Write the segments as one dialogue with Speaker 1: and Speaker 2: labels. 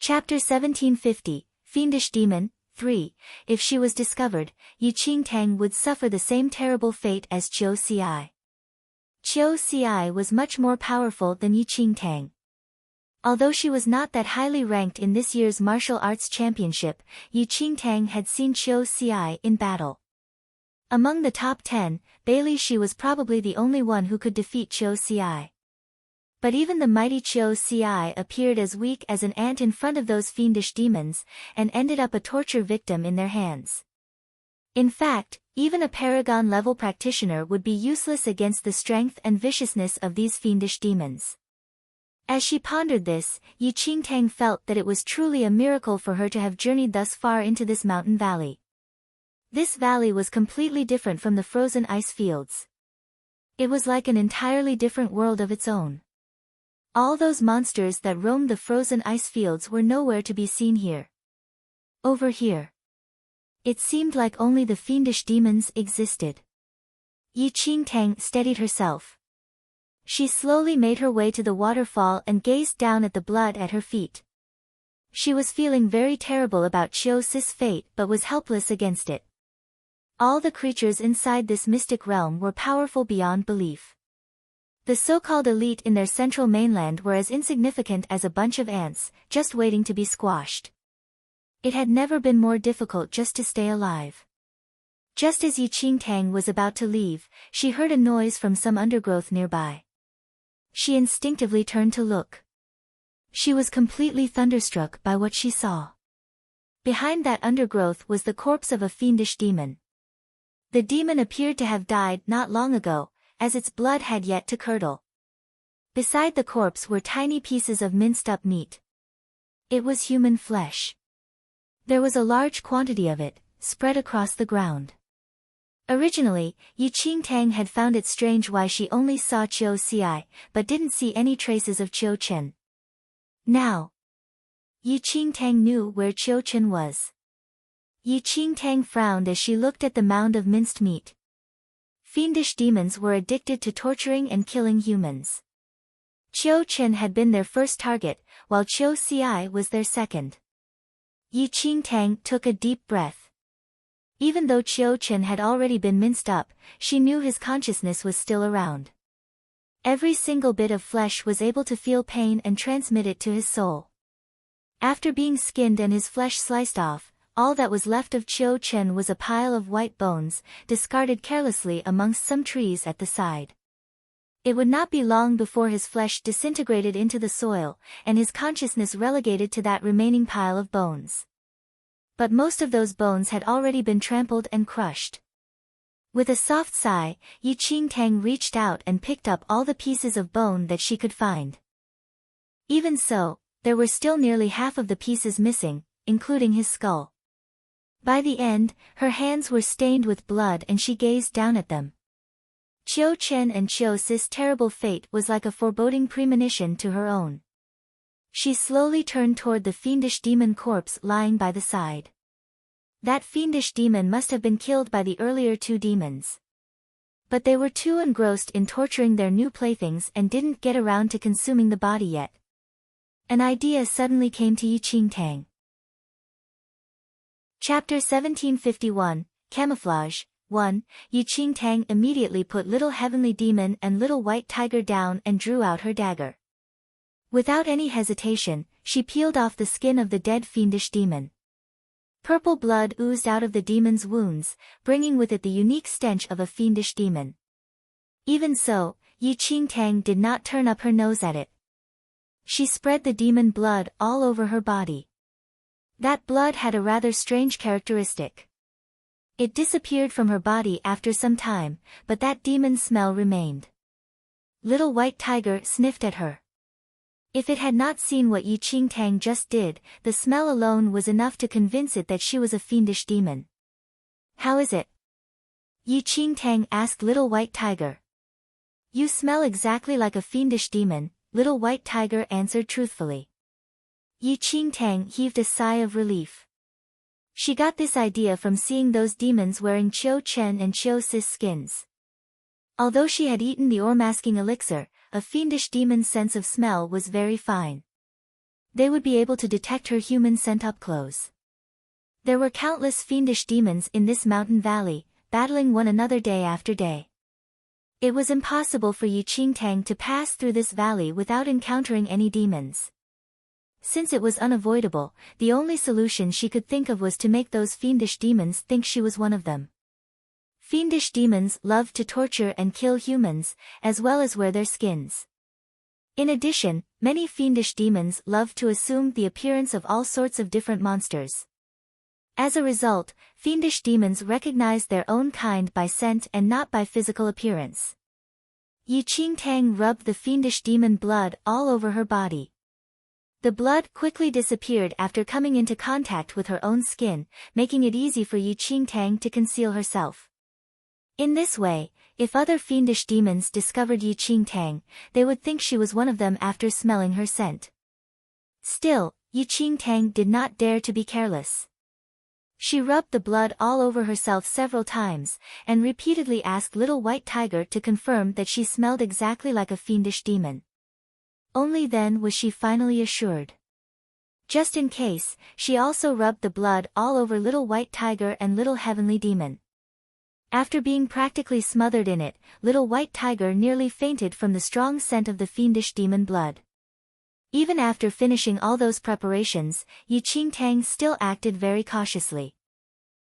Speaker 1: Chapter 1750, Fiendish Demon, 3. If she was discovered, Yi Qingtang would suffer the same terrible fate as Qiu Ci. Qiu Ci was much more powerful than Yi Qingtang. Although she was not that highly ranked in this year's martial arts championship, Yi Qingtang had seen Qiu Ci in battle. Among the top 10, Bailey she was probably the only one who could defeat Qiu Ci. But even the mighty Qiu Ci appeared as weak as an ant in front of those fiendish demons, and ended up a torture victim in their hands. In fact, even a paragon-level practitioner would be useless against the strength and viciousness of these fiendish demons. As she pondered this, Yi Qingtang felt that it was truly a miracle for her to have journeyed thus far into this mountain valley. This valley was completely different from the frozen ice fields. It was like an entirely different world of its own. All those monsters that roamed the frozen ice fields were nowhere to be seen here. Over here. It seemed like only the fiendish demons existed. Yi Qingtang steadied herself. She slowly made her way to the waterfall and gazed down at the blood at her feet. She was feeling very terrible about Qiu Ci's fate but was helpless against it. All the creatures inside this mystic realm were powerful beyond belief. The so-called elite in their central mainland were as insignificant as a bunch of ants, just waiting to be squashed. It had never been more difficult just to stay alive. Just as Yi Qingtang was about to leave, she heard a noise from some undergrowth nearby. She instinctively turned to look. She was completely thunderstruck by what she saw. Behind that undergrowth was the corpse of a fiendish demon. The demon appeared to have died not long ago, as its blood had yet to curdle. Beside the corpse were tiny pieces of minced-up meat. It was human flesh. There was a large quantity of it, spread across the ground. Originally, Yi Qingtang had found it strange why she only saw Qiu Ci, but didn't see any traces of Qiu Chen. Now, Yi Qingtang knew where Qiu Chen was. Yi Qingtang frowned as she looked at the mound of minced meat. Fiendish demons were addicted to torturing and killing humans. Qiu Chen had been their first target, while Qiu Ci was their second. Yi Qingtang took a deep breath. Even though Qiu Chen had already been minced up, she knew his consciousness was still around. Every single bit of flesh was able to feel pain and transmit it to his soul. After being skinned and his flesh sliced off, all that was left of Qiu Chen was a pile of white bones, discarded carelessly amongst some trees at the side. It would not be long before his flesh disintegrated into the soil, and his consciousness relegated to that remaining pile of bones. But most of those bones had already been trampled and crushed. With a soft sigh, Yi Qingtang reached out and picked up all the pieces of bone that she could find. Even so, there were still nearly half of the pieces missing, including his skull. By the end, her hands were stained with blood and she gazed down at them. Qiu Chen and Qiu Ci's terrible fate was like a foreboding premonition to her own. She slowly turned toward the fiendish demon corpse lying by the side. That fiendish demon must have been killed by the earlier two demons. But they were too engrossed in torturing their new playthings and didn't get around to consuming the body yet. An idea suddenly came to Yi Qingtang. Chapter 1751, Camouflage, 1. Yi Qingtang immediately put Little Heavenly Demon and Little White Tiger down and drew out her dagger. Without any hesitation, she peeled off the skin of the dead fiendish demon. Purple blood oozed out of the demon's wounds, bringing with it the unique stench of a fiendish demon. Even so, Yi Qingtang did not turn up her nose at it. She spread the demon blood all over her body. That blood had a rather strange characteristic. It disappeared from her body after some time, but that demon smell remained. Little White Tiger sniffed at her. If it had not seen what Yi Qingtang just did, the smell alone was enough to convince it that she was a fiendish demon. "How is it?" Yi Qingtang asked Little White Tiger. "You smell exactly like a fiendish demon," Little White Tiger answered truthfully. Yi Qingtang heaved a sigh of relief. She got this idea from seeing those demons wearing Qiu Chen and Qiu Ci's skins. Although she had eaten the ore-masking elixir, a fiendish demon's sense of smell was very fine. they would be able to detect her human scent up close. There were countless fiendish demons in this mountain valley, battling one another day after day. It was impossible for Yi Qingtang to pass through this valley without encountering any demons. Since it was unavoidable, the only solution she could think of was to make those fiendish demons think she was one of them. Fiendish demons loved to torture and kill humans, as well as wear their skins. In addition, many fiendish demons loved to assume the appearance of all sorts of different monsters. As a result, fiendish demons recognized their own kind by scent and not by physical appearance. Yi Qingtang rubbed the fiendish demon blood all over her body. The blood quickly disappeared after coming into contact with her own skin, making it easy for Yi Qingtang to conceal herself. In this way, if other fiendish demons discovered Yi Qingtang, they would think she was one of them after smelling her scent. Still, Yi Qingtang did not dare to be careless. She rubbed the blood all over herself several times, and repeatedly asked Little White Tiger to confirm that she smelled exactly like a fiendish demon. Only then was she finally assured. Just in case, she also rubbed the blood all over Little White Tiger and Little Heavenly Demon. After being practically smothered in it, Little White Tiger nearly fainted from the strong scent of the fiendish demon blood. Even after finishing all those preparations, Yi Qingtang still acted very cautiously.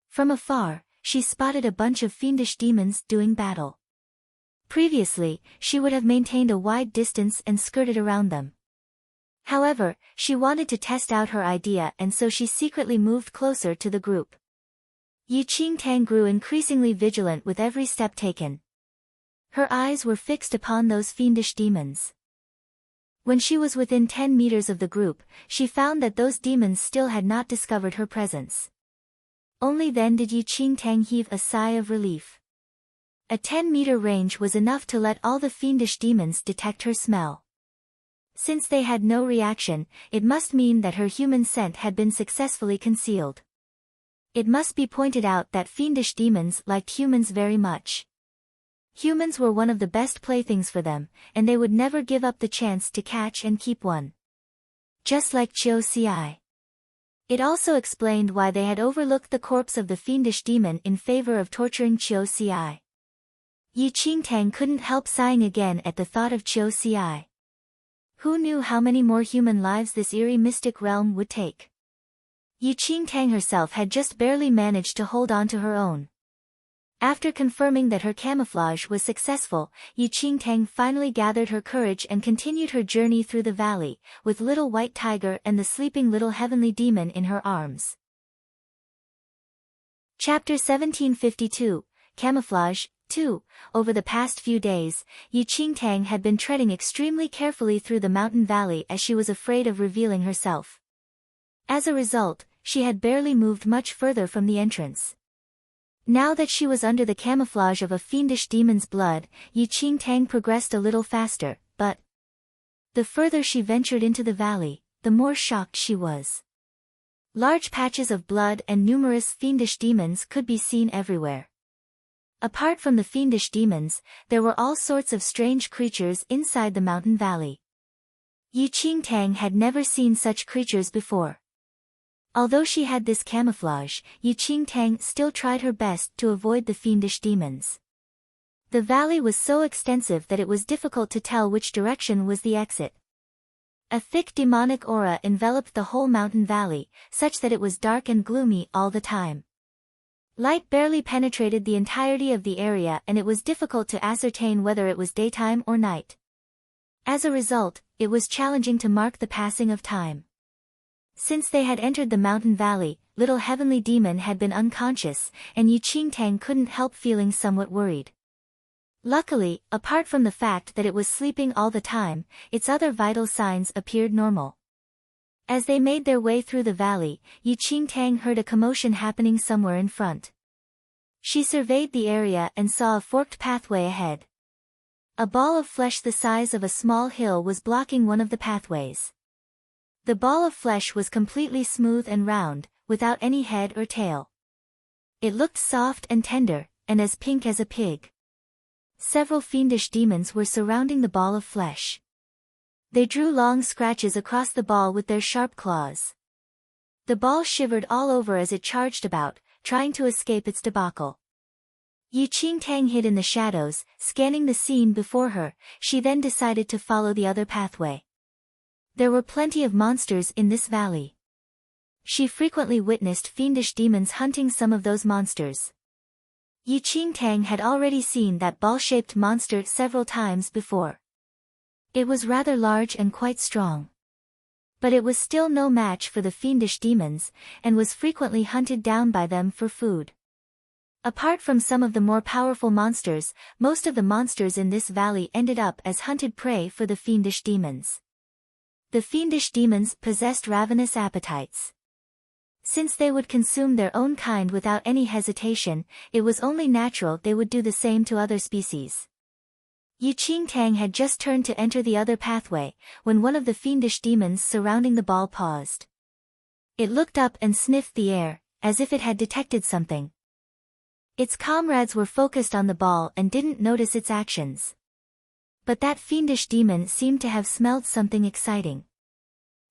Speaker 1: From afar, she spotted a bunch of fiendish demons doing battle. Previously, she would have maintained a wide distance and skirted around them. However, she wanted to test out her idea, and so she secretly moved closer to the group. Yi Qingtang grew increasingly vigilant with every step taken. Her eyes were fixed upon those fiendish demons. When she was within 10 meters of the group, she found that those demons still had not discovered her presence. Only then did Yi Qingtang heave a sigh of relief. A 10-meter range was enough to let all the fiendish demons detect her smell. Since they had no reaction, it must mean that her human scent had been successfully concealed. It must be pointed out that fiendish demons liked humans very much. Humans were one of the best playthings for them, and they would never give up the chance to catch and keep one. Just like Qiu Xi. It also explained why they had overlooked the corpse of the fiendish demon in favor of torturing Qiu Xi. Yi Qingtang couldn't help sighing again at the thought of Qiu Xi. Who knew how many more human lives this eerie mystic realm would take? Yi Qingtang herself had just barely managed to hold on to her own. After confirming that her camouflage was successful, Yi Qingtang finally gathered her courage and continued her journey through the valley, with Little White Tiger and the sleeping Little Heavenly Demon in her arms. Chapter 1752, Camouflage, 2. Over the past few days, Yi Qingtang had been treading extremely carefully through the mountain valley as she was afraid of revealing herself. As a result, she had barely moved much further from the entrance. Now that she was under the camouflage of a fiendish demon's blood, Yi Qingtang progressed a little faster, but the further she ventured into the valley, the more shocked she was. Large patches of blood and numerous fiendish demons could be seen everywhere. Apart from the fiendish demons, there were all sorts of strange creatures inside the mountain valley. Yi Qingtang had never seen such creatures before. Although she had this camouflage, Yi Qingtang still tried her best to avoid the fiendish demons. The valley was so extensive that it was difficult to tell which direction was the exit. A thick demonic aura enveloped the whole mountain valley, such that it was dark and gloomy all the time. Light barely penetrated the entirety of the area, and it was difficult to ascertain whether it was daytime or night. As a result, it was challenging to mark the passing of time. Since they had entered the mountain valley, Little Heavenly Demon had been unconscious, and Yi Qingtang couldn't help feeling somewhat worried. Luckily, apart from the fact that it was sleeping all the time, its other vital signs appeared normal. As they made their way through the valley, Yi Qingtang heard a commotion happening somewhere in front. She surveyed the area and saw a forked pathway ahead. A ball of flesh the size of a small hill was blocking one of the pathways. The ball of flesh was completely smooth and round, without any head or tail. It looked soft and tender, and as pink as a pig. Several fiendish demons were surrounding the ball of flesh. They drew long scratches across the ball with their sharp claws. The ball shivered all over as it charged about, trying to escape its debacle. Yi Qingtang hid in the shadows, scanning the scene before her. She then decided to follow the other pathway. There were plenty of monsters in this valley. She frequently witnessed fiendish demons hunting some of those monsters. Yi Qingtang had already seen that ball-shaped monster several times before. It was rather large and quite strong. But it was still no match for the fiendish demons, and was frequently hunted down by them for food. Apart from some of the more powerful monsters, most of the monsters in this valley ended up as hunted prey for the fiendish demons. The fiendish demons possessed ravenous appetites. Since they would consume their own kind without any hesitation, it was only natural they would do the same to other species. Yi Qingtang had just turned to enter the other pathway, when one of the fiendish demons surrounding the ball paused. It looked up and sniffed the air, as if it had detected something. Its comrades were focused on the ball and didn't notice its actions. But that fiendish demon seemed to have smelled something exciting.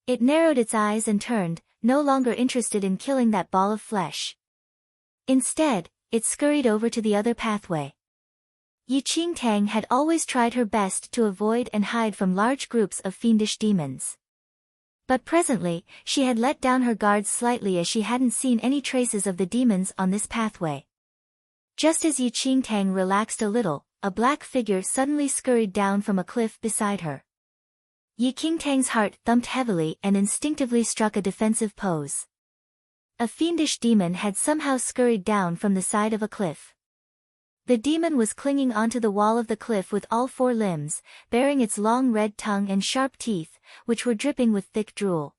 Speaker 1: It narrowed its eyes and turned, no longer interested in killing that ball of flesh. Instead, it scurried over to the other pathway. Yi Qingtang had always tried her best to avoid and hide from large groups of fiendish demons. But presently, she had let down her guards slightly as she hadn't seen any traces of the demons on this pathway. Just as Yi Qingtang relaxed a little, a black figure suddenly scurried down from a cliff beside her. Yi Qingtang's heart thumped heavily and instinctively struck a defensive pose. A fiendish demon had somehow scurried down from the side of a cliff. The demon was clinging onto the wall of the cliff with all four limbs, bearing its long red tongue and sharp teeth, which were dripping with thick drool.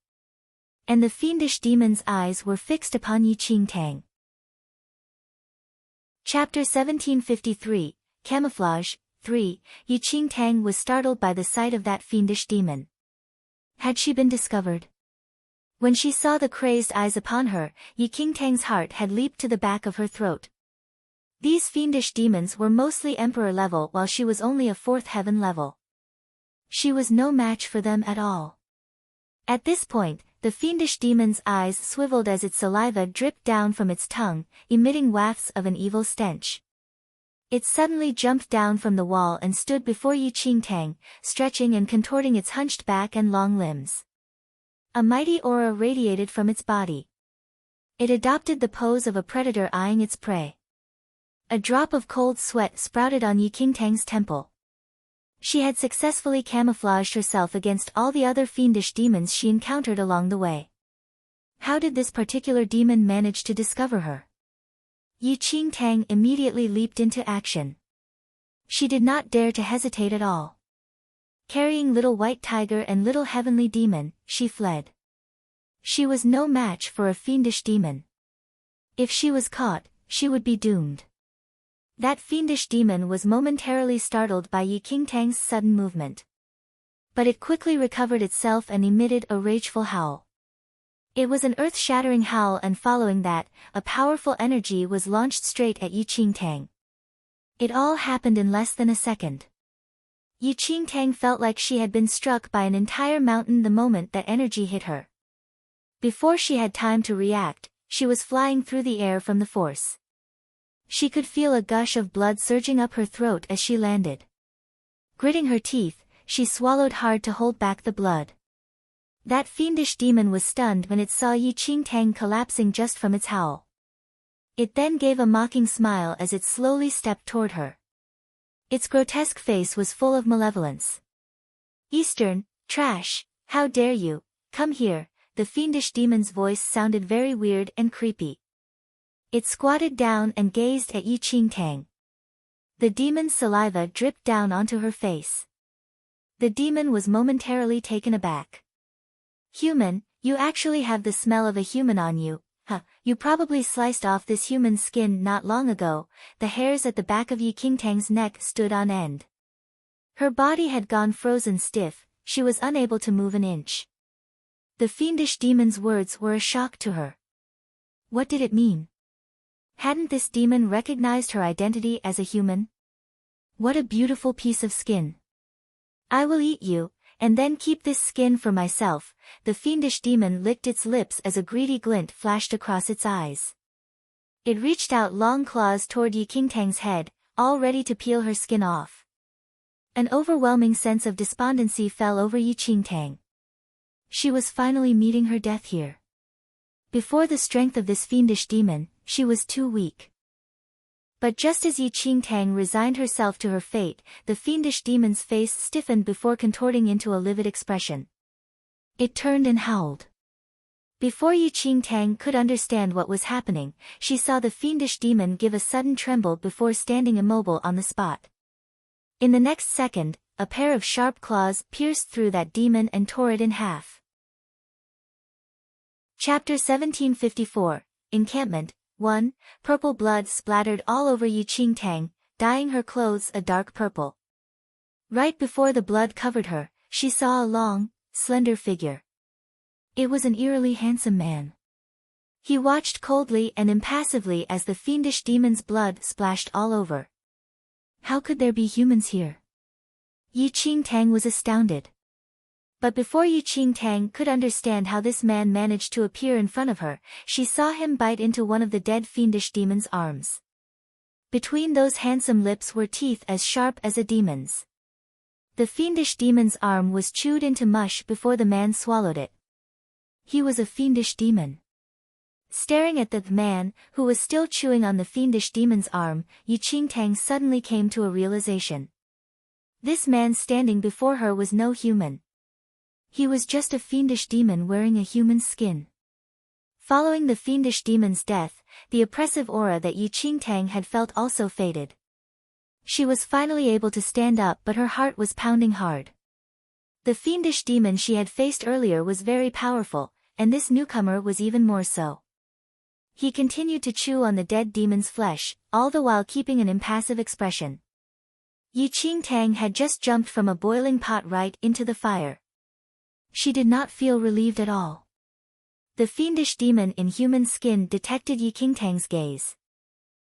Speaker 1: And the fiendish demon's eyes were fixed upon Yi Qingtang. Chapter 1753, Camouflage, 3. Yi Qingtang was startled by the sight of that fiendish demon. Had she been discovered? When she saw the crazed eyes upon her, Yi Qingtang's heart had leaped to the back of her throat. These fiendish demons were mostly emperor level while she was only a fourth heaven level. She was no match for them at all. At this point, the fiendish demon's eyes swiveled as its saliva dripped down from its tongue, emitting wafts of an evil stench. It suddenly jumped down from the wall and stood before Yi Qingtang, stretching and contorting its hunched back and long limbs. A mighty aura radiated from its body. It adopted the pose of a predator eyeing its prey. A drop of cold sweat sprouted on Yi Qingtang's temple. She had successfully camouflaged herself against all the other fiendish demons she encountered along the way. How did this particular demon manage to discover her? Yi Qingtang immediately leaped into action. She did not dare to hesitate at all. Carrying Little White Tiger and Little Heavenly Demon, she fled. She was no match for a fiendish demon. If she was caught, she would be doomed. That fiendish demon was momentarily startled by Yi Qingtang's sudden movement. But it quickly recovered itself and emitted a rageful howl. It was an earth-shattering howl, and following that, a powerful energy was launched straight at Yi Qingtang. It all happened in less than a second. Yi Qingtang felt like she had been struck by an entire mountain the moment that energy hit her. Before she had time to react, she was flying through the air from the force. She could feel a gush of blood surging up her throat as she landed. Gritting her teeth, she swallowed hard to hold back the blood. That fiendish demon was stunned when it saw Yi Qingtang collapsing just from its howl. It then gave a mocking smile as it slowly stepped toward her. Its grotesque face was full of malevolence. "Eastern, trash, how dare you, come here," the fiendish demon's voice sounded very weird and creepy. It squatted down and gazed at Yi Qingtang. The demon's saliva dripped down onto her face. The demon was momentarily taken aback. "Human, you actually have the smell of a human on you, huh? You probably sliced off this human's skin not long ago." The hairs at the back of Yi Qingtang's neck stood on end. Her body had gone frozen stiff, she was unable to move an inch. The fiendish demon's words were a shock to her. What did it mean? Hadn't this demon recognized her identity as a human? What a beautiful piece of skin. "I will eat you," and then keep this skin for myself." The fiendish demon licked its lips as a greedy glint flashed across its eyes. It reached out long claws toward Yi Qingtang's head, all ready to peel her skin off. An overwhelming sense of despondency fell over Yi Qingtang. She was finally meeting her death here. Before the strength of this fiendish demon, she was too weak. But just as Yi Qingtang resigned herself to her fate, the fiendish demon's face stiffened before contorting into a livid expression. It turned and howled. Before Yi Qingtang could understand what was happening, she saw the fiendish demon give a sudden tremble before standing immobile on the spot. In the next second, a pair of sharp claws pierced through that demon and tore it in half. Chapter 1754, Encampment. 1. Purple blood splattered all over Yi Qingtang, dyeing her clothes a dark purple. Right before the blood covered her, she saw a long, slender figure. It was an eerily handsome man. He watched coldly and impassively as the fiendish demon's blood splashed all over. How could there be humans here? Yi Qingtang was astounded. But before Yi Qingtang could understand how this man managed to appear in front of her, she saw him bite into one of the dead fiendish demon's arms. Between those handsome lips were teeth as sharp as a demon's. The fiendish demon's arm was chewed into mush before the man swallowed it. He was a fiendish demon. Staring at the man, who was still chewing on the fiendish demon's arm, Yi Qingtang suddenly came to a realization. This man standing before her was no human. He was just a fiendish demon wearing a human skin. Following the fiendish demon's death, the oppressive aura that Yi Qingtang had felt also faded. She was finally able to stand up, but her heart was pounding hard. The fiendish demon she had faced earlier was very powerful, and this newcomer was even more so. He continued to chew on the dead demon's flesh, all the while keeping an impassive expression. Yi Qingtang had just jumped from a boiling pot right into the fire. She did not feel relieved at all. The fiendish demon in human skin detected Yi Qingtang's gaze.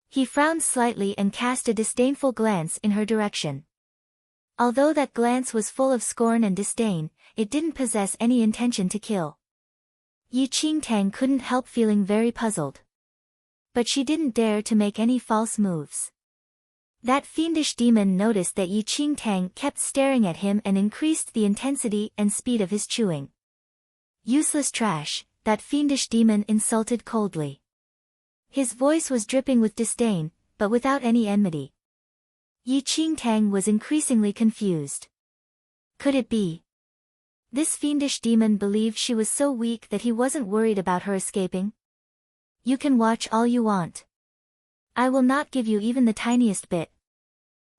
Speaker 1: He frowned slightly and cast a disdainful glance in her direction. Although that glance was full of scorn and disdain, it didn't possess any intention to kill. Yi Qingtang couldn't help feeling very puzzled. But she didn't dare to make any false moves. That fiendish demon noticed that Yi Qingtang kept staring at him and increased the intensity and speed of his chewing. "Useless trash," that fiendish demon insulted coldly. His voice was dripping with disdain, but without any enmity. Yi Qingtang was increasingly confused. Could it be? This fiendish demon believed she was so weak that he wasn't worried about her escaping? "You can watch all you want. I will not give you even the tiniest bit."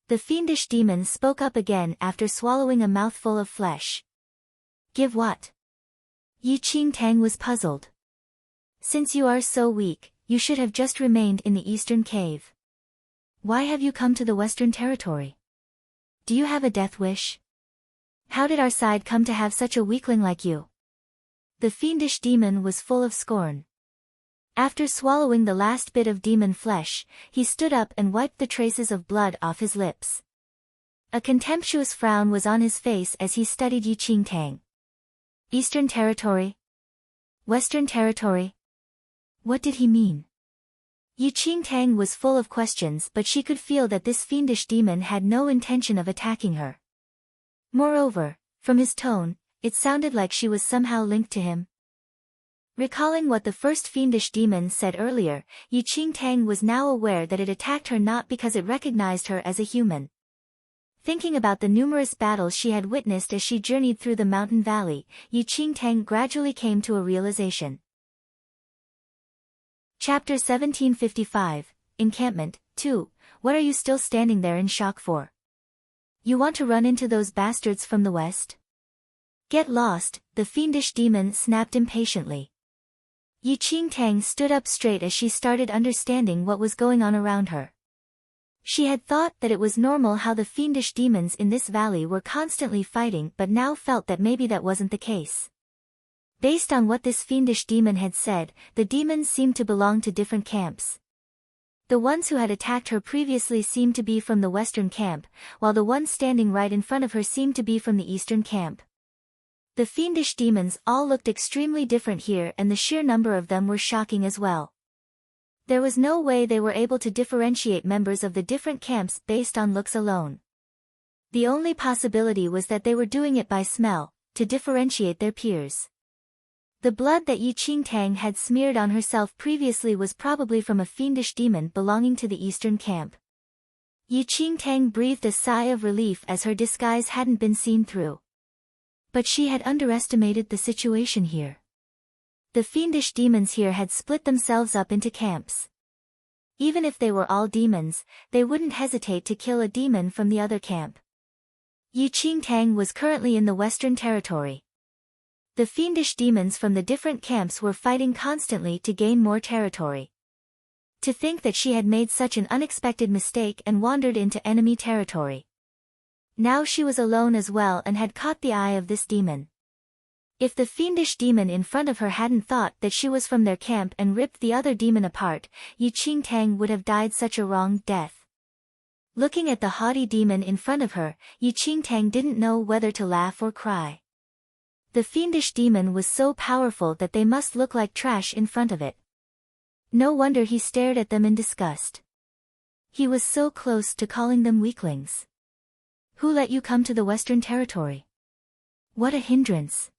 Speaker 1: The fiendish demon spoke up again after swallowing a mouthful of flesh. "Give what?" Yi Qingtang was puzzled. "Since you are so weak, you should have just remained in the eastern cave. Why have you come to the western territory? Do you have a death wish? How did our side come to have such a weakling like you?" The fiendish demon was full of scorn. After swallowing the last bit of demon flesh, he stood up and wiped the traces of blood off his lips. A contemptuous frown was on his face as he studied Yi Qingtang. Eastern Territory? Western Territory? What did he mean? Yi Qingtang was full of questions, but she could feel that this fiendish demon had no intention of attacking her. Moreover, from his tone, it sounded like she was somehow linked to him. Recalling what the first fiendish demon said earlier, Yi Qingtang was now aware that it attacked her not because it recognized her as a human. Thinking about the numerous battles she had witnessed as she journeyed through the mountain valley, Yi Qingtang gradually came to a realization. Chapter 1755, Encampment. 2. What are you still standing there in shock for? You want to run into those bastards from the west? Get lost, the fiendish demon snapped impatiently. Yi Qingtang stood up straight as she started understanding what was going on around her. She had thought that it was normal how the fiendish demons in this valley were constantly fighting, but now felt that maybe that wasn't the case. Based on what this fiendish demon had said, the demons seemed to belong to different camps. The ones who had attacked her previously seemed to be from the western camp, while the one standing right in front of her seemed to be from the eastern camp. The fiendish demons all looked extremely different here, and the sheer number of them were shocking as well. There was no way they were able to differentiate members of the different camps based on looks alone. The only possibility was that they were doing it by smell, to differentiate their peers. The blood that Yi Qingtang had smeared on herself previously was probably from a fiendish demon belonging to the eastern camp. Yi Qingtang breathed a sigh of relief as her disguise hadn't been seen through. But she had underestimated the situation here. The fiendish demons here had split themselves up into camps. Even if they were all demons, they wouldn't hesitate to kill a demon from the other camp. Yi Qingtang was currently in the Western Territory. The fiendish demons from the different camps were fighting constantly to gain more territory. To think that she had made such an unexpected mistake and wandered into enemy territory. Now she was alone as well and had caught the eye of this demon. If the fiendish demon in front of her hadn't thought that she was from their camp and ripped the other demon apart, Yi Qingtang would have died such a wrong death. Looking at the haughty demon in front of her, Yi Qingtang didn't know whether to laugh or cry. The fiendish demon was so powerful that they must look like trash in front of it. No wonder he stared at them in disgust. He was so close to calling them weaklings. Who let you come to the Western Territory? What a hindrance.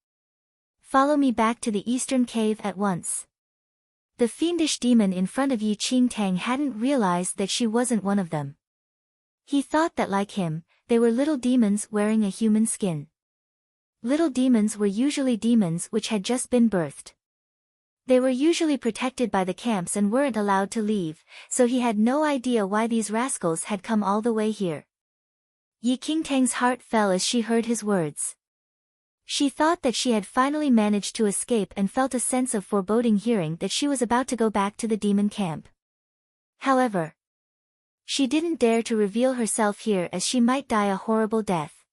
Speaker 1: Follow me back to the Eastern Cave at once. The fiendish demon in front of Yi Qingtang hadn't realized that she wasn't one of them. He thought that like him, they were little demons wearing a human skin. Little demons were usually demons which had just been birthed. They were usually protected by the camps and weren't allowed to leave, so he had no idea why these rascals had come all the way here. Yi Qingtang's heart fell as she heard his words. She thought that she had finally managed to escape and felt a sense of foreboding hearing that she was about to go back to the demon camp. However, she didn't dare to reveal herself here as she might die a horrible death.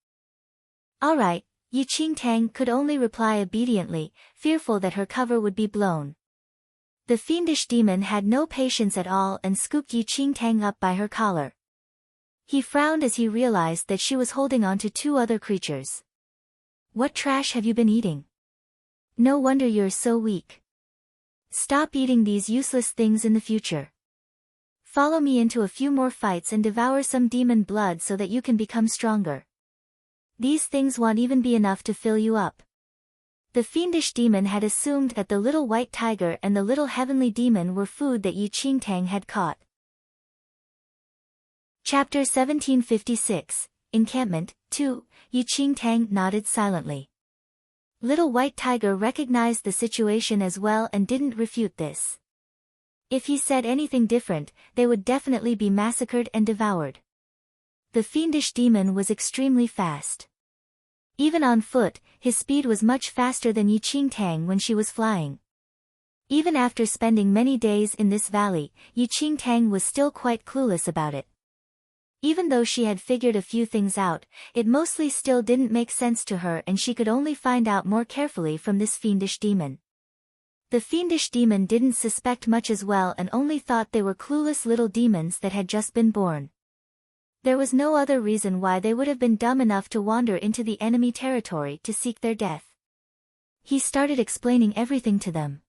Speaker 1: All right, Yi Qingtang could only reply obediently, fearful that her cover would be blown. The fiendish demon had no patience at all and scooped Yi Qingtang up by her collar. He frowned as he realized that she was holding on to two other creatures. What trash have you been eating? No wonder you're so weak. Stop eating these useless things in the future. Follow me into a few more fights and devour some demon blood so that you can become stronger. These things won't even be enough to fill you up. The fiendish demon had assumed that the little white tiger and the little heavenly demon were food that Yi Qingtang had caught. Chapter 1756, Encampment, 2, Yi Qingtang nodded silently. Little White Tiger recognized the situation as well and didn't refute this. If he said anything different, they would definitely be massacred and devoured. The fiendish demon was extremely fast. Even on foot, his speed was much faster than Yi Qingtang when she was flying. Even after spending many days in this valley, Yi Qingtang was still quite clueless about it. Even though she had figured a few things out, it mostly still didn't make sense to her and she could only find out more carefully from this fiendish demon. The fiendish demon didn't suspect much as well and only thought they were clueless little demons that had just been born. There was no other reason why they would have been dumb enough to wander into the enemy territory to seek their death. He started explaining everything to them.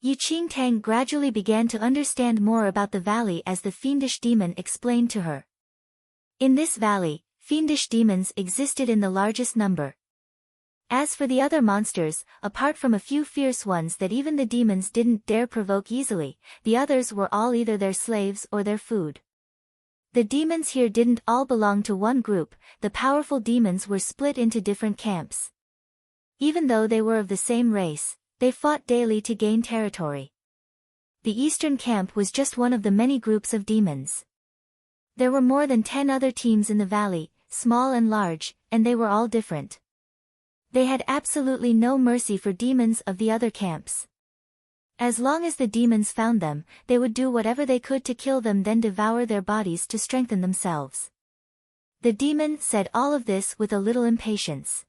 Speaker 1: Yi Qingtang gradually began to understand more about the valley as the fiendish demon explained to her. In this valley, fiendish demons existed in the largest number. As for the other monsters, apart from a few fierce ones that even the demons didn't dare provoke easily, the others were all either their slaves or their food. The demons here didn't all belong to one group, the powerful demons were split into different camps. Even though they were of the same race, they fought daily to gain territory. The eastern camp was just one of the many groups of demons. There were more than 10 other teams in the valley, small and large, and they were all different. They had absolutely no mercy for demons of the other camps. As long as the demons found them, they would do whatever they could to kill them, then devour their bodies to strengthen themselves. The demon said all of this with a little impatience.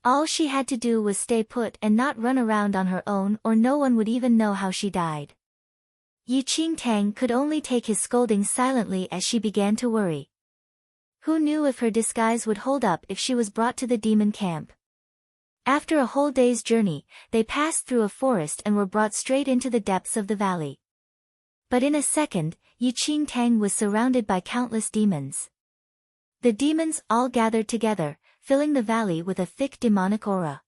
Speaker 1: All she had to do was stay put and not run around on her own, or no one would even know how she died. Yi Qingtang could only take his scolding silently as she began to worry. Who knew if her disguise would hold up if she was brought to the demon camp? After a whole day's journey, they passed through a forest and were brought straight into the depths of the valley. But in a second, Yi Qingtang was surrounded by countless demons. The demons all gathered together, filling the valley with a thick demonic aura.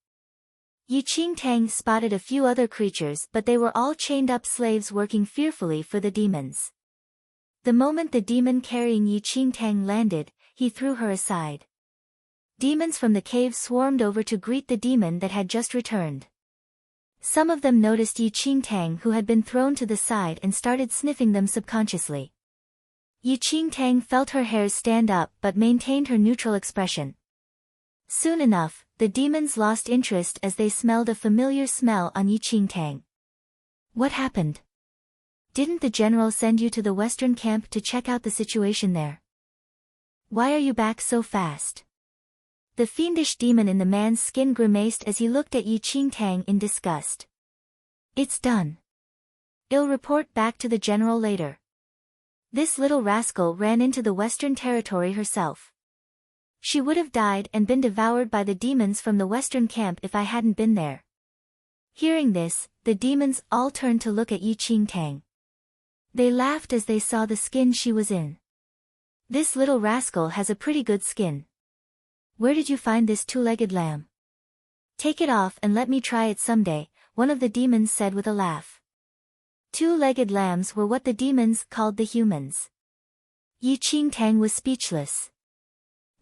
Speaker 1: Yi Qingtang spotted a few other creatures, but they were all chained-up slaves working fearfully for the demons. The moment the demon carrying Yi Qingtang landed, he threw her aside. Demons from the cave swarmed over to greet the demon that had just returned. Some of them noticed Yi Qingtang, who had been thrown to the side, and started sniffing them subconsciously. Yi Qingtang felt her hairs stand up but maintained her neutral expression. Soon enough, the demons lost interest as they smelled a familiar smell on Yi Qingtang. What happened? Didn't the general send you to the western camp to check out the situation there? Why are you back so fast? The fiendish demon in the man's skin grimaced as he looked at Yi Qingtang in disgust. It's done. I'll report back to the general later. This little rascal ran into the western territory herself. She would have died and been devoured by the demons from the western camp if I hadn't been there. Hearing this, the demons all turned to look at Yi Qingtang. They laughed as they saw the skin she was in. This little rascal has a pretty good skin. Where did you find this two-legged lamb? Take it off and let me try it someday, one of the demons said with a laugh. Two-legged lambs were what the demons called the humans. Yi Qingtang was speechless.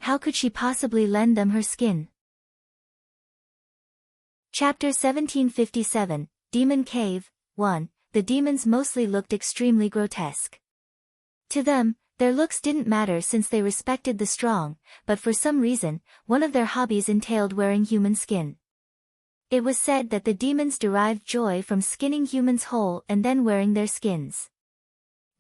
Speaker 1: How could she possibly lend them her skin? Chapter 1757, Demon Cave, 1. The demons mostly looked extremely grotesque. To them, their looks didn't matter since they respected the strong, but for some reason, one of their hobbies entailed wearing human skin. It was said that the demons derived joy from skinning humans whole and then wearing their skins.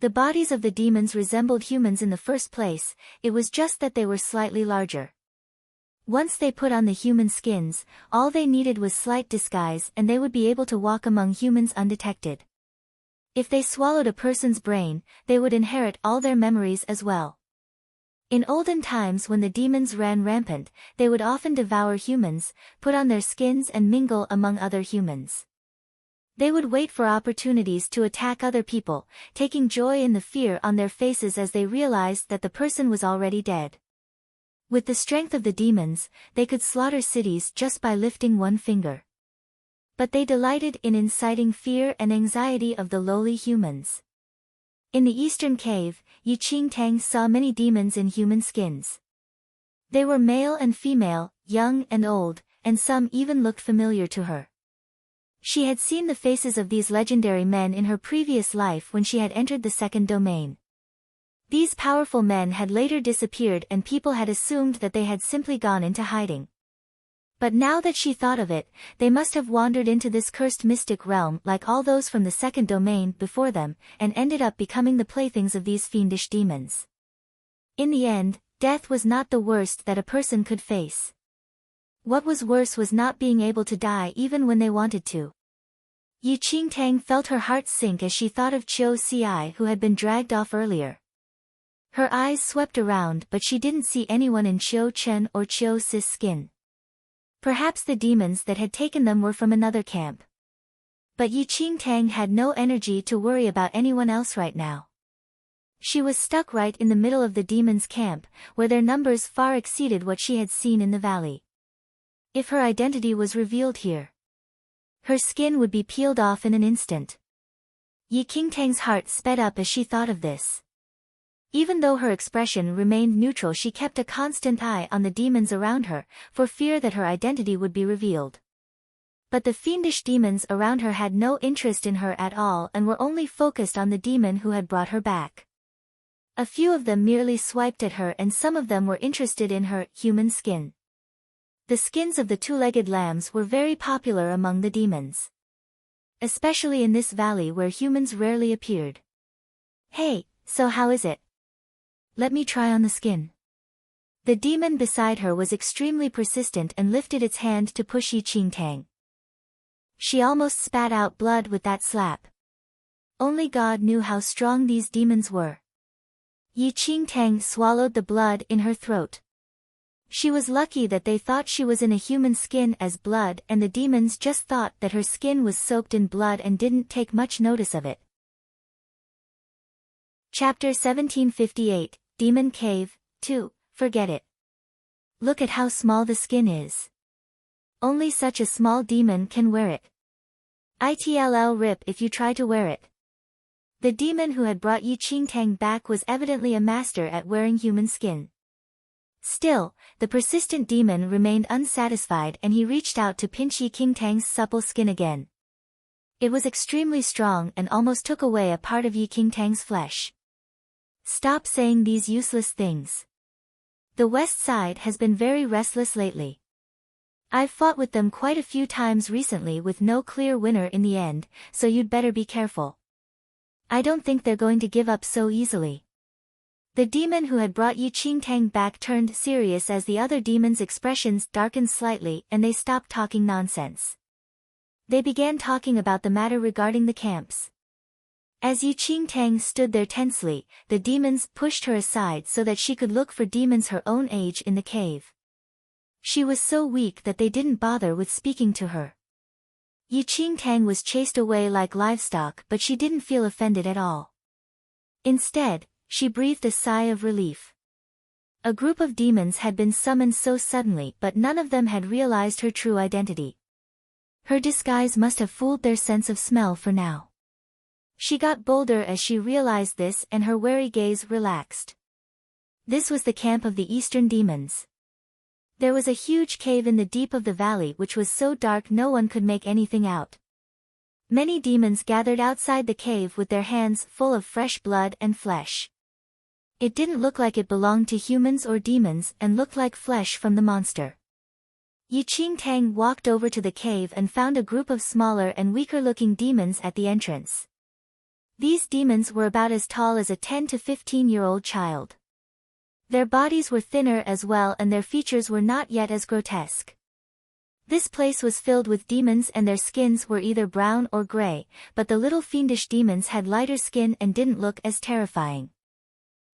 Speaker 1: The bodies of the demons resembled humans in the first place, it was just that they were slightly larger. Once they put on the human skins, all they needed was slight disguise and they would be able to walk among humans undetected. If they swallowed a person's brain, they would inherit all their memories as well. In olden times when the demons ran rampant, they would often devour humans, put on their skins and mingle among other humans. They would wait for opportunities to attack other people, taking joy in the fear on their faces as they realized that the person was already dead. With the strength of the demons, they could slaughter cities just by lifting one finger. But they delighted in inciting fear and anxiety of the lowly humans. In the eastern cave, Yi Qingtang saw many demons in human skins. They were male and female, young and old, and some even looked familiar to her. She had seen the faces of these legendary men in her previous life when she had entered the second domain. These powerful men had later disappeared and people had assumed that they had simply gone into hiding. But now that she thought of it, they must have wandered into this cursed mystic realm like all those from the second domain before them, and ended up becoming the playthings of these fiendish demons. In the end, death was not the worst that a person could face. What was worse was not being able to die even when they wanted to. Yi Qingtang felt her heart sink as she thought of Qiu Ci, who had been dragged off earlier. Her eyes swept around but she didn't see anyone in Qiu Chen or Qiu Ci's skin. Perhaps the demons that had taken them were from another camp. But Yi Qingtang had no energy to worry about anyone else right now. She was stuck right in the middle of the demons' camp, where their numbers far exceeded what she had seen in the valley. If her identity was revealed here, her skin would be peeled off in an instant. Yi Qingtang's heart sped up as she thought of this. Even though her expression remained neutral, she kept a constant eye on the demons around her, for fear that her identity would be revealed. But the fiendish demons around her had no interest in her at all and were only focused on the demon who had brought her back. A few of them merely swiped at her and some of them were interested in her human skin. The skins of the two-legged lambs were very popular among the demons, especially in this valley where humans rarely appeared. Hey, so how is it? Let me try on the skin. The demon beside her was extremely persistent and lifted its hand to push Yi Qingtang. She almost spat out blood with that slap. Only God knew how strong these demons were. Yi Qingtang swallowed the blood in her throat. She was lucky that they thought she was in a human skin as blood, and the demons just thought that her skin was soaked in blood and didn't take much notice of it. Chapter 1758, Demon Cave, 2, Forget it. Look at how small the skin is. Only such a small demon can wear it. It'll rip if you try to wear it. The demon who had brought Yi Qingtang back was evidently a master at wearing human skin. Still, the persistent demon remained unsatisfied and he reached out to pinch Yi Qingtang's supple skin again. It was extremely strong and almost took away a part of Yi Qingtang's flesh. Stop saying these useless things. The West Side has been very restless lately. I've fought with them quite a few times recently with no clear winner in the end, so you'd better be careful. I don't think they're going to give up so easily. The demon who had brought Yi Qingtang back turned serious as the other demons' expressions darkened slightly and they stopped talking nonsense. They began talking about the matter regarding the camps. As Yi Qingtang stood there tensely, the demons pushed her aside so that she could look for demons her own age in the cave. She was so weak that they didn't bother with speaking to her. Yi Qingtang was chased away like livestock, but she didn't feel offended at all. Instead, she breathed a sigh of relief. A group of demons had been summoned so suddenly, but none of them had realized her true identity. Her disguise must have fooled their sense of smell for now. She got bolder as she realized this and her wary gaze relaxed. This was the camp of the Eastern demons. There was a huge cave in the deep of the valley which was so dark no one could make anything out. Many demons gathered outside the cave with their hands full of fresh blood and flesh. It didn't look like it belonged to humans or demons and looked like flesh from the monster. Yi Qingtang walked over to the cave and found a group of smaller and weaker-looking demons at the entrance. These demons were about as tall as a 10 to 15-year-old child. Their bodies were thinner as well and their features were not yet as grotesque. This place was filled with demons and their skins were either brown or gray, but the little fiendish demons had lighter skin and didn't look as terrifying.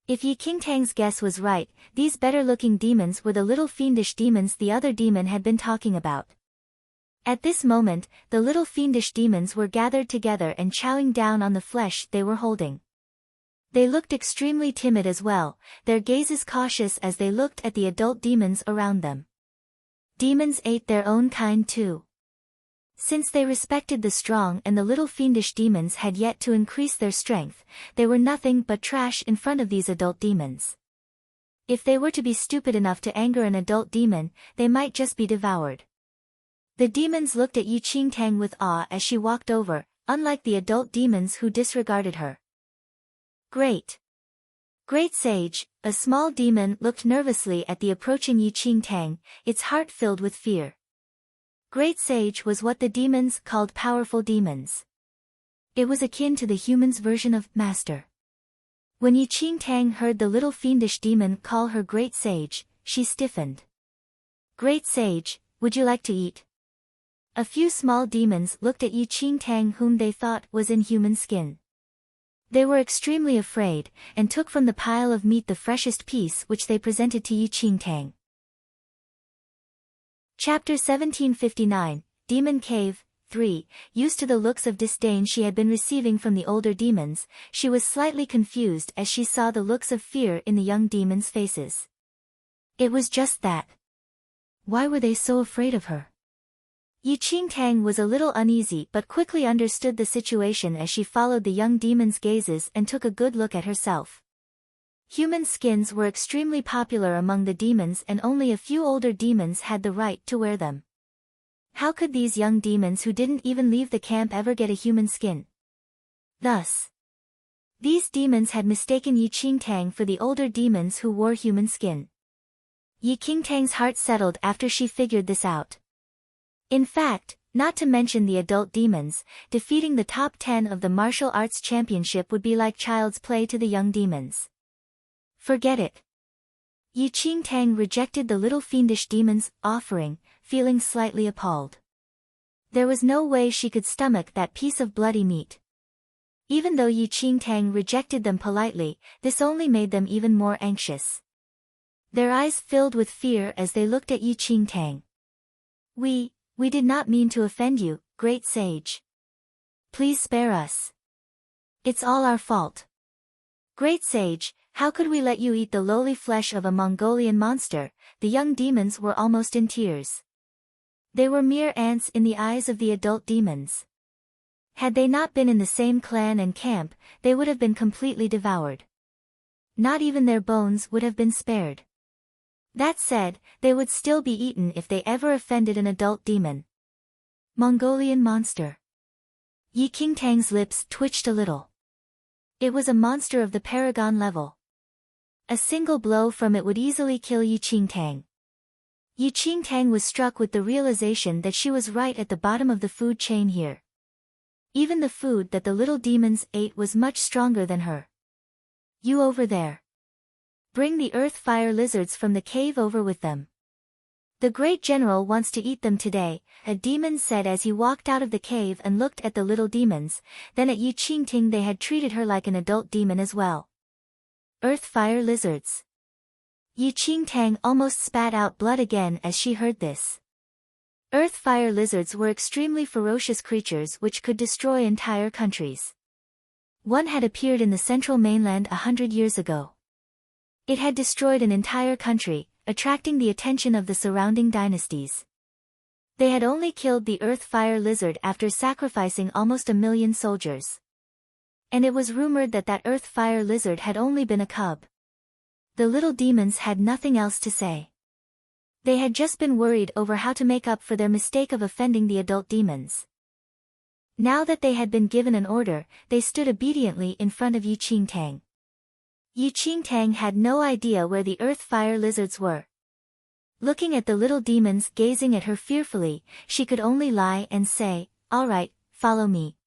Speaker 1: If Yi Qingtang's guess was right, these better-looking demons were the little fiendish demons the other demon had been talking about. At this moment, the little fiendish demons were gathered together and chowing down on the flesh they were holding. They looked extremely timid as well, their gazes cautious as they looked at the adult demons around them. Demons ate their own kind too. Since they respected the strong and the little fiendish demons had yet to increase their strength, they were nothing but trash in front of these adult demons. If they were to be stupid enough to anger an adult demon, they might just be devoured. The demons looked at Yi Qingtang with awe as she walked over, unlike the adult demons who disregarded her. Great Sage, a small demon looked nervously at the approaching Yi Qingtang, its heart filled with fear. Great Sage was what the demons called powerful demons. It was akin to the human's version of master. When Yi Qingtang heard the little fiendish demon call her Great Sage, she stiffened. Great Sage, would you like to eat? A few small demons looked at Yi Qingtang whom they thought was in human skin. They were extremely afraid, and took from the pile of meat the freshest piece which they presented to Yi Qingtang. Chapter 1759, Demon Cave, 3. Used to the looks of disdain she had been receiving from the older demons, she was slightly confused as she saw the looks of fear in the young demons' faces. It was just that. Why were they so afraid of her? Yi Qingtang was a little uneasy but quickly understood the situation as she followed the young demon's gazes and took a good look at herself. Human skins were extremely popular among the demons and only a few older demons had the right to wear them. How could these young demons who didn't even leave the camp ever get a human skin? Thus, these demons had mistaken Yi Qingtang for the older demons who wore human skin. Yi Qingtang's heart settled after she figured this out. In fact, not to mention the adult demons, defeating the top 10 of the martial arts championship would be like child's play to the young demons. Forget it. Yi Qingtang rejected the little fiendish demon's offering, feeling slightly appalled. There was no way she could stomach that piece of bloody meat. Even though Yi Qingtang rejected them politely, this only made them even more anxious. Their eyes filled with fear as they looked at Yi Qingtang. We did not mean to offend you, great sage. Please spare us. It's all our fault. Great sage, how could we let you eat the lowly flesh of a Mongolian monster? The young demons were almost in tears. They were mere ants in the eyes of the adult demons. Had they not been in the same clan and camp, they would have been completely devoured. Not even their bones would have been spared. That said, they would still be eaten if they ever offended an adult demon. Mongolian monster. Yi Qingtang's lips twitched a little. It was a monster of the paragon level. A single blow from it would easily kill Yi Qingtang. Yi Qingtang was struck with the realization that she was right at the bottom of the food chain here. Even the food that the little demons ate was much stronger than her. You over there. Bring the earth-fire lizards from the cave over with them. The great general wants to eat them today, a demon said as he walked out of the cave and looked at the little demons. Then at Yi Qingtang they had treated her like an adult demon as well. Earth-fire lizards. Yi Qingtang almost spat out blood again as she heard this. Earth-fire lizards were extremely ferocious creatures which could destroy entire countries. One had appeared in the central mainland 100 years ago. It had destroyed an entire country, attracting the attention of the surrounding dynasties. They had only killed the earth-fire lizard after sacrificing almost 1 million soldiers. And it was rumored that that earth-fire lizard had only been a cub. The little demons had nothing else to say. They had just been worried over how to make up for their mistake of offending the adult demons. Now that they had been given an order, they stood obediently in front of Yi Qingtang. Yi Qingtang had no idea where the earth-fire lizards were. Looking at the little demons gazing at her fearfully, she could only lie and say, "All right, follow me."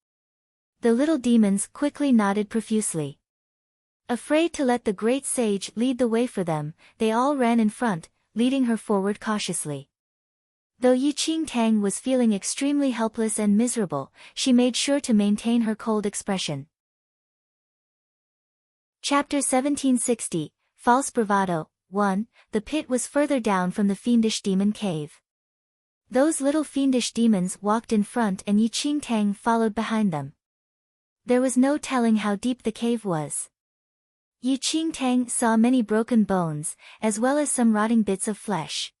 Speaker 1: The little demons quickly nodded profusely. Afraid to let the great sage lead the way for them, they all ran in front, leading her forward cautiously. Though Yi Qingtang was feeling extremely helpless and miserable, she made sure to maintain her cold expression. Chapter 1760, False Bravado. 1. The pit was further down from the fiendish demon cave. Those little fiendish demons walked in front and Yi Qingtang followed behind them. There was no telling how deep the cave was. Yi Qingtang saw many broken bones, as well as some rotting bits of flesh.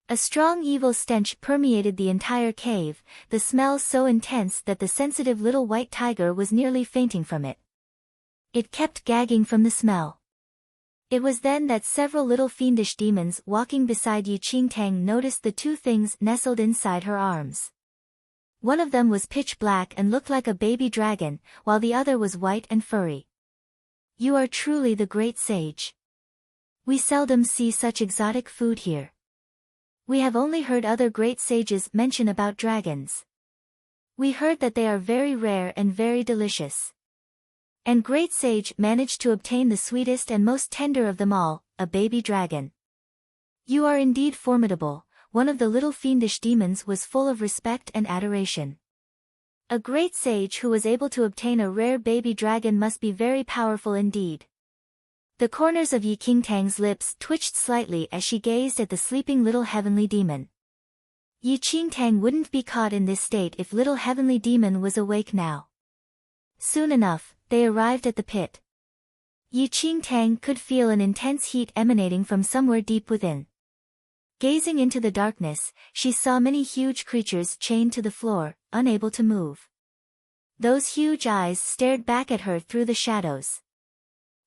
Speaker 1: A strong evil stench permeated the entire cave, the smell so intense that the sensitive little white tiger was nearly fainting from it. It kept gagging from the smell. It was then that several little fiendish demons walking beside Yi Qingtang noticed the two things nestled inside her arms. One of them was pitch black and looked like a baby dragon, while the other was white and furry. You are truly the great sage. We seldom see such exotic food here. We have only heard other great sages mention about dragons. We heard that they are very rare and very delicious. And great sage managed to obtain the sweetest and most tender of them all, a baby dragon. You are indeed formidable. One of the little fiendish demons was full of respect and adoration. A great sage who was able to obtain a rare baby dragon must be very powerful indeed. The corners of Yi Qingtang's lips twitched slightly as she gazed at the sleeping little heavenly demon. Yi Qingtang wouldn't be caught in this state if little heavenly demon was awake now. Soon enough, they arrived at the pit. Yi Qingtang could feel an intense heat emanating from somewhere deep within. Gazing into the darkness, she saw many huge creatures chained to the floor, unable to move. Those huge eyes stared back at her through the shadows.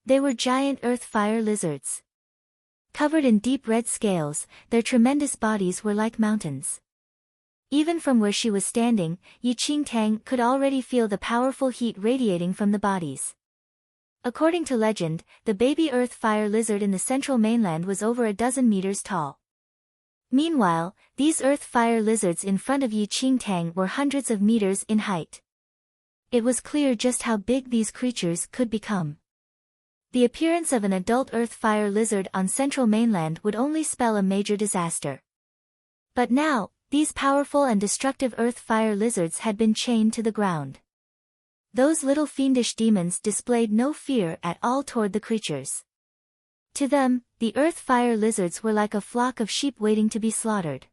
Speaker 1: They were giant earth-fire lizards. Covered in deep red scales, their tremendous bodies were like mountains. Even from where she was standing, Yi Qingtang could already feel the powerful heat radiating from the bodies. According to legend, the baby earth-fire lizard in the central mainland was over 12 meters tall. Meanwhile, these earth-fire lizards in front of Yi Qingtang were hundreds of meters in height. It was clear just how big these creatures could become. The appearance of an adult earth-fire lizard on central mainland would only spell a major disaster. But now, these powerful and destructive earth-fire lizards had been chained to the ground. Those little fiendish demons displayed no fear at all toward the creatures. To them, the earth-fire lizards were like a flock of sheep waiting to be slaughtered.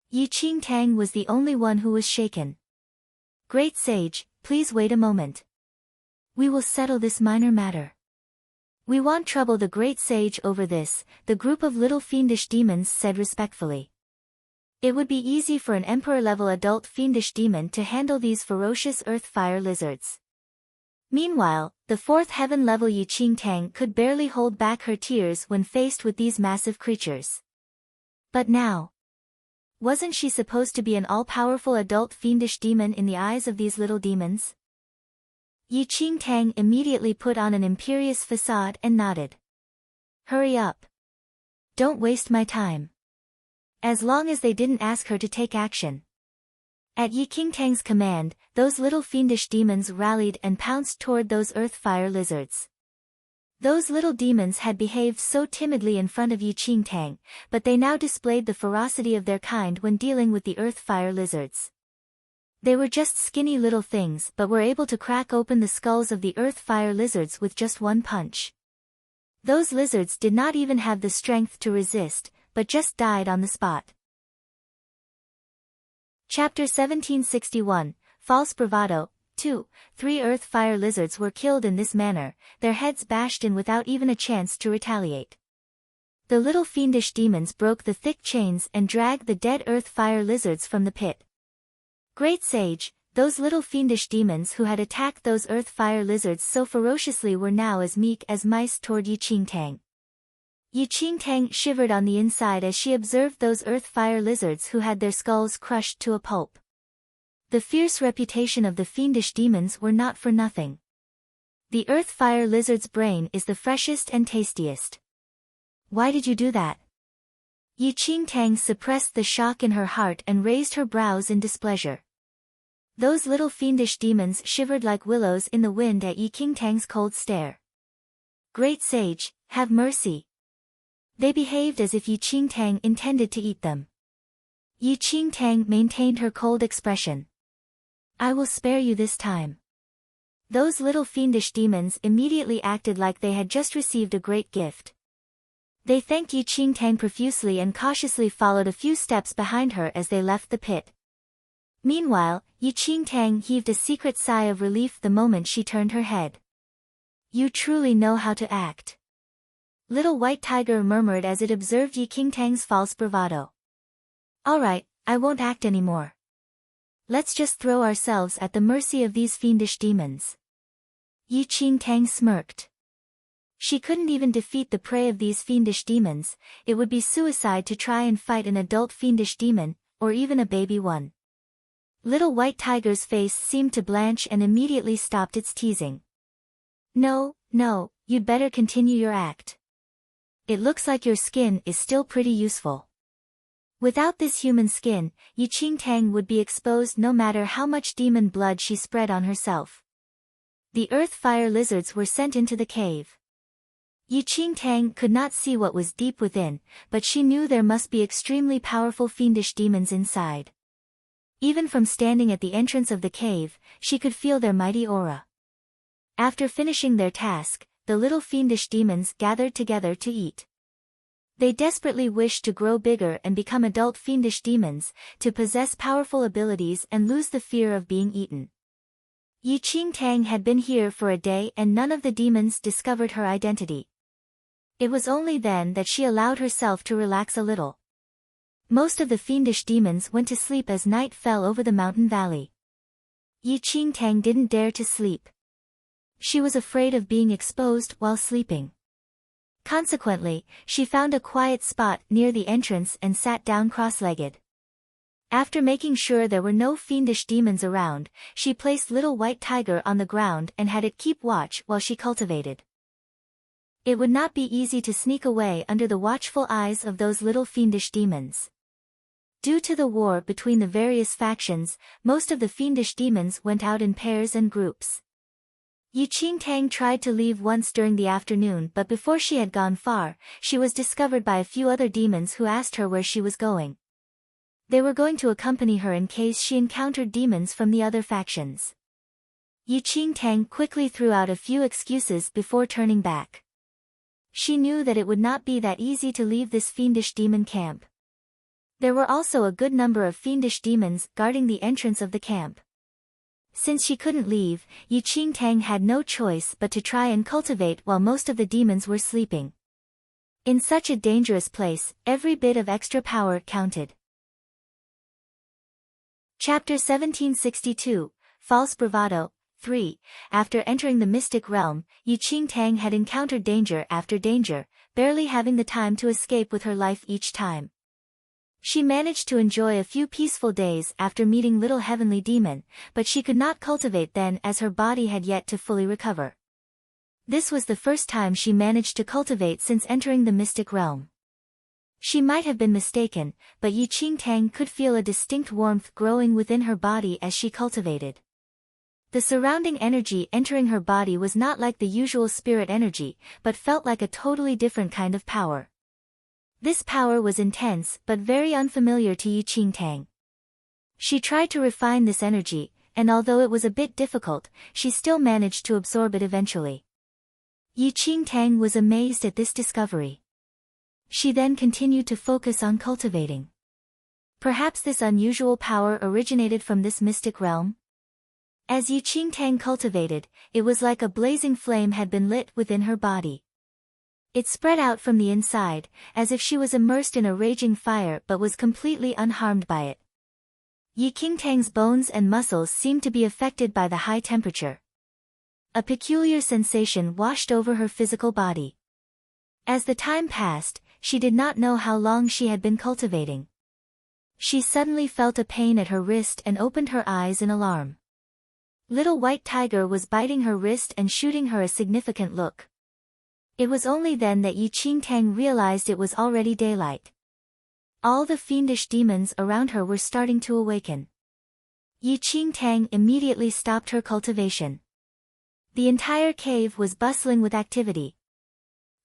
Speaker 1: Yi Qingtang was the only one who was shaken. "Great sage, please wait a moment. We will settle this minor matter. We won't trouble the great sage over this," the group of little fiendish demons said respectfully. It would be easy for an emperor-level adult fiendish demon to handle these ferocious earth-fire lizards. Meanwhile, the fourth heaven-level Yi Qingtang could barely hold back her tears when faced with these massive creatures. But now, wasn't she supposed to be an all-powerful adult fiendish demon in the eyes of these little demons? Yi Qingtang immediately put on an imperious facade and nodded. "Hurry up. Don't waste my time." As long as they didn't ask her to take action. At Yi Qingtang's command, those little fiendish demons rallied and pounced toward those earth-fire lizards. Those little demons had behaved so timidly in front of Yi Qingtang, but they now displayed the ferocity of their kind when dealing with the earth-fire lizards. They were just skinny little things but were able to crack open the skulls of the earth-fire lizards with just one punch. Those lizards did not even have the strength to resist, but just died on the spot. Chapter 1761, False Bravado. 2. 3 earth-fire lizards were killed in this manner, their heads bashed in without even a chance to retaliate. The little fiendish demons broke the thick chains and dragged the dead earth-fire lizards from the pit. "Great sage, those little fiendish demons who had attacked those earth-fire lizards so ferociously were now as meek as mice toward Yi Qingtang." Yi Qingtang shivered on the inside as she observed those earth-fire lizards who had their skulls crushed to a pulp. The fierce reputation of the fiendish demons were not for nothing. The earth-fire lizard's brain is the freshest and tastiest. "Why did you do that?" Yi Qingtang suppressed the shock in her heart and raised her brows in displeasure. Those little fiendish demons shivered like willows in the wind at Yi Qingtang's cold stare. "Great sage, have mercy." They behaved as if Yi Qingtang intended to eat them. Yi Qingtang maintained her cold expression. "I will spare you this time." Those little fiendish demons immediately acted like they had just received a great gift. They thanked Yi Qingtang profusely and cautiously followed a few steps behind her as they left the pit. Meanwhile, Yi Qingtang heaved a secret sigh of relief the moment she turned her head. "You truly know how to act." Little White Tiger murmured as it observed Yi Qingtang's false bravado. "All right, I won't act anymore. Let's just throw ourselves at the mercy of these fiendish demons." Yi Qingtang smirked. She couldn't even defeat the prey of these fiendish demons. It would be suicide to try and fight an adult fiendish demon, or even a baby one. Little White Tiger's face seemed to blanch and immediately stopped its teasing. No, you'd better continue your act. It looks like your skin is still pretty useful. Without this human skin, Yi Qingtang would be exposed no matter how much demon blood she spread on herself. The earth-fire lizards were sent into the cave. Yi Qingtang could not see what was deep within, but she knew there must be extremely powerful fiendish demons inside. Even from standing at the entrance of the cave, she could feel their mighty aura. After finishing their task, the little fiendish demons gathered together to eat. They desperately wished to grow bigger and become adult fiendish demons, to possess powerful abilities and lose the fear of being eaten. Yi Qingtang had been here for a day and none of the demons discovered her identity. It was only then that she allowed herself to relax a little. Most of the fiendish demons went to sleep as night fell over the mountain valley. Yi Qingtang didn't dare to sleep. She was afraid of being exposed while sleeping. Consequently, she found a quiet spot near the entrance and sat down cross-legged. After making sure there were no fiendish demons around, she placed Little White Tiger on the ground and had it keep watch while she cultivated. It would not be easy to sneak away under the watchful eyes of those little fiendish demons. Due to the war between the various factions, most of the fiendish demons went out in pairs and groups. Yi Qingtang tried to leave once during the afternoon, but before she had gone far, she was discovered by a few other demons who asked her where she was going. They were going to accompany her in case she encountered demons from the other factions. Yi Qingtang quickly threw out a few excuses before turning back. She knew that it would not be that easy to leave this fiendish demon camp. There were also a good number of fiendish demons guarding the entrance of the camp. Since she couldn't leave, Yi Qingtang had no choice but to try and cultivate while most of the demons were sleeping. In such a dangerous place, every bit of extra power counted. Chapter 1762, False Bravado, 3. After entering the mystic realm, Yi Qingtang had encountered danger after danger, barely having the time to escape with her life each time. She managed to enjoy a few peaceful days after meeting Little Heavenly Demon, but she could not cultivate then as her body had yet to fully recover. This was the first time she managed to cultivate since entering the mystic realm. She might have been mistaken, but Yi Qingtang could feel a distinct warmth growing within her body as she cultivated. The surrounding energy entering her body was not like the usual spirit energy, but felt like a totally different kind of power. This power was intense but very unfamiliar to Yi Qingtang. She tried to refine this energy, and although it was a bit difficult, she still managed to absorb it eventually. Yi Qingtang was amazed at this discovery. She then continued to focus on cultivating. Perhaps this unusual power originated from this mystic realm? As Yi Qingtang cultivated, it was like a blazing flame had been lit within her body. It spread out from the inside, as if she was immersed in a raging fire but was completely unharmed by it. Yi Qingtang's bones and muscles seemed to be affected by the high temperature. A peculiar sensation washed over her physical body. As the time passed, she did not know how long she had been cultivating. She suddenly felt a pain at her wrist and opened her eyes in alarm. Little White Tiger was biting her wrist and shooting her a significant look. It was only then that Yi Qingtang realized it was already daylight. All the fiendish demons around her were starting to awaken. Yi Qingtang immediately stopped her cultivation. The entire cave was bustling with activity.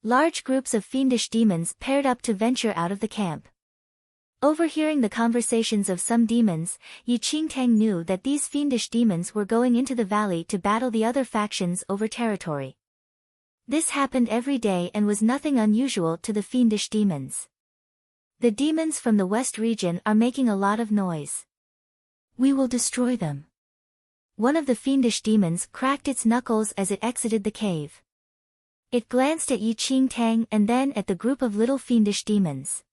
Speaker 1: Large groups of fiendish demons paired up to venture out of the camp. Overhearing the conversations of some demons, Yi Qingtang knew that these fiendish demons were going into the valley to battle the other factions over territory. This happened every day and was nothing unusual to the fiendish demons. The demons from the west region are making a lot of noise. We will destroy them. One of the fiendish demons cracked its knuckles as it exited the cave. It glanced at Yi Qingtang and then at the group of little fiendish demons.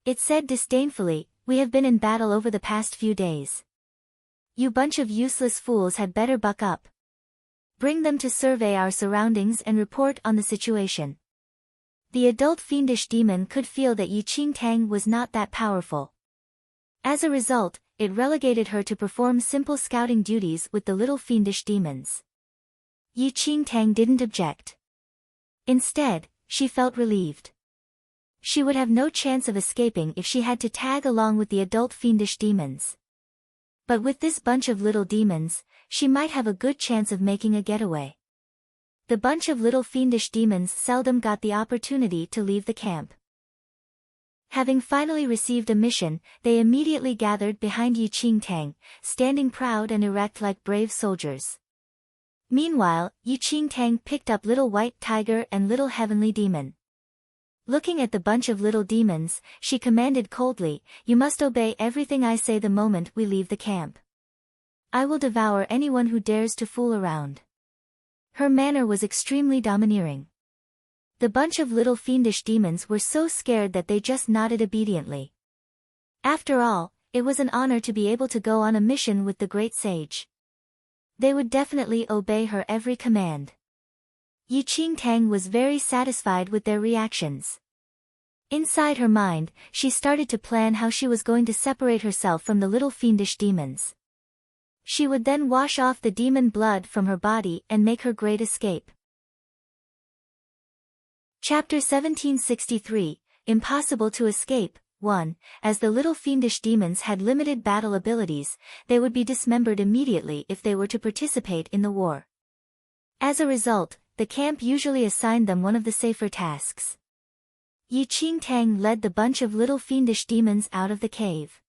Speaker 1: It said disdainfully, "We have been in battle over the past few days. You bunch of useless fools had better buck up. Bring them to survey our surroundings and report on the situation." The adult fiendish demon could feel that Yi Qingtang was not that powerful. As a result, it relegated her to perform simple scouting duties with the little fiendish demons. Yi Qingtang didn't object. Instead, she felt relieved. She would have no chance of escaping if she had to tag along with the adult fiendish demons. But with this bunch of little demons, she might have a good chance of making a getaway. The bunch of little fiendish demons seldom got the opportunity to leave the camp. Having finally received a mission, they immediately gathered behind Yi Qingtang, standing proud and erect like brave soldiers. Meanwhile, Yi Qingtang picked up Little White Tiger and Little Heavenly Demon. Looking at the bunch of little demons, she commanded coldly, "You must obey everything I say the moment we leave the camp. I will devour anyone who dares to fool around." Her manner was extremely domineering. The bunch of little fiendish demons were so scared that they just nodded obediently. After all, it was an honor to be able to go on a mission with the great sage. They would definitely obey her every command. Yi Qingtang was very satisfied with their reactions. Inside her mind, she started to plan how she was going to separate herself from the little fiendish demons. She would then wash off the demon blood from her body and make her great escape. Chapter 1763, Impossible to Escape, 1. As the little fiendish demons had limited battle abilities, they would be dismembered immediately if they were to participate in the war. As a result, the camp usually assigned them one of the safer tasks. Yi Qingtang led the bunch of little fiendish demons out of the cave.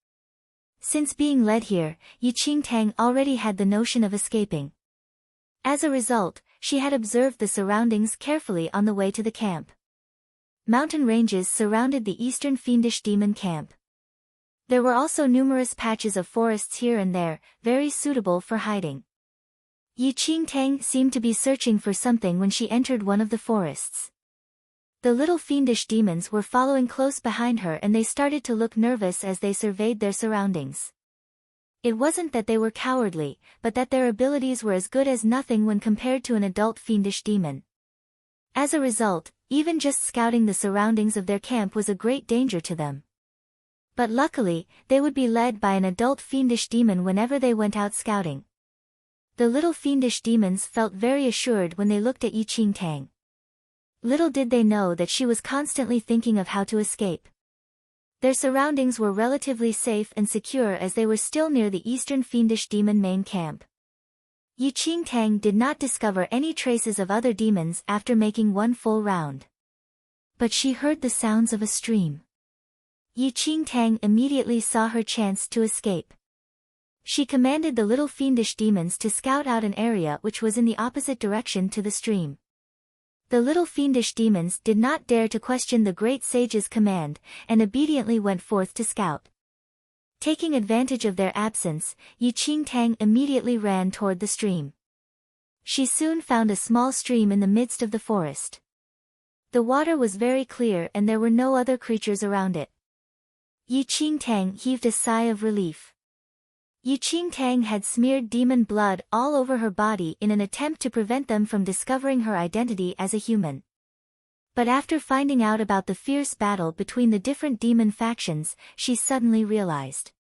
Speaker 1: Since being led here, Yi Qingtang already had the notion of escaping. As a result, she had observed the surroundings carefully on the way to the camp. Mountain ranges surrounded the eastern fiendish demon camp. There were also numerous patches of forests here and there, very suitable for hiding. Yi Qingtang seemed to be searching for something when she entered one of the forests. The little fiendish demons were following close behind her, and they started to look nervous as they surveyed their surroundings. It wasn't that they were cowardly, but that their abilities were as good as nothing when compared to an adult fiendish demon. As a result, even just scouting the surroundings of their camp was a great danger to them. But luckily, they would be led by an adult fiendish demon whenever they went out scouting. The little fiendish demons felt very assured when they looked at Yi Qingtang. Little did they know that she was constantly thinking of how to escape. Their surroundings were relatively safe and secure as they were still near the eastern fiendish demon main camp. Yi Qingtang did not discover any traces of other demons after making one full round. But she heard the sounds of a stream. Yi Qingtang immediately saw her chance to escape. She commanded the little fiendish demons to scout out an area which was in the opposite direction to the stream. The little fiendish demons did not dare to question the great sage's command, and obediently went forth to scout. Taking advantage of their absence, Yi Qingtang immediately ran toward the stream. She soon found a small stream in the midst of the forest. The water was very clear and there were no other creatures around it. Yi Qingtang heaved a sigh of relief. Yi Qingtang had smeared demon blood all over her body in an attempt to prevent them from discovering her identity as a human. But after finding out about the fierce battle between the different demon factions, she suddenly realized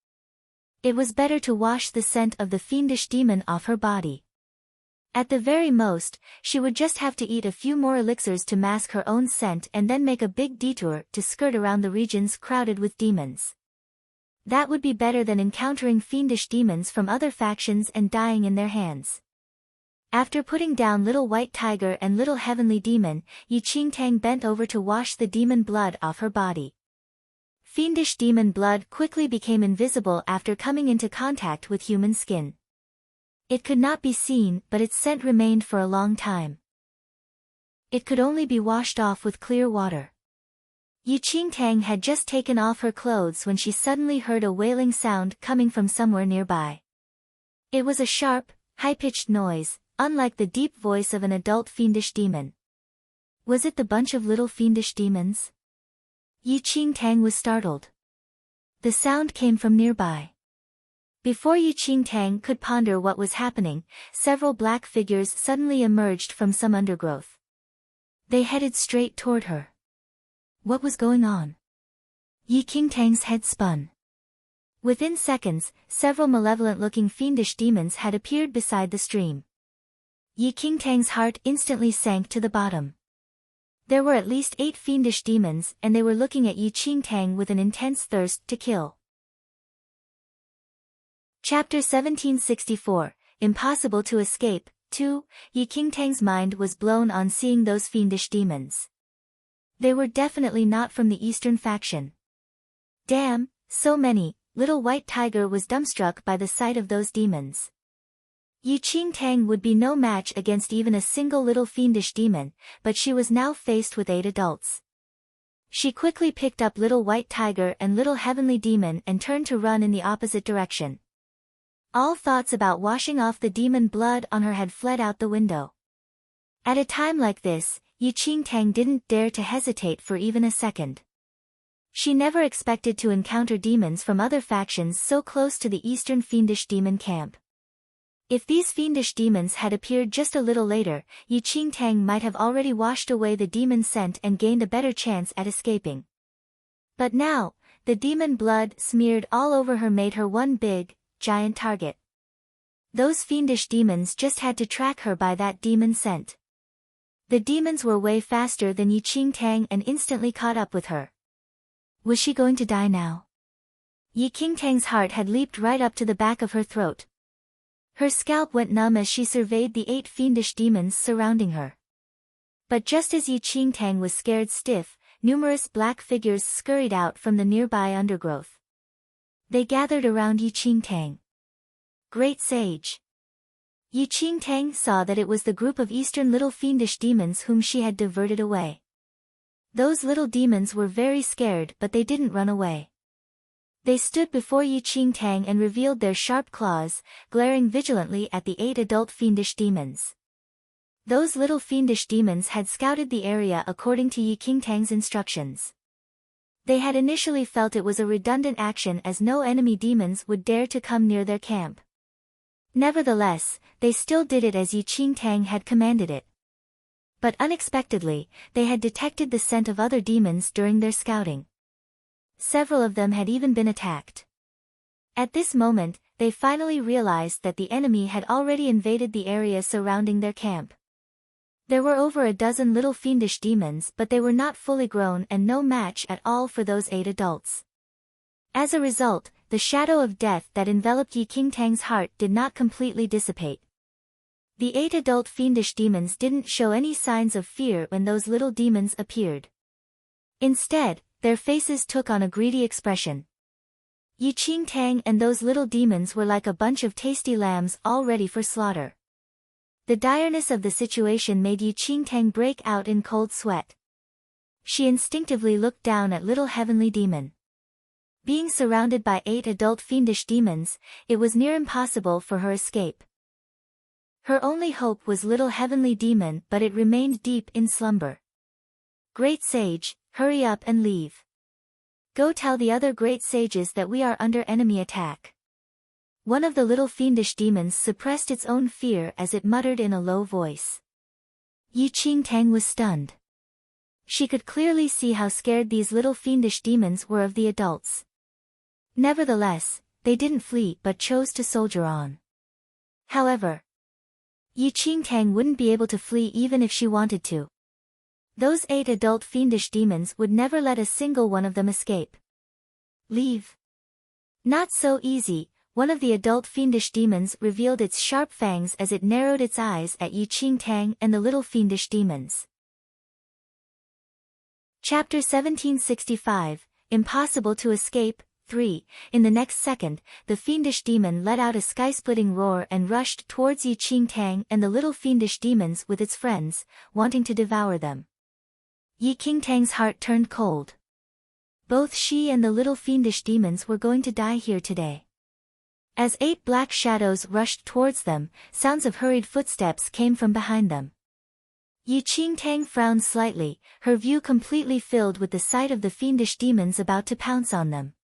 Speaker 1: it was better to wash the scent of the fiendish demon off her body. At the very most, she would just have to eat a few more elixirs to mask her own scent and then make a big detour to skirt around the regions crowded with demons. That would be better than encountering fiendish demons from other factions and dying in their hands. After putting down Little White Tiger and Little Heavenly Demon, Yi Qingtang bent over to wash the demon blood off her body. Fiendish demon blood quickly became invisible after coming into contact with human skin. It could not be seen, but its scent remained for a long time. It could only be washed off with clear water. Yi Qingtang had just taken off her clothes when she suddenly heard a wailing sound coming from somewhere nearby. It was a sharp, high-pitched noise, unlike the deep voice of an adult fiendish demon. Was it the bunch of little fiendish demons? Yi Qingtang was startled. The sound came from nearby. Before Yi Qingtang could ponder what was happening, several black figures suddenly emerged from some undergrowth. They headed straight toward her. What was going on? Yi Qingtang's head spun. Within seconds, several malevolent-looking fiendish demons had appeared beside the stream. Yi Qingtang's heart instantly sank to the bottom. There were at least 8 fiendish demons, and they were looking at Yi Qingtang with an intense thirst to kill. Chapter 1764, Impossible to Escape, 2. Yi Qingtang's mind was blown on seeing those fiendish demons. They were definitely not from the eastern faction. Damn, so many. Little White Tiger was dumbstruck by the sight of those demons. Yi Qingtang would be no match against even a single little fiendish demon, but she was now faced with 8 adults. She quickly picked up Little White Tiger and Little Heavenly Demon and turned to run in the opposite direction. All thoughts about washing off the demon blood on her had fled out the window. At a time like this, Yi Qingtang didn't dare to hesitate for even a second. She never expected to encounter demons from other factions so close to the eastern fiendish demon camp. If these fiendish demons had appeared just a little later, Yi Qingtang might have already washed away the demon scent and gained a better chance at escaping. But now, the demon blood smeared all over her made her one big, giant target. Those fiendish demons just had to track her by that demon scent. The demons were way faster than Yi Qingtang and instantly caught up with her. Was she going to die now? Yi Qingtang's heart had leaped right up to the back of her throat. Her scalp went numb as she surveyed the 8 fiendish demons surrounding her. But just as Yi Qingtang was scared stiff, numerous black figures scurried out from the nearby undergrowth. They gathered around Yi Qingtang. Great Sage! Yi Qingtang saw that it was the group of eastern little fiendish demons whom she had diverted away. Those little demons were very scared, but they didn't run away. They stood before Yi Qingtang and revealed their sharp claws, glaring vigilantly at the 8 adult fiendish demons. Those little fiendish demons had scouted the area according to Yi Qingtang's instructions. They had initially felt it was a redundant action as no enemy demons would dare to come near their camp. Nevertheless, they still did it as Yi Qingtang had commanded it. But unexpectedly, they had detected the scent of other demons during their scouting. Several of them had even been attacked. At this moment, they finally realized that the enemy had already invaded the area surrounding their camp. There were over a dozen little fiendish demons, but they were not fully grown and no match at all for those 8 adults. As a result, the shadow of death that enveloped Yi Qingtang's heart did not completely dissipate. The 8 adult fiendish demons didn't show any signs of fear when those little demons appeared. Instead, their faces took on a greedy expression. Yi Qingtang and those little demons were like a bunch of tasty lambs all ready for slaughter. The direness of the situation made Yi Qingtang break out in cold sweat. She instinctively looked down at little heavenly demon. Being surrounded by 8 adult fiendish demons, it was near impossible for her escape. Her only hope was little heavenly demon, but it remained deep in slumber. Great sage, hurry up and leave. Go tell the other great sages that we are under enemy attack. One of the little fiendish demons suppressed its own fear as it muttered in a low voice. Yi Qingtang was stunned. She could clearly see how scared these little fiendish demons were of the adults. Nevertheless, they didn't flee but chose to soldier on. However, Yi Qingtang wouldn't be able to flee even if she wanted to. Those 8 adult fiendish demons would never let a single one of them escape. Leave. Not so easy. One of the adult fiendish demons revealed its sharp fangs as it narrowed its eyes at Yi Qingtang and the little fiendish demons. Chapter 1765, Impossible to Escape, 3. In the next second, the fiendish demon let out a sky-splitting roar and rushed towards Yi Qingtang and the little fiendish demons with its friends, wanting to devour them. Yi Qingtang's heart turned cold. Both she and the little fiendish demons were going to die here today. As 8 black shadows rushed towards them, sounds of hurried footsteps came from behind them. Yi Qingtang frowned slightly, her view completely filled with the sight of the fiendish demons about to pounce on them.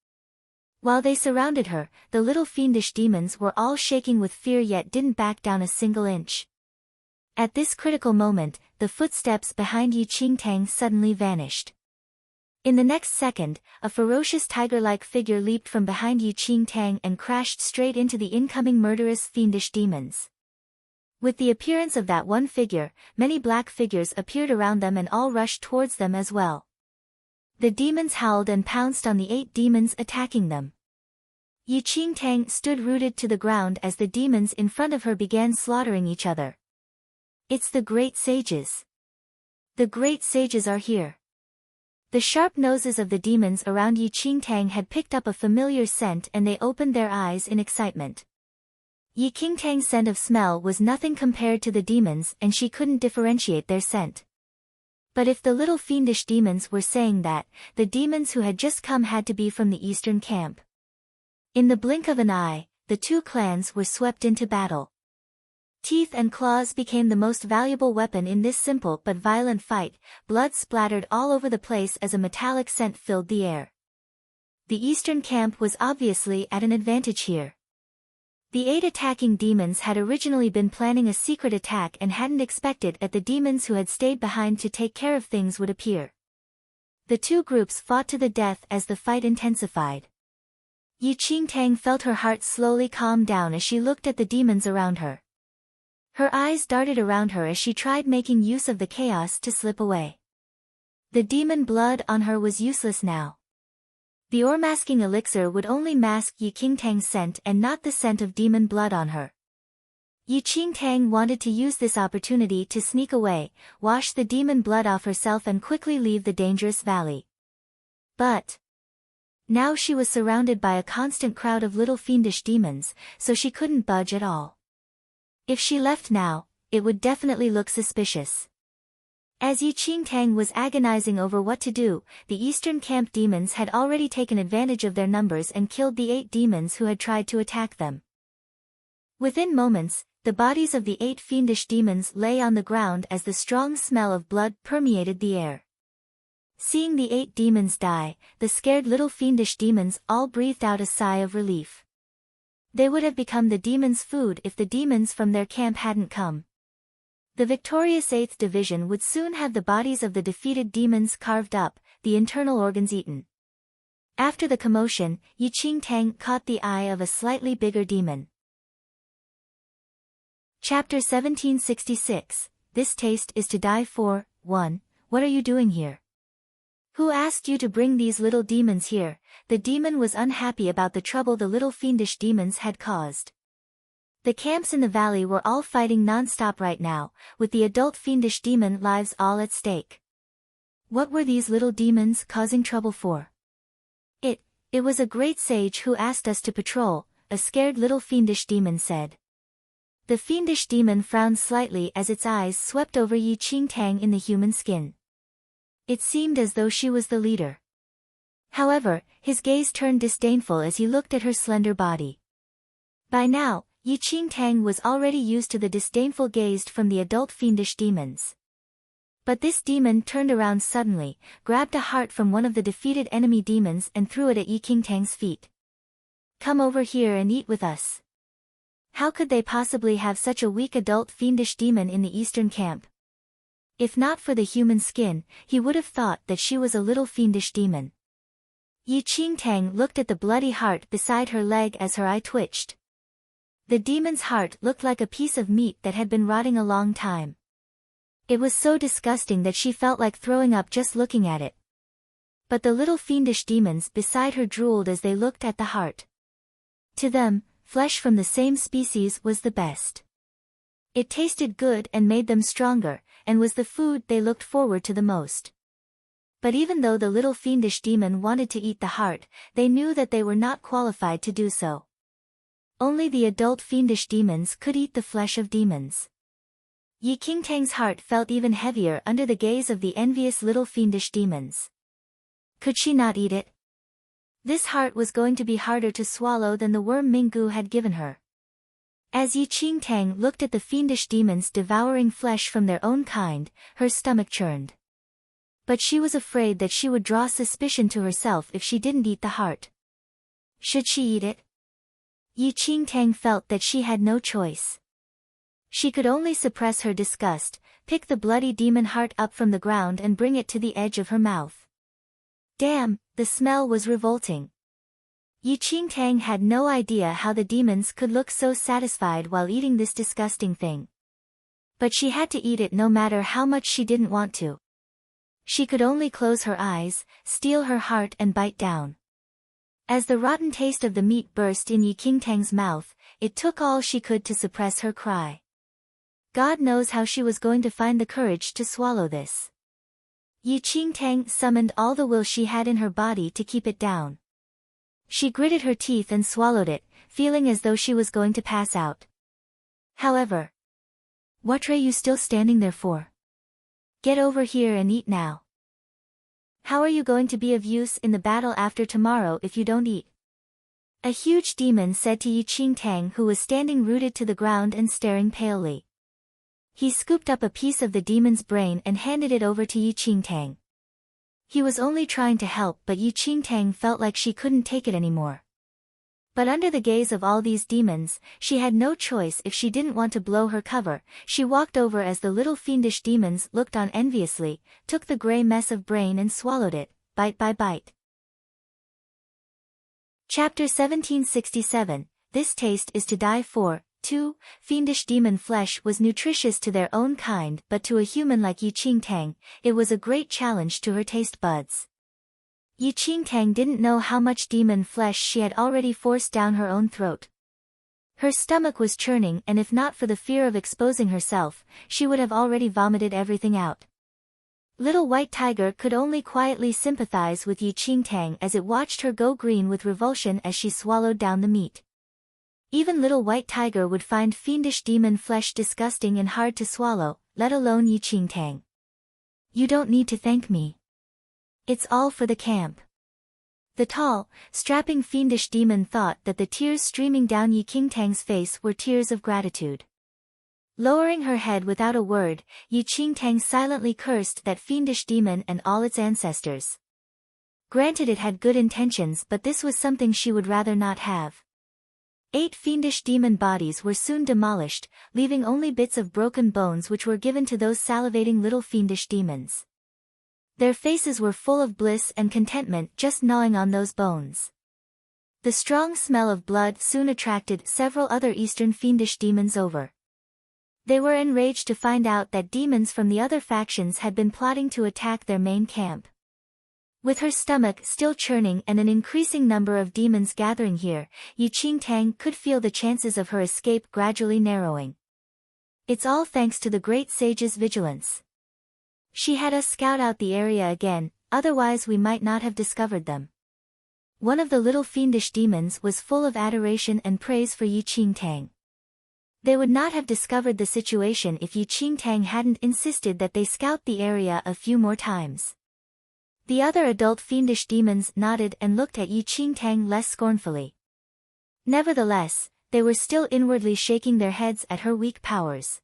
Speaker 1: While they surrounded her, the little fiendish demons were all shaking with fear yet didn't back down a single inch. At this critical moment, the footsteps behind Yi Qingtang suddenly vanished. In the next second, a ferocious tiger-like figure leaped from behind Yi Qingtang and crashed straight into the incoming murderous fiendish demons. With the appearance of that one figure, many black figures appeared around them and all rushed towards them as well. The demons howled and pounced on the 8 demons attacking them. Yi Qingtang stood rooted to the ground as the demons in front of her began slaughtering each other. It's the great sages. The great sages are here. The sharp noses of the demons around Yi Qingtang had picked up a familiar scent and they opened their eyes in excitement. Yi Qingtang's scent of smell was nothing compared to the demons and she couldn't differentiate their scent. But if the little fiendish demons were saying that, the demons who had just come had to be from the eastern camp. In the blink of an eye, the 2 clans were swept into battle. Teeth and claws became the most valuable weapon in this simple but violent fight, blood splattered all over the place as a metallic scent filled the air. The eastern camp was obviously at an advantage here. The 8 attacking demons had originally been planning a secret attack and hadn't expected that the demons who had stayed behind to take care of things would appear. The 2 groups fought to the death as the fight intensified. Yi Qingtang felt her heart slowly calm down as she looked at the demons around her. Her eyes darted around her as she tried making use of the chaos to slip away. The demon blood on her was useless now. The ore-masking elixir would only mask Yi Qingtang's scent and not the scent of demon blood on her. Yi Qingtang wanted to use this opportunity to sneak away, wash the demon blood off herself and quickly leave the dangerous valley. But now she was surrounded by a constant crowd of little fiendish demons, so she couldn't budge at all. If she left now, it would definitely look suspicious. As Yi Qingtang was agonizing over what to do, the Eastern Camp demons had already taken advantage of their numbers and killed the 8 demons who had tried to attack them. Within moments, the bodies of the 8 fiendish demons lay on the ground as the strong smell of blood permeated the air. Seeing the 8 demons die, the scared little fiendish demons all breathed out a sigh of relief. They would have become the demons' food if the demons from their camp hadn't come. The victorious 8th Division would soon have the bodies of the defeated demons carved up, the internal organs eaten. After the commotion, Yi Qingtang caught the eye of a slightly bigger demon. Chapter 1766, This Taste is to Die For. 1. What are you doing here? Who asked you to bring these little demons here? The demon was unhappy about the trouble the little fiendish demons had caused. The camps in the valley were all fighting non-stop right now, with the adult fiendish demon lives all at stake. What were these little demons causing trouble for? It was a great sage who asked us to patrol, a scared little fiendish demon said. The fiendish demon frowned slightly as its eyes swept over Yi Qingtang in the human skin. It seemed as though she was the leader. However, his gaze turned disdainful as he looked at her slender body. By now, Yi Qingtang was already used to the disdainful gaze from the adult fiendish demons. But this demon turned around suddenly, grabbed a heart from one of the defeated enemy demons and threw it at Yi Qingtang's feet. Come over here and eat with us. How could they possibly have such a weak adult fiendish demon in the eastern camp? If not for the human skin, he would have thought that she was a little fiendish demon. Yi Qingtang looked at the bloody heart beside her leg as her eye twitched. The demon's heart looked like a piece of meat that had been rotting a long time. It was so disgusting that she felt like throwing up just looking at it. But the little fiendish demons beside her drooled as they looked at the heart. To them, flesh from the same species was the best. It tasted good and made them stronger, and was the food they looked forward to the most. But even though the little fiendish demon wanted to eat the heart, they knew that they were not qualified to do so. Only the adult fiendish demons could eat the flesh of demons. Yi Qingtang's heart felt even heavier under the gaze of the envious little fiendish demons. Could she not eat it? This heart was going to be harder to swallow than the worm Minggu had given her. As Yi Qingtang looked at the fiendish demons devouring flesh from their own kind, her stomach churned. But she was afraid that she would draw suspicion to herself if she didn't eat the heart. Should she eat it? Yi Qingtang felt that she had no choice. She could only suppress her disgust, pick the bloody demon heart up from the ground and bring it to the edge of her mouth. Damn, the smell was revolting. Yi Qingtang had no idea how the demons could look so satisfied while eating this disgusting thing. But she had to eat it no matter how much she didn't want to. She could only close her eyes, steel her heart and bite down. As the rotten taste of the meat burst in Yi Qingtang's mouth, it took all she could to suppress her cry. God knows how she was going to find the courage to swallow this. Yi Qingtang summoned all the will she had in her body to keep it down. She gritted her teeth and swallowed it, feeling as though she was going to pass out. However, what are you still standing there for? Get over here and eat now. How are you going to be of use in the battle after tomorrow if you don't eat? A huge demon said to Yi Qingtang, who was standing rooted to the ground and staring palely. He scooped up a piece of the demon's brain and handed it over to Yi Qingtang. He was only trying to help, but Yi Qingtang felt like she couldn't take it anymore. But under the gaze of all these demons, she had no choice if she didn't want to blow her cover. She walked over as the little fiendish demons looked on enviously, took the gray mess of brain and swallowed it, bite by bite. Chapter 1767, This Taste is to Die For. 2. Fiendish demon flesh was nutritious to their own kind, but to a human like Yi Qingtang, it was a great challenge to her taste buds. Yi Qingtang didn't know how much demon flesh she had already forced down her own throat. Her stomach was churning, and if not for the fear of exposing herself, she would have already vomited everything out. Little White Tiger could only quietly sympathize with Yi Qingtang as it watched her go green with revulsion as she swallowed down the meat. Even Little White Tiger would find fiendish demon flesh disgusting and hard to swallow, let alone Yi Qingtang. You don't need to thank me. It's all for the camp. The tall, strapping fiendish demon thought that the tears streaming down Yi Qingtang's face were tears of gratitude. Lowering her head without a word, Yi Qingtang silently cursed that fiendish demon and all its ancestors. Granted it had good intentions, but this was something she would rather not have. 8 fiendish demon bodies were soon demolished, leaving only bits of broken bones which were given to those salivating little fiendish demons. Their faces were full of bliss and contentment just gnawing on those bones. The strong smell of blood soon attracted several other eastern fiendish demons over. They were enraged to find out that demons from the other factions had been plotting to attack their main camp. With her stomach still churning and an increasing number of demons gathering here, Yi Qingtang could feel the chances of her escape gradually narrowing. It's all thanks to the great sage's vigilance. She had us scout out the area again, otherwise we might not have discovered them. One of the little fiendish demons was full of adoration and praise for Yi Qingtang. They would not have discovered the situation if Yi Qingtang hadn't insisted that they scout the area a few more times. The other adult fiendish demons nodded and looked at Yi Qingtang less scornfully. Nevertheless, they were still inwardly shaking their heads at her weak powers.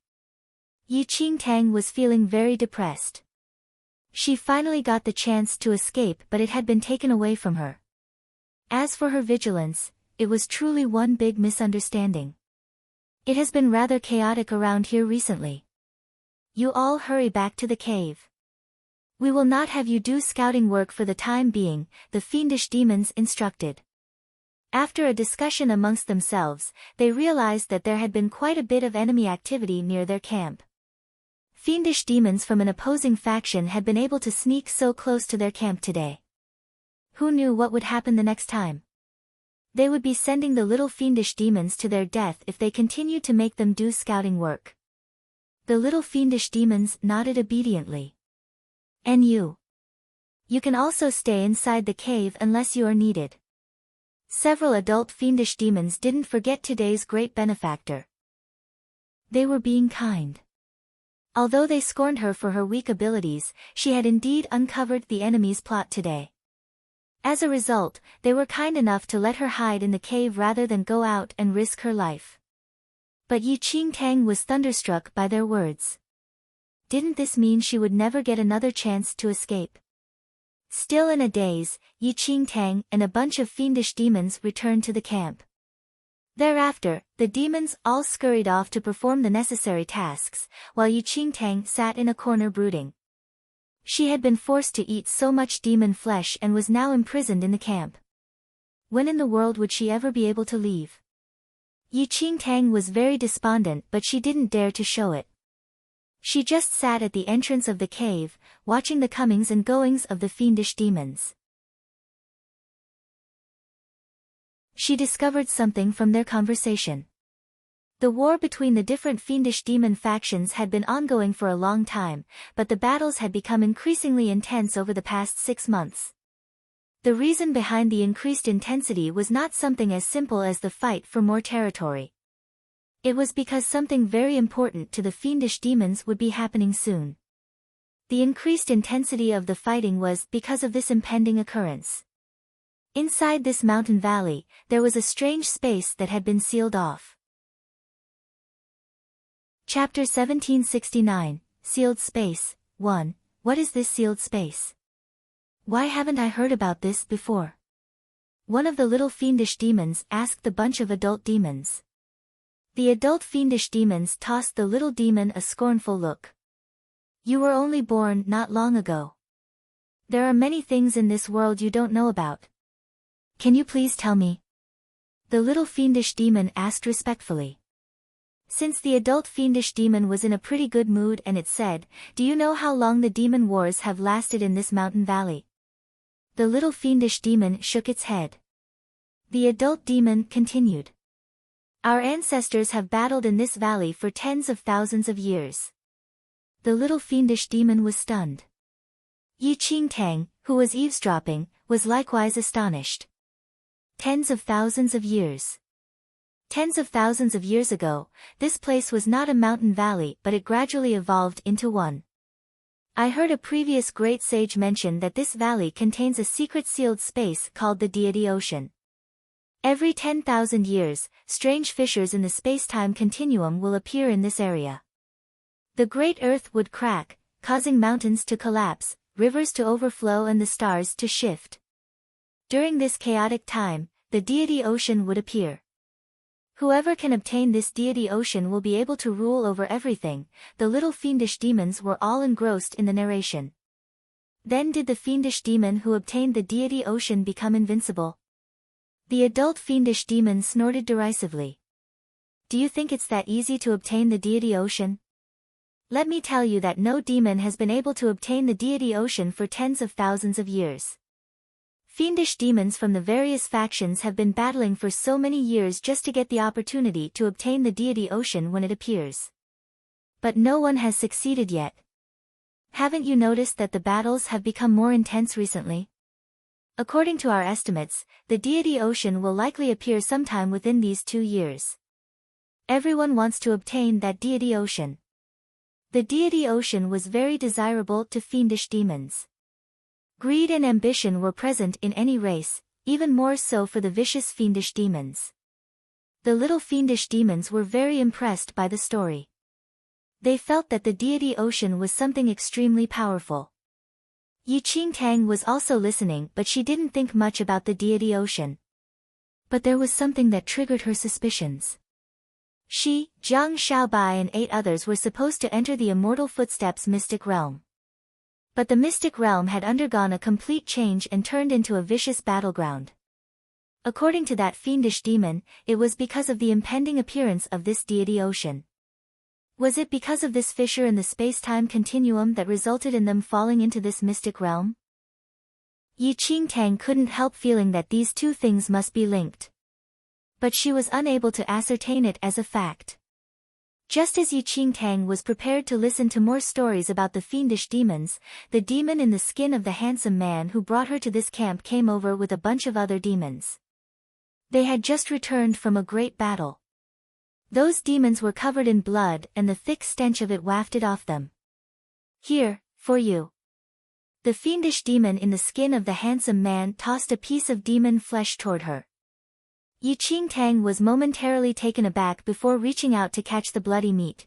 Speaker 1: Yi Qingtang was feeling very depressed. She finally got the chance to escape, but it had been taken away from her. As for her vigilance, it was truly one big misunderstanding. It has been rather chaotic around here recently. You all hurry back to the cave. We will not have you do scouting work for the time being, the fiendish demons instructed. After a discussion amongst themselves, they realized that there had been quite a bit of enemy activity near their camp. Fiendish demons from an opposing faction had been able to sneak so close to their camp today. Who knew what would happen the next time? They would be sending the little fiendish demons to their death if they continued to make them do scouting work. The little fiendish demons nodded obediently. And you? You can also stay inside the cave unless you are needed. Several adult fiendish demons didn't forget today's great benefactor. They were being kind. Although they scorned her for her weak abilities, she had indeed uncovered the enemy's plot today. As a result, they were kind enough to let her hide in the cave rather than go out and risk her life. But Yi Qingtang was thunderstruck by their words. Didn't this mean she would never get another chance to escape? Still in a daze, Yi Qingtang and a bunch of fiendish demons returned to the camp. Thereafter, the demons all scurried off to perform the necessary tasks, while Yi Qingtang sat in a corner brooding. She had been forced to eat so much demon flesh and was now imprisoned in the camp. When in the world would she ever be able to leave? Yi Qingtang was very despondent, but she didn't dare to show it. She just sat at the entrance of the cave, watching the comings and goings of the fiendish demons. She discovered something from their conversation. The war between the different fiendish demon factions had been ongoing for a long time, but the battles had become increasingly intense over the past 6 months. The reason behind the increased intensity was not something as simple as the fight for more territory. It was because something very important to the fiendish demons would be happening soon. The increased intensity of the fighting was because of this impending occurrence. Inside this mountain valley, there was a strange space that had been sealed off. Chapter 1769, Sealed Space, 1. What is this sealed space? Why haven't I heard about this before? One of the little fiendish demons asked the bunch of adult demons. The adult fiendish demons tossed the little demon a scornful look. You were only born not long ago. There are many things in this world you don't know about. Can you please tell me? The little fiendish demon asked respectfully. Since the adult fiendish demon was in a pretty good mood and it said, do you know how long the demon wars have lasted in this mountain valley? The little fiendish demon shook its head. The adult demon continued. Our ancestors have battled in this valley for tens of thousands of years. The little fiendish demon was stunned. Yi Qingtang, who was eavesdropping, was likewise astonished. Tens of thousands of years. Tens of thousands of years ago, this place was not a mountain valley but it gradually evolved into one. I heard a previous great sage mention that this valley contains a secret sealed space called the Deity Ocean. Every 10,000 years, strange fissures in the space-time continuum will appear in this area. The great Earth would crack, causing mountains to collapse, rivers to overflow and the stars to shift. During this chaotic time, the Deity Ocean would appear. Whoever can obtain this Deity Ocean will be able to rule over everything. The little fiendish demons were all engrossed in the narration. Then did the fiendish demon who obtained the Deity Ocean become invincible? The adult fiendish demon snorted derisively. Do you think it's that easy to obtain the Deity Ocean? Let me tell you that no demon has been able to obtain the Deity Ocean for tens of thousands of years. Fiendish demons from the various factions have been battling for so many years just to get the opportunity to obtain the Deity Ocean when it appears. But no one has succeeded yet. Haven't you noticed that the battles have become more intense recently? According to our estimates, the Deity Ocean will likely appear sometime within these 2 years. Everyone wants to obtain that Deity Ocean. The Deity Ocean was very desirable to fiendish demons. Greed and ambition were present in any race, even more so for the vicious fiendish demons. The little fiendish demons were very impressed by the story. They felt that the Deity Ocean was something extremely powerful. Yi Qingtang was also listening, but she didn't think much about the Deity Ocean. But there was something that triggered her suspicions. She, Zhang Xiaobai and 8 others were supposed to enter the Immortal Footsteps mystic realm. But the mystic realm had undergone a complete change and turned into a vicious battleground. According to that fiendish demon, it was because of the impending appearance of this Deity Ocean. Was it because of this fissure in the space-time continuum that resulted in them falling into this mystic realm? Yi Qingtang couldn't help feeling that these two things must be linked. But she was unable to ascertain it as a fact. Just as Yi Qingtang was prepared to listen to more stories about the fiendish demons, the demon in the skin of the handsome man who brought her to this camp came over with a bunch of other demons. They had just returned from a great battle. Those demons were covered in blood and the thick stench of it wafted off them. Here, for you. The fiendish demon in the skin of the handsome man tossed a piece of demon flesh toward her. Yi Qingtang was momentarily taken aback before reaching out to catch the bloody meat.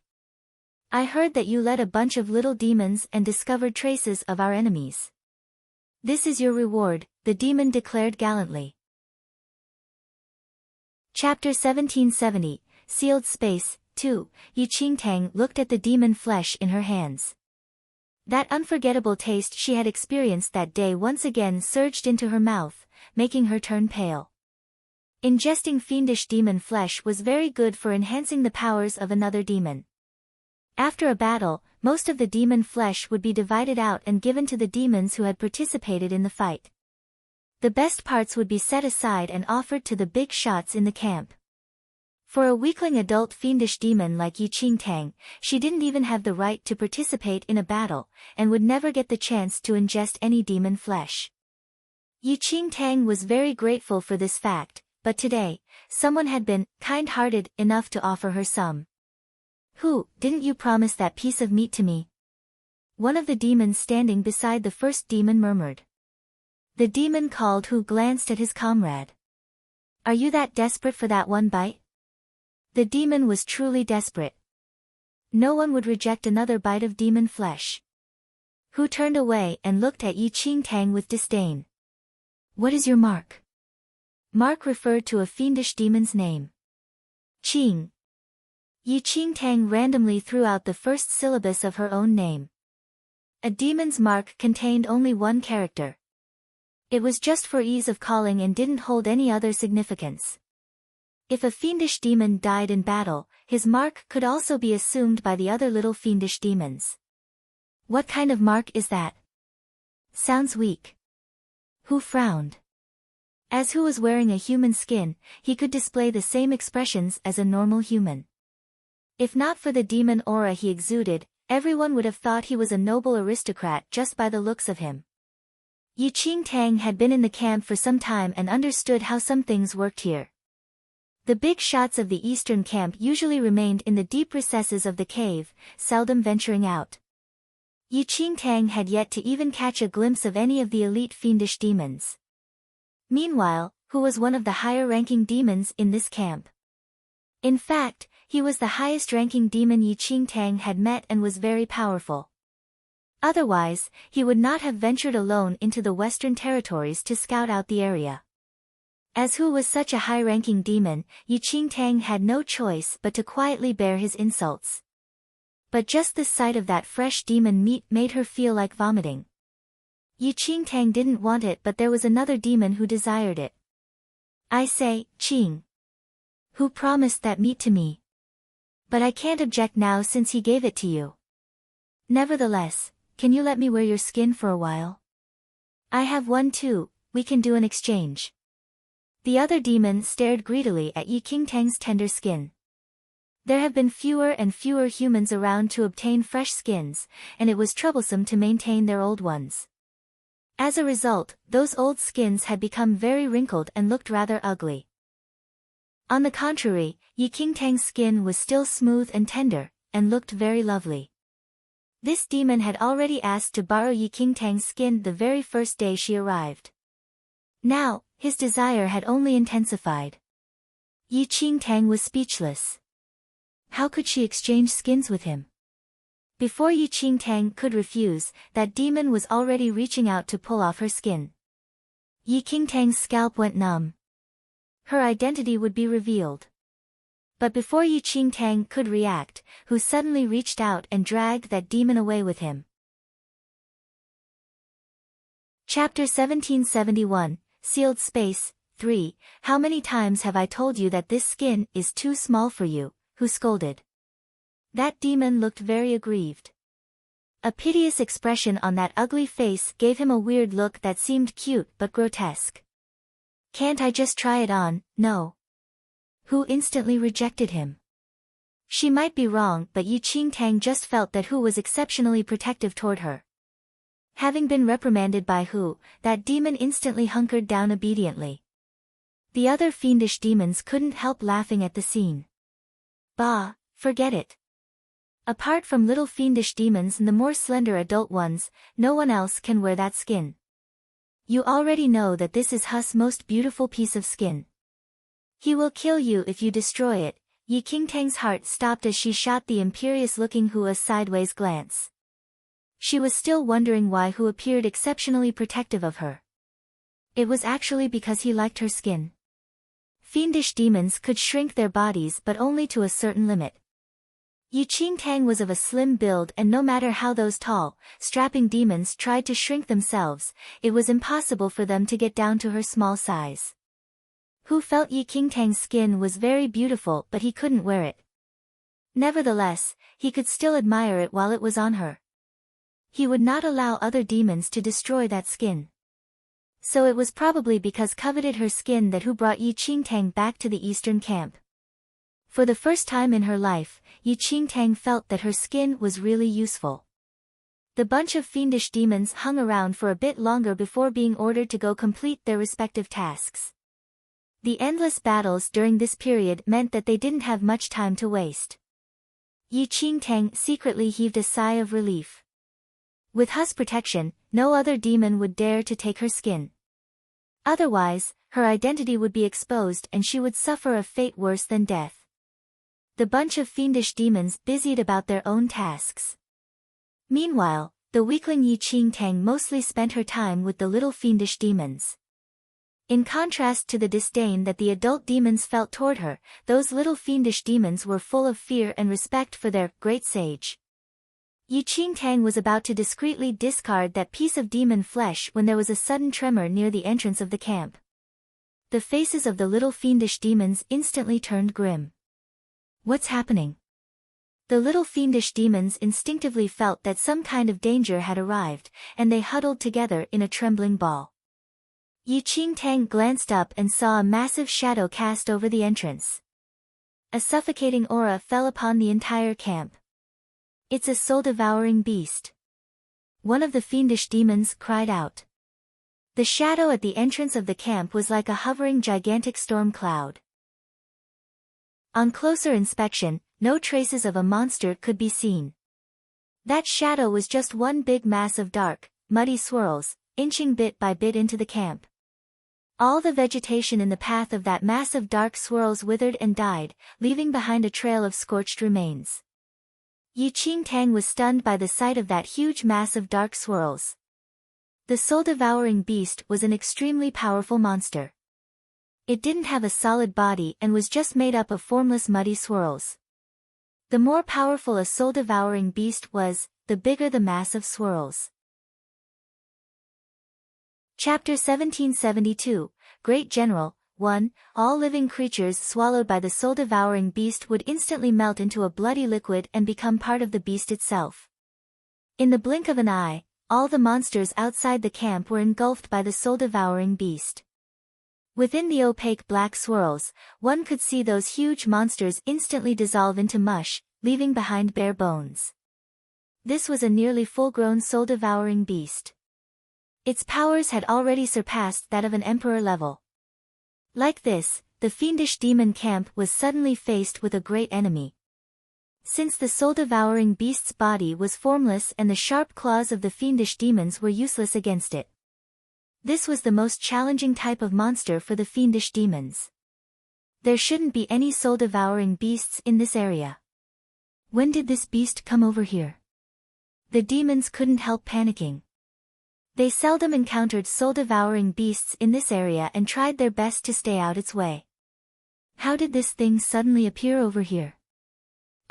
Speaker 1: I heard that you led a bunch of little demons and discovered traces of our enemies. This is your reward, the demon declared gallantly. Chapter 1770, Sealed Space, 2, Yi Qingtang looked at the demon flesh in her hands. That unforgettable taste she had experienced that day once again surged into her mouth, making her turn pale. Ingesting fiendish demon flesh was very good for enhancing the powers of another demon. After a battle, most of the demon flesh would be divided out and given to the demons who had participated in the fight. The best parts would be set aside and offered to the big shots in the camp. For a weakling adult fiendish demon like Yi Qingtang, she didn't even have the right to participate in a battle, and would never get the chance to ingest any demon flesh. Yi Qingtang was very grateful for this fact. But today, someone had been kind-hearted enough to offer her some. Who, didn't you promise that piece of meat to me? One of the demons standing beside the first demon murmured. The demon called who glanced at his comrade. Are you that desperate for that one bite? The demon was truly desperate. No one would reject another bite of demon flesh. Hu turned away and looked at Yi Qingtang with disdain. What is your mark? Mark referred to a fiendish demon's name. Qing. Yi Qingtang randomly threw out the first syllabus of her own name. A demon's mark contained only one character. It was just for ease of calling and didn't hold any other significance. If a fiendish demon died in battle, his mark could also be assumed by the other little fiendish demons. What kind of mark is that? Sounds weak. Hu frowned. As Hu was wearing a human skin, he could display the same expressions as a normal human. If not for the demon aura he exuded, everyone would have thought he was a noble aristocrat just by the looks of him. Yi Qingtang had been in the camp for some time and understood how some things worked here. The big shots of the eastern camp usually remained in the deep recesses of the cave, seldom venturing out. Yi Qingtang had yet to even catch a glimpse of any of the elite fiendish demons. Meanwhile, Hu was one of the higher-ranking demons in this camp. In fact, he was the highest-ranking demon Yi Qingtang had met and was very powerful. Otherwise, he would not have ventured alone into the Western territories to scout out the area. As Hu was such a high-ranking demon, Yi Qingtang had no choice but to quietly bear his insults. But just the sight of that fresh demon meat made her feel like vomiting. Yi Qingtang didn't want it, but there was another demon who desired it. I say, Qing. Hu promised that meat to me. But I can't object now since he gave it to you. Nevertheless, can you let me wear your skin for a while? I have one too, we can do an exchange. The other demon stared greedily at Yi Qingtang's tender skin. There have been fewer and fewer humans around to obtain fresh skins, and it was troublesome to maintain their old ones. As a result, those old skins had become very wrinkled and looked rather ugly. On the contrary, Yi Qingtang's skin was still smooth and tender, and looked very lovely. This demon had already asked to borrow Yi Qingtang's skin the very first day she arrived. Now, his desire had only intensified. Yi Qingtang was speechless. How could she exchange skins with him? Before Yi Qingtang could refuse, that demon was already reaching out to pull off her skin. Yi Qingtang's scalp went numb. Her identity would be revealed. But before Yi Qingtang could react, Hu suddenly reached out and dragged that demon away with him. Chapter 1771, Sealed Space, 3. How many times have I told you that this skin is too small for you? Hu scolded. That demon looked very aggrieved. A piteous expression on that ugly face gave him a weird look that seemed cute but grotesque. Can't I just try it on? No. Hu instantly rejected him. She might be wrong, but Yi Qingtang just felt that Hu was exceptionally protective toward her. Having been reprimanded by Hu, that demon instantly hunkered down obediently. The other fiendish demons couldn't help laughing at the scene. Bah, forget it. Apart from little fiendish demons and the more slender adult ones, no one else can wear that skin. You already know that this is Hu's most beautiful piece of skin. He will kill you if you destroy it. Yi Qingtang's heart stopped as she shot the imperious-looking Hu a sideways glance. She was still wondering why Hu appeared exceptionally protective of her. It was actually because he liked her skin. Fiendish demons could shrink their bodies but only to a certain limit. Yi Qingtang was of a slim build, and no matter how those tall, strapping demons tried to shrink themselves, it was impossible for them to get down to her small size. Hu felt Yi Qingtang's skin was very beautiful, but he couldn't wear it. Nevertheless, he could still admire it while it was on her. He would not allow other demons to destroy that skin. So it was probably because coveted her skin that Hu brought Yi Qingtang back to the eastern camp. For the first time in her life, Yi Qingtang felt that her skin was really useful. The bunch of fiendish demons hung around for a bit longer before being ordered to go complete their respective tasks. The endless battles during this period meant that they didn't have much time to waste. Yi Qingtang secretly heaved a sigh of relief. With Hu's protection, no other demon would dare to take her skin. Otherwise, her identity would be exposed and she would suffer a fate worse than death. The bunch of fiendish demons busied about their own tasks. Meanwhile, the weakling Yi Qingtang mostly spent her time with the little fiendish demons. In contrast to the disdain that the adult demons felt toward her, those little fiendish demons were full of fear and respect for their great sage. Yi Qingtang was about to discreetly discard that piece of demon flesh when there was a sudden tremor near the entrance of the camp. The faces of the little fiendish demons instantly turned grim. What's happening? The little fiendish demons instinctively felt that some kind of danger had arrived, and they huddled together in a trembling ball. Yi Qingtang glanced up and saw a massive shadow cast over the entrance. A suffocating aura fell upon the entire camp. It's a soul-devouring beast. One of the fiendish demons cried out. The shadow at the entrance of the camp was like a hovering gigantic storm cloud. On closer inspection, no traces of a monster could be seen. That shadow was just one big mass of dark, muddy swirls, inching bit by bit into the camp. All the vegetation in the path of that mass of dark swirls withered and died, leaving behind a trail of scorched remains. Yi Qingtang was stunned by the sight of that huge mass of dark swirls. The soul-devouring beast was an extremely powerful monster. It didn't have a solid body and was just made up of formless muddy swirls. The more powerful a soul-devouring beast was, the bigger the mass of swirls. Chapter 1772, Great General. 1. All living creatures swallowed by the soul-devouring beast would instantly melt into a bloody liquid and become part of the beast itself. In the blink of an eye, all the monsters outside the camp were engulfed by the soul-devouring beast. Within the opaque black swirls, one could see those huge monsters instantly dissolve into mush, leaving behind bare bones. This was a nearly full-grown soul-devouring beast. Its powers had already surpassed that of an emperor level. Like this, the fiendish demon camp was suddenly faced with a great enemy. Since the soul-devouring beast's body was formless and the sharp claws of the fiendish demons were useless against it. This was the most challenging type of monster for the fiendish demons. There shouldn't be any soul-devouring beasts in this area. When did this beast come over here? The demons couldn't help panicking. They seldom encountered soul-devouring beasts in this area and tried their best to stay out its way. How did this thing suddenly appear over here?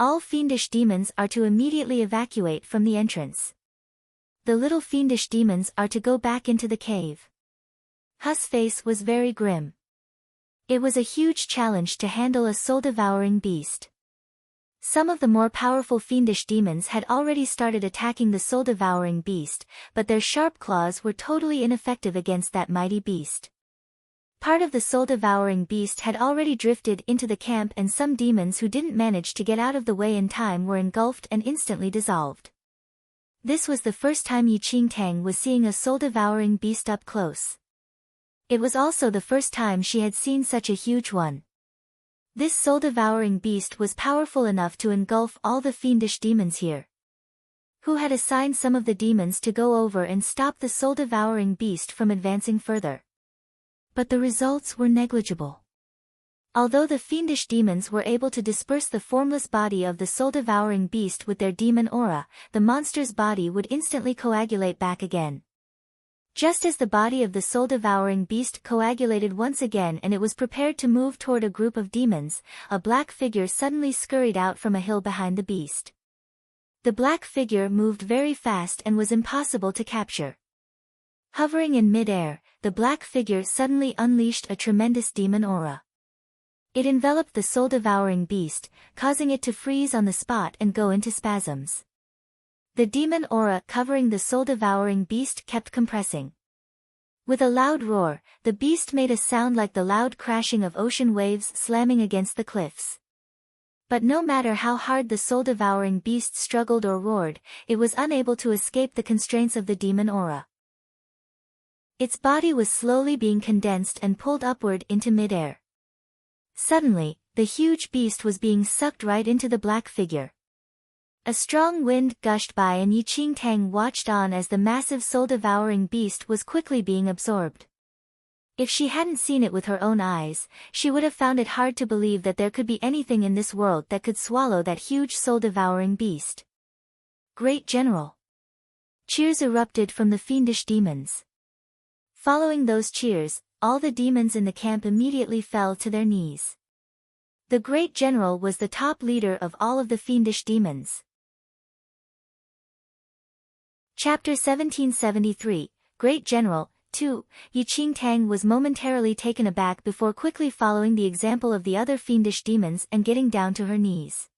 Speaker 1: All fiendish demons are to immediately evacuate from the entrance. The little fiendish demons are to go back into the cave. Hu's face was very grim. It was a huge challenge to handle a soul-devouring beast. Some of the more powerful fiendish demons had already started attacking the soul-devouring beast, but their sharp claws were totally ineffective against that mighty beast. Part of the soul-devouring beast had already drifted into the camp and some demons who didn't manage to get out of the way in time were engulfed and instantly dissolved. This was the first time Yi Qingtang was seeing a soul-devouring beast up close. It was also the first time she had seen such a huge one. This soul-devouring beast was powerful enough to engulf all the fiendish demons here. Hu had assigned some of the demons to go over and stop the soul-devouring beast from advancing further. But the results were negligible. Although the fiendish demons were able to disperse the formless body of the soul-devouring beast with their demon aura, the monster's body would instantly coagulate back again. Just as the body of the soul-devouring beast coagulated once again and it was prepared to move toward a group of demons, a black figure suddenly scurried out from a hill behind the beast. The black figure moved very fast and was impossible to capture. Hovering in mid-air, the black figure suddenly unleashed a tremendous demon aura. It enveloped the soul-devouring beast, causing it to freeze on the spot and go into spasms. The demon aura covering the soul-devouring beast kept compressing. With a loud roar, the beast made a sound like the loud crashing of ocean waves slamming against the cliffs. But no matter how hard the soul-devouring beast struggled or roared, it was unable to escape the constraints of the demon aura. Its body was slowly being condensed and pulled upward into mid-air. Suddenly, the huge beast was being sucked right into the black figure. A strong wind gushed by and Yi Qingtang watched on as the massive soul-devouring beast was quickly being absorbed. If she hadn't seen it with her own eyes, she would have found it hard to believe that there could be anything in this world that could swallow that huge soul-devouring beast. Great General! Cheers erupted from the fiendish demons. Following those cheers, all the demons in the camp immediately fell to their knees. The Great General was the top leader of all of the fiendish demons. Chapter 1773, Great General. 2. Yi Qingtang was momentarily taken aback before quickly following the example of the other fiendish demons and getting down to her knees.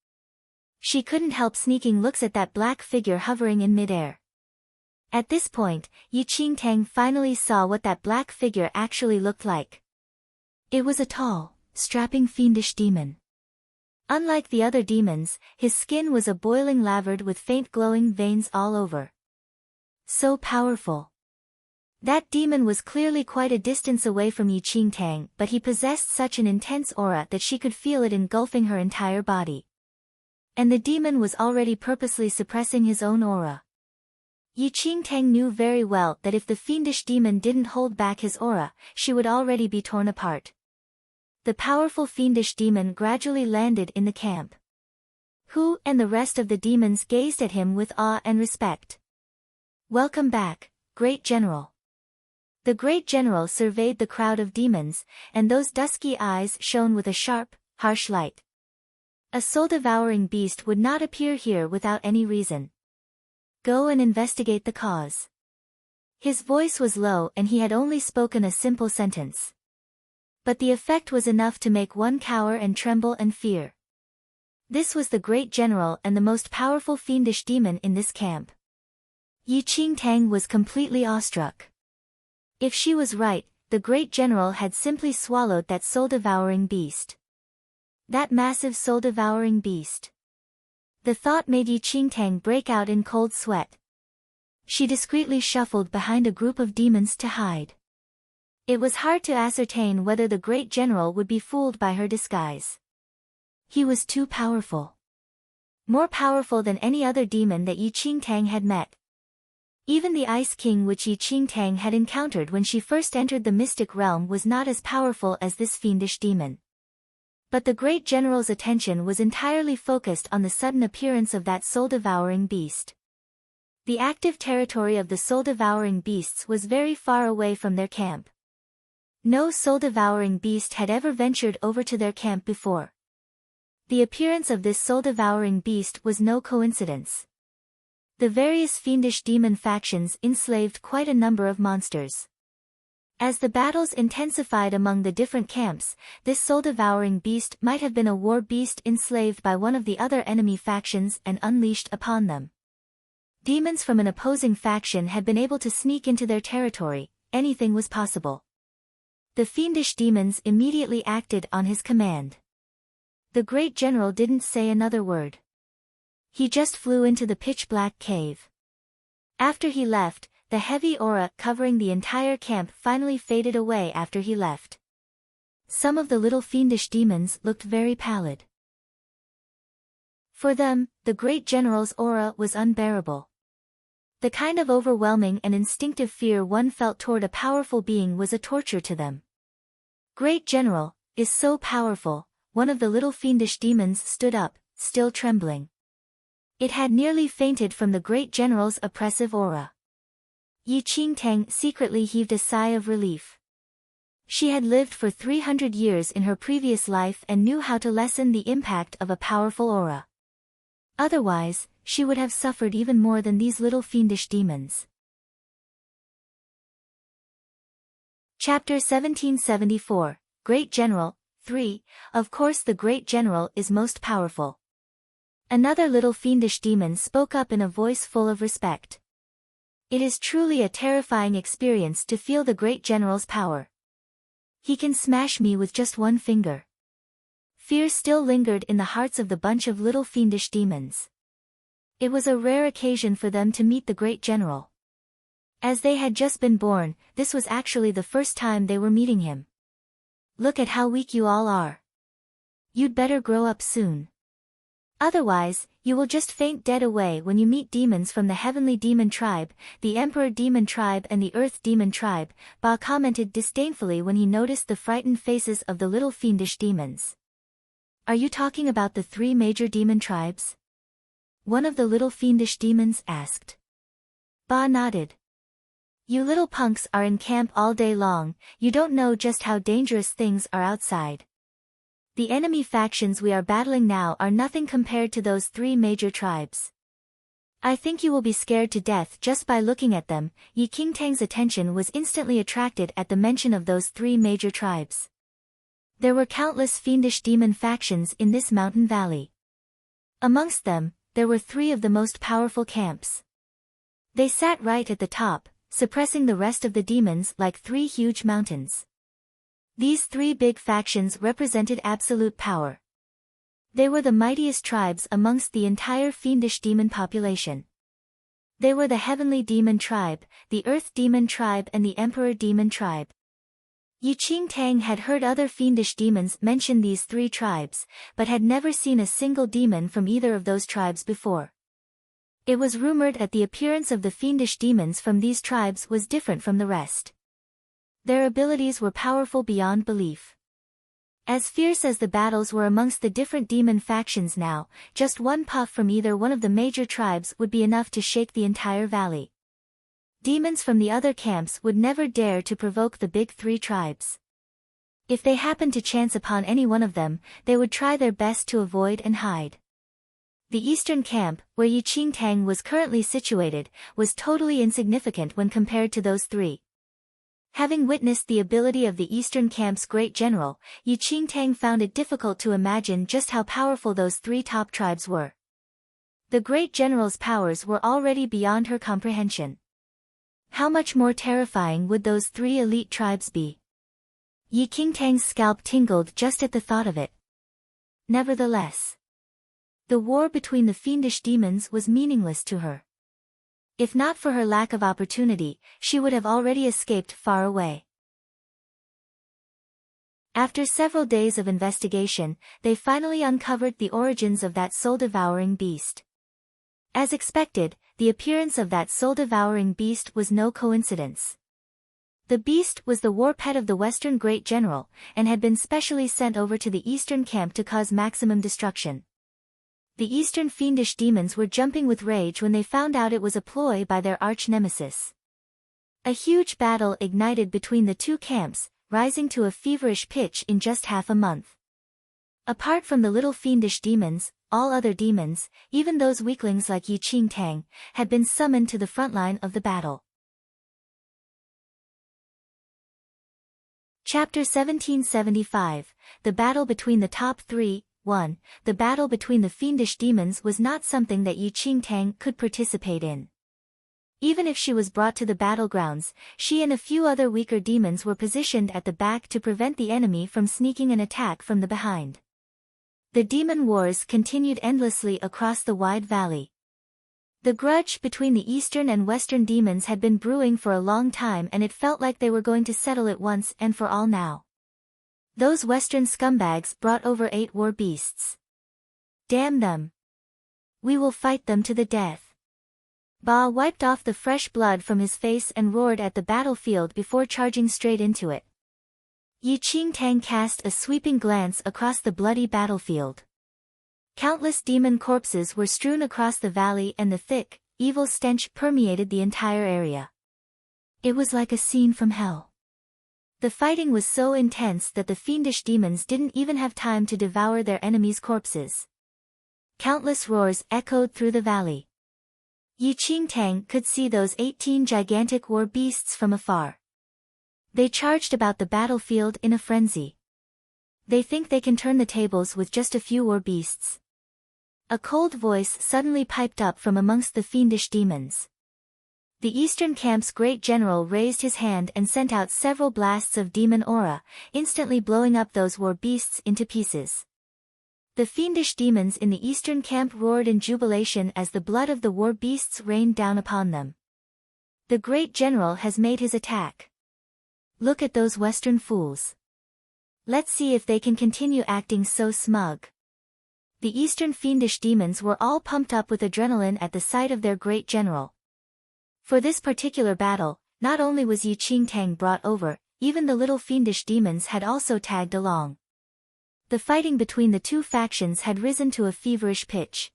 Speaker 1: She couldn't help sneaking looks at that black figure hovering in midair. At this point, Yi Qingtang finally saw what that black figure actually looked like. It was a tall, strapping fiendish demon. Unlike the other demons, his skin was a boiling lavered with faint glowing veins all over. So powerful. That demon was clearly quite a distance away from Yi Qingtang, but he possessed such an intense aura that she could feel it engulfing her entire body. And the demon was already purposely suppressing his own aura. Yi Qingtang knew very well that if the fiendish demon didn't hold back his aura, she would already be torn apart. The powerful fiendish demon gradually landed in the camp. Hu and the rest of the demons gazed at him with awe and respect. "Welcome back, great general." The great general surveyed the crowd of demons, and those dusky eyes shone with a sharp, harsh light. A soul-devouring beast would not appear here without any reason. Go and investigate the cause. His voice was low and he had only spoken a simple sentence. But the effect was enough to make one cower and tremble and fear. This was the great general and the most powerful fiendish demon in this camp. Yi Qingtang was completely awestruck. If she was right, the great general had simply swallowed that soul-devouring beast. That massive soul-devouring beast. The thought made Yi Qingtang break out in cold sweat. She discreetly shuffled behind a group of demons to hide. It was hard to ascertain whether the great general would be fooled by her disguise. He was too powerful. More powerful than any other demon that Yi Qingtang had met. Even the Ice King which Yi Qingtang had encountered when she first entered the mystic realm was not as powerful as this fiendish demon. But the great general's attention was entirely focused on the sudden appearance of that soul-devouring beast. The active territory of the soul-devouring beasts was very far away from their camp. No soul-devouring beast had ever ventured over to their camp before. The appearance of this soul-devouring beast was no coincidence. The various fiendish demon factions enslaved quite a number of monsters. As the battles intensified among the different camps, this soul-devouring beast might have been a war beast enslaved by one of the other enemy factions and unleashed upon them. Demons from an opposing faction had been able to sneak into their territory, anything was possible. The fiendish demons immediately acted on his command. The great general didn't say another word. He just flew into the pitch-black cave. After he left, the heavy aura covering the entire camp finally faded away after he left. Some of the little fiendish demons looked very pallid. For them, the great general's aura was unbearable. The kind of overwhelming and instinctive fear one felt toward a powerful being was a torture to them. "Great general, is so powerful," one of the little fiendish demons stood up, still trembling. It had nearly fainted from the great general's oppressive aura. Yi Qingtang secretly heaved a sigh of relief. She had lived for 300 years in her previous life and knew how to lessen the impact of a powerful aura. Otherwise, she would have suffered even more than these little fiendish demons. Chapter 1774, Great General, 3. Of course the Great General is most powerful. Another little fiendish demon spoke up in a voice full of respect. It is truly a terrifying experience to feel the Great General's power. He can smash me with just one finger. Fear still lingered in the hearts of the bunch of little fiendish demons. It was a rare occasion for them to meet the Great General. As they had just been born, this was actually the first time they were meeting him. "Look at how weak you all are. You'd better grow up soon. Otherwise, you will just faint dead away when you meet demons from the Heavenly Demon Tribe, the Emperor Demon Tribe and the Earth Demon Tribe," Ba commented disdainfully when he noticed the frightened faces of the little fiendish demons. "Are you talking about the 3 major demon tribes?" one of the little fiendish demons asked. Ba nodded. "You little punks are in camp all day long, you don't know just how dangerous things are outside. The enemy factions we are battling now are nothing compared to those 3 major tribes. I think you will be scared to death just by looking at them." Yi Qingtang's attention was instantly attracted at the mention of those 3 major tribes. There were countless fiendish demon factions in this mountain valley. Amongst them, there were 3 of the most powerful camps. They sat right at the top, suppressing the rest of the demons like 3 huge mountains. These 3 big factions represented absolute power. They were the mightiest tribes amongst the entire fiendish demon population. They were the Heavenly Demon Tribe, the Earth Demon Tribe and the Emperor Demon Tribe. Yi Qingtang had heard other fiendish demons mention these three tribes, but had never seen a single demon from either of those tribes before. It was rumored that the appearance of the fiendish demons from these tribes was different from the rest. Their abilities were powerful beyond belief. As fierce as the battles were amongst the different demon factions now, just one puff from either one of the major tribes would be enough to shake the entire valley. Demons from the other camps would never dare to provoke the big three tribes. If they happened to chance upon any one of them, they would try their best to avoid and hide. The eastern camp, where Yi Qingtang was currently situated, was totally insignificant when compared to those three. Having witnessed the ability of the eastern camp's great general, Yi Qingtang found it difficult to imagine just how powerful those three top tribes were. The great general's powers were already beyond her comprehension. How much more terrifying would those three elite tribes be? Yi Qingtang's scalp tingled just at the thought of it. Nevertheless, the war between the fiendish demons was meaningless to her. If not for her lack of opportunity, she would have already escaped far away. After several days of investigation, they finally uncovered the origins of that soul-devouring beast. As expected, the appearance of that soul-devouring beast was no coincidence. The beast was the war pet of the Western Great General, and had been specially sent over to the Eastern camp to cause maximum destruction. The Eastern fiendish demons were jumping with rage when they found out it was a ploy by their arch-nemesis. A huge battle ignited between the two camps, rising to a feverish pitch in just half a month. Apart from the little fiendish demons, all other demons, even those weaklings like Yi Qingtang, had been summoned to the front line of the battle. Chapter 1775, The Battle Between the Top Three. 1. The battle between the fiendish demons was not something that Yi Qingtang could participate in. Even if she was brought to the battlegrounds, she and a few other weaker demons were positioned at the back to prevent the enemy from sneaking an attack from the behind. The demon wars continued endlessly across the wide valley. The grudge between the eastern and western demons had been brewing for a long time, and it felt like they were going to settle it once and for all now. Those western scumbags brought over 8 war beasts. Damn them! We will fight them to the death. Ba wiped off the fresh blood from his face and roared at the battlefield before charging straight into it. Yi Qingtang cast a sweeping glance across the bloody battlefield. Countless demon corpses were strewn across the valley, and the thick, evil stench permeated the entire area. It was like a scene from hell. The fighting was so intense that the fiendish demons didn't even have time to devour their enemies' corpses. Countless roars echoed through the valley. Yi Qingtang could see those 18 gigantic war beasts from afar. They charged about the battlefield in a frenzy. They think they can turn the tables with just a few war beasts. A cold voice suddenly piped up from amongst the fiendish demons. The Eastern camp's great general raised his hand and sent out several blasts of demon aura, instantly blowing up those war beasts into pieces. The fiendish demons in the Eastern camp roared in jubilation as the blood of the war beasts rained down upon them. The great general has made his attack. Look at those Western fools. Let's see if they can continue acting so smug. The Eastern fiendish demons were all pumped up with adrenaline at the sight of their great general. For this particular battle, not only was Yi Qingtang brought over, even the little fiendish demons had also tagged along. The fighting between the two factions had risen to a feverish pitch.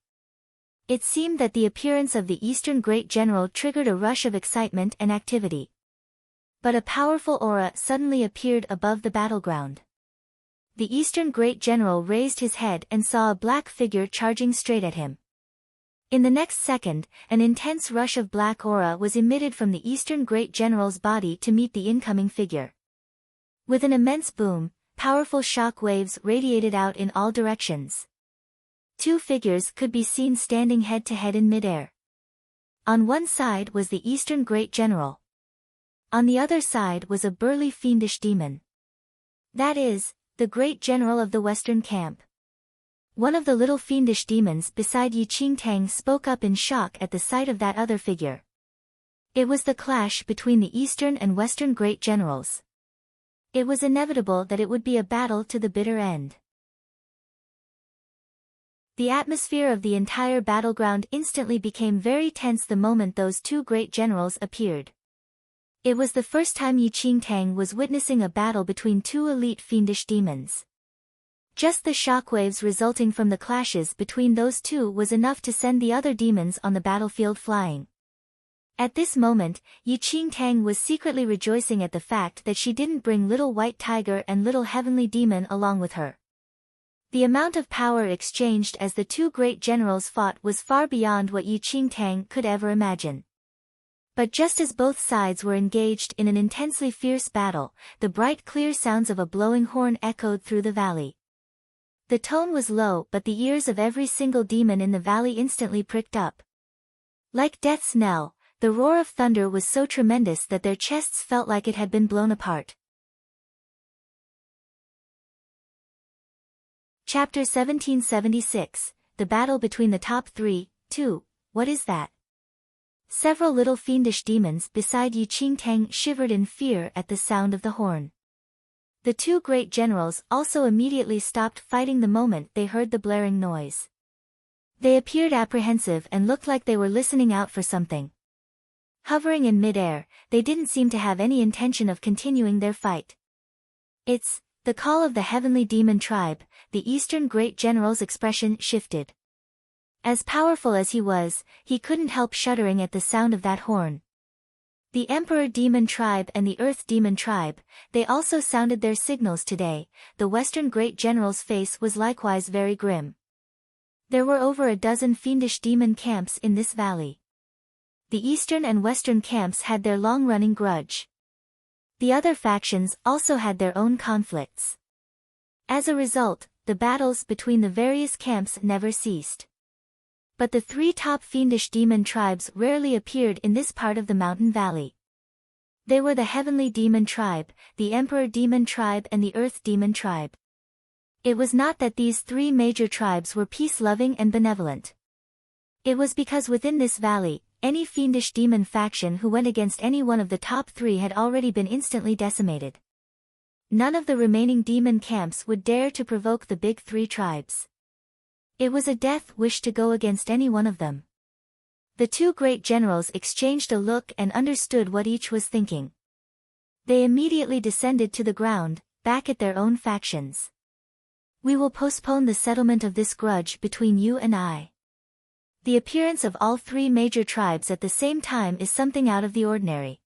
Speaker 1: It seemed that the appearance of the Eastern Great General triggered a rush of excitement and activity. But a powerful aura suddenly appeared above the battleground. The Eastern Great General raised his head and saw a black figure charging straight at him. In the next second, an intense rush of black aura was emitted from the Eastern Great General's body to meet the incoming figure. With an immense boom, powerful shock waves radiated out in all directions. 2 figures could be seen standing head-to-head in midair. On one side was the Eastern Great General. On the other side was a burly fiendish demon. That is, the Great General of the Western camp. One of the little fiendish demons beside Yi Qingtang spoke up in shock at the sight of that other figure. It was the clash between the Eastern and Western Great Generals. It was inevitable that it would be a battle to the bitter end. The atmosphere of the entire battleground instantly became very tense the moment those two great generals appeared. It was the first time Yi Qingtang was witnessing a battle between two elite fiendish demons. Just the shockwaves resulting from the clashes between those two was enough to send the other demons on the battlefield flying. At this moment, Yi Qingtang was secretly rejoicing at the fact that she didn't bring Little White Tiger and Little Heavenly Demon along with her. The amount of power exchanged as the two great generals fought was far beyond what Yi Qingtang could ever imagine. But just as both sides were engaged in an intensely fierce battle, the bright clear sounds of a blowing horn echoed through the valley. The tone was low, but the ears of every single demon in the valley instantly pricked up. Like death's knell, the roar of thunder was so tremendous that their chests felt like it had been blown apart. Chapter 1776, The Battle Between the Top 3, 2, What is that? Several little fiendish demons beside Yi Qingtang shivered in fear at the sound of the horn. The two great generals also immediately stopped fighting the moment they heard the blaring noise. They appeared apprehensive and looked like they were listening out for something. Hovering in midair, they didn't seem to have any intention of continuing their fight. "It's the call of the heavenly demon tribe," the Eastern Great General's expression shifted. As powerful as he was, he couldn't help shuddering at the sound of that horn. The Emperor Demon Tribe and the Earth Demon Tribe, they also sounded their signals today. The Western Great General's face was likewise very grim. There were over a dozen fiendish demon camps in this valley. The Eastern and Western camps had their long-running grudge. The other factions also had their own conflicts. As a result, the battles between the various camps never ceased. But the three top fiendish demon tribes rarely appeared in this part of the mountain valley. They were the Heavenly Demon Tribe, the Emperor Demon Tribe and the Earth Demon Tribe. It was not that these three major tribes were peace-loving and benevolent. It was because within this valley, any fiendish demon faction who went against any one of the top three had already been instantly decimated. None of the remaining demon camps would dare to provoke the big three tribes. It was a death wish to go against any one of them. The two great generals exchanged a look and understood what each was thinking. They immediately descended to the ground, back at their own factions. "We will postpone the settlement of this grudge between you and I." The appearance of all three major tribes at the same time is something out of the ordinary.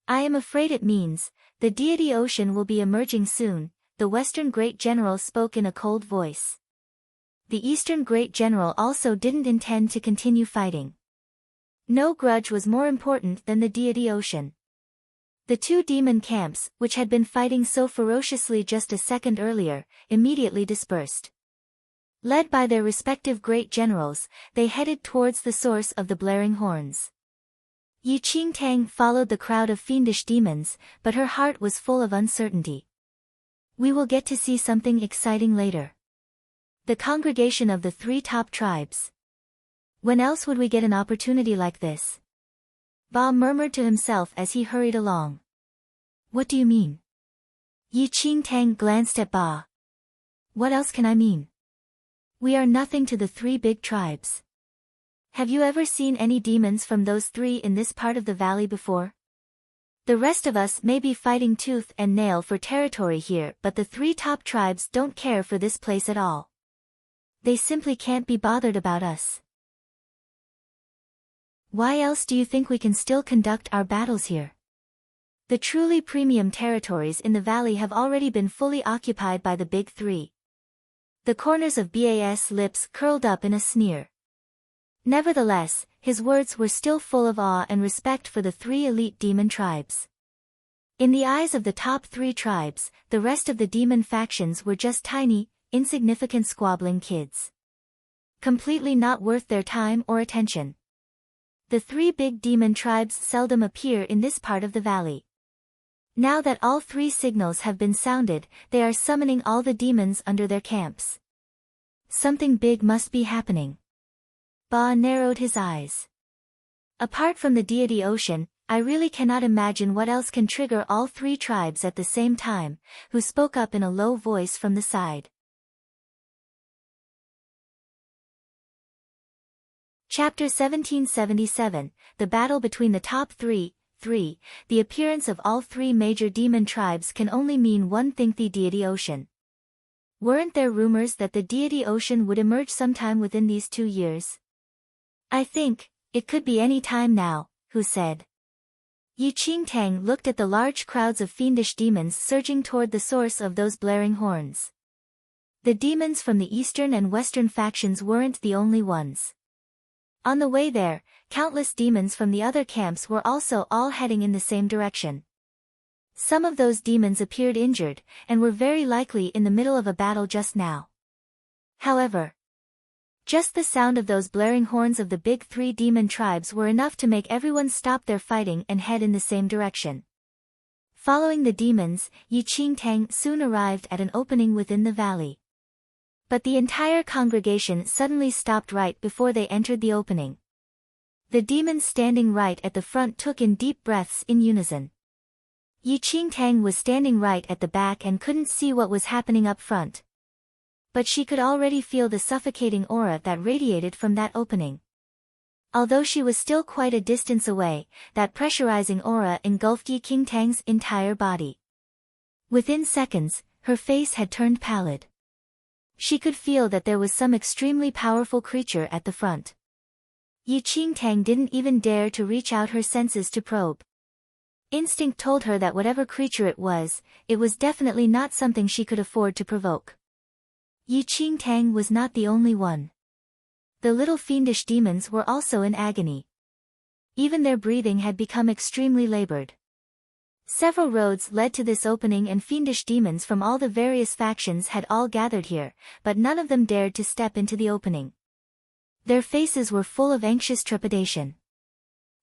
Speaker 1: "I am afraid it means, the deity ocean will be emerging soon," the Western Great General spoke in a cold voice. The Eastern Great General also didn't intend to continue fighting. No grudge was more important than the deity ocean. The two demon camps, which had been fighting so ferociously just a second earlier, immediately dispersed. Led by their respective great generals, they headed towards the source of the blaring horns. Yi Qingtang followed the crowd of fiendish demons, but her heart was full of uncertainty. "We will get to see something exciting later. The congregation of the three top tribes. When else would we get an opportunity like this?" Ba murmured to himself as he hurried along. "What do you mean?" Yi Qingtang glanced at Ba. "What else can I mean? We are nothing to the three big tribes. Have you ever seen any demons from those three in this part of the valley before? The rest of us may be fighting tooth and nail for territory here, but the three top tribes don't care for this place at all. They simply can't be bothered about us. Why else do you think we can still conduct our battles here? The truly premium territories in the valley have already been fully occupied by the big three." The corners of Bas' lips curled up in a sneer. Nevertheless, his words were still full of awe and respect for the three elite demon tribes. In the eyes of the top three tribes, the rest of the demon factions were just tiny, insignificant squabbling kids. Completely not worth their time or attention. The three big demon tribes seldom appear in this part of the valley. Now that all three signals have been sounded, they are summoning all the demons under their camps. Something big must be happening. Ba narrowed his eyes. "Apart from the deity ocean, I really cannot imagine what else can trigger all three tribes at the same time, who spoke up in a low voice from the side. Chapter 1777, The Battle Between the Top Three. 3. The appearance of all three major demon tribes can only mean one thing: the deity ocean. Weren't there rumors that the deity ocean would emerge sometime within these 2 years? I think it could be any time now, Hu said. Yi Qingtang looked at the large crowds of fiendish demons surging toward the source of those blaring horns. The demons from the eastern and western factions weren't the only ones. On the way there, countless demons from the other camps were also all heading in the same direction. Some of those demons appeared injured, and were very likely in the middle of a battle just now. However, just the sound of those blaring horns of the big three demon tribes were enough to make everyone stop their fighting and head in the same direction. Following the demons, Yi Qingtang soon arrived at an opening within the valley. But the entire congregation suddenly stopped right before they entered the opening. The demons standing right at the front took in deep breaths in unison. Yi Qingtang was standing right at the back and couldn't see what was happening up front. But she could already feel the suffocating aura that radiated from that opening. Although she was still quite a distance away, that pressurizing aura engulfed Yi Qingtang's entire body. Within seconds, her face had turned pallid. She could feel that there was some extremely powerful creature at the front. Yi Qingtang didn't even dare to reach out her senses to probe. Instinct told her that whatever creature it was definitely not something she could afford to provoke. Yi Qingtang was not the only one. The little fiendish demons were also in agony. Even their breathing had become extremely labored. Several roads led to this opening and fiendish demons from all the various factions had all gathered here, but none of them dared to step into the opening. Their faces were full of anxious trepidation.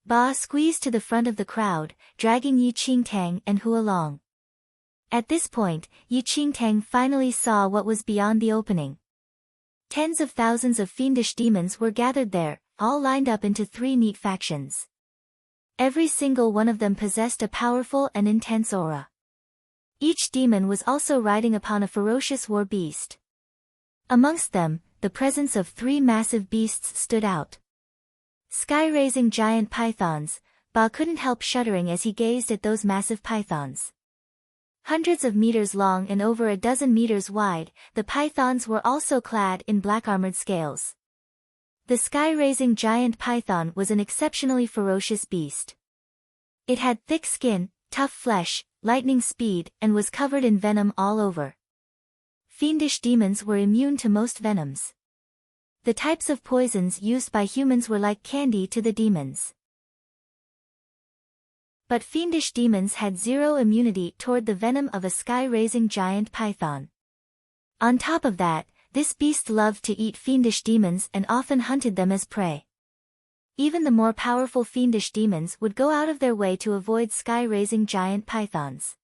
Speaker 1: Ba squeezed to the front of the crowd, dragging Yi Qingtang and Hu along. At this point, Yi Qingtang finally saw what was beyond the opening. Tens of thousands of fiendish demons were gathered there, all lined up into three neat factions. Every single one of them possessed a powerful and intense aura. Each demon was also riding upon a ferocious war beast. Amongst them, the presence of three massive beasts stood out. Sky-raising giant pythons, Ba couldn't help shuddering as he gazed at those massive pythons. Hundreds of meters long and over a dozen meters wide, the pythons were also clad in black armored scales. The sky-raising giant python was an exceptionally ferocious beast. It had thick skin, tough flesh, lightning speed, and was covered in venom all over. Fiendish demons were immune to most venoms. The types of poisons used by humans were like candy to the demons. But fiendish demons had zero immunity toward the venom of a sky-raising giant python. On top of that, this beast loved to eat fiendish demons and often hunted them as prey. Even the more powerful fiendish demons would go out of their way to avoid sky-raising giant pythons.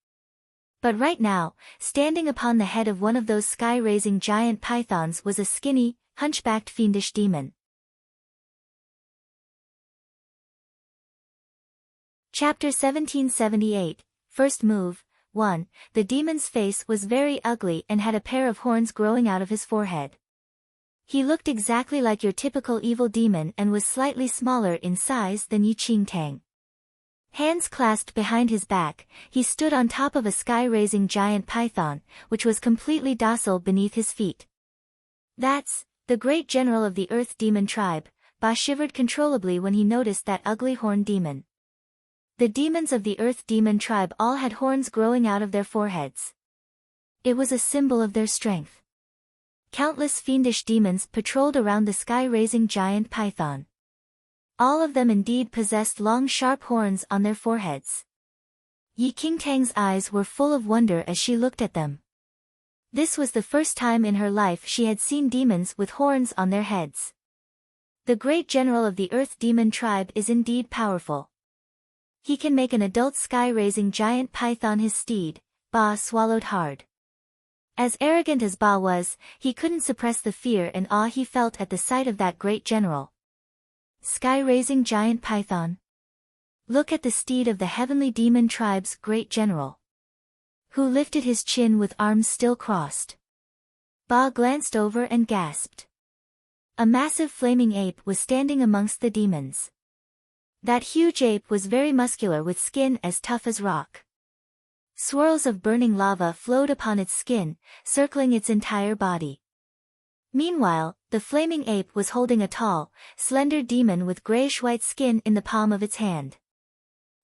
Speaker 1: But right now, standing upon the head of one of those sky-raising giant pythons was a skinny, hunchbacked fiendish demon. Chapter 1778, First Move. 1. The demon's face was very ugly and had a pair of horns growing out of his forehead. He looked exactly like your typical evil demon and was slightly smaller in size than Yi Qingtang. Hands clasped behind his back, he stood on top of a sky-raising giant python, which was completely docile beneath his feet. That's the great general of the Earth Demon tribe. Ba shivered controllably when he noticed that ugly horned demon. The demons of the Earth Demon tribe all had horns growing out of their foreheads. It was a symbol of their strength. Countless fiendish demons patrolled around the sky-raising giant python. All of them indeed possessed long sharp horns on their foreheads. Yi Qingtang's eyes were full of wonder as she looked at them. This was the first time in her life she had seen demons with horns on their heads. The great general of the Earth Demon tribe is indeed powerful. He can make an adult sky-raising giant python his steed. Ba swallowed hard. As arrogant as Ba was, he couldn't suppress the fear and awe he felt at the sight of that great general. Sky-raising giant python. Look at the steed of the heavenly demon tribe's great general, who lifted his chin with arms still crossed. Ba glanced over and gasped. A massive flaming ape was standing amongst the demons. That huge ape was very muscular with skin as tough as rock. Swirls of burning lava flowed upon its skin, circling its entire body. Meanwhile, the flaming ape was holding a tall, slender demon with grayish-white skin in the palm of its hand.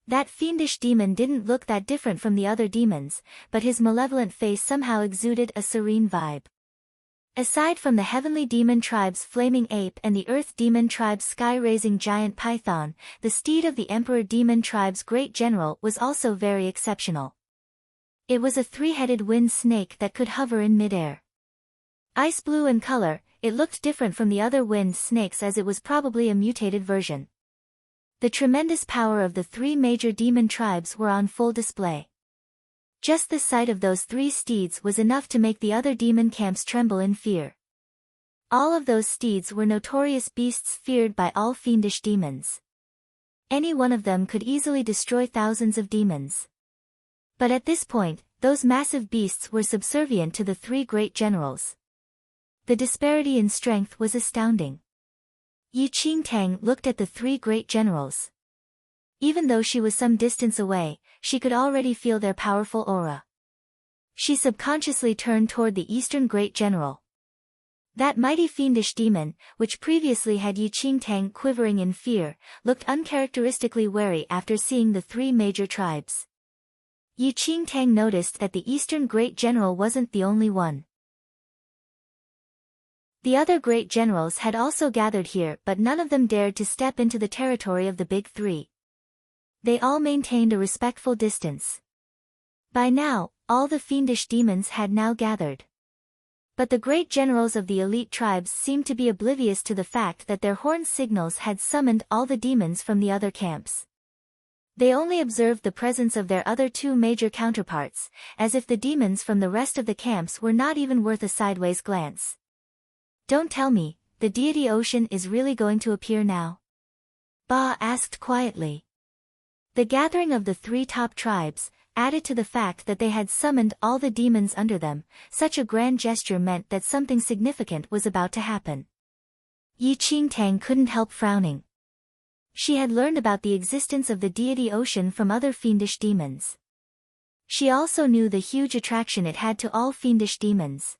Speaker 1: That fiendish demon didn't look that different from the other demons, but his malevolent face somehow exuded a serene vibe. Aside from the heavenly demon tribe's flaming ape and the earth demon tribe's sky-raising giant python, the steed of the emperor demon tribe's great general was also very exceptional. It was a three-headed wind snake that could hover in midair. Ice blue in color, it looked different from the other wind snakes as it was probably a mutated version. The tremendous power of the three major demon tribes were on full display. Just the sight of those three steeds was enough to make the other demon camps tremble in fear. All of those steeds were notorious beasts feared by all fiendish demons. Any one of them could easily destroy thousands of demons. But at this point, those massive beasts were subservient to the three great generals. The disparity in strength was astounding. Yi Qingtang looked at the three great generals. Even though she was some distance away, she could already feel their powerful aura. She subconsciously turned toward the eastern great general. That mighty fiendish demon, which previously had Yi Qingtang quivering in fear, looked uncharacteristically wary after seeing the three major tribes. Yi Qingtang noticed that the eastern great general wasn't the only one. The other great generals had also gathered here, but none of them dared to step into the territory of the Big Three. They all maintained a respectful distance. By now, all the fiendish demons had now gathered. But the great generals of the elite tribes seemed to be oblivious to the fact that their horn signals had summoned all the demons from the other camps. They only observed the presence of their other two major counterparts, as if the demons from the rest of the camps were not even worth a sideways glance. Don't tell me, the deity ocean is really going to appear now? Ba asked quietly. The gathering of the three top tribes, added to the fact that they had summoned all the demons under them, such a grand gesture meant that something significant was about to happen. Yi Qingtang couldn't help frowning. She had learned about the existence of the deity ocean from other fiendish demons. She also knew the huge attraction it had to all fiendish demons.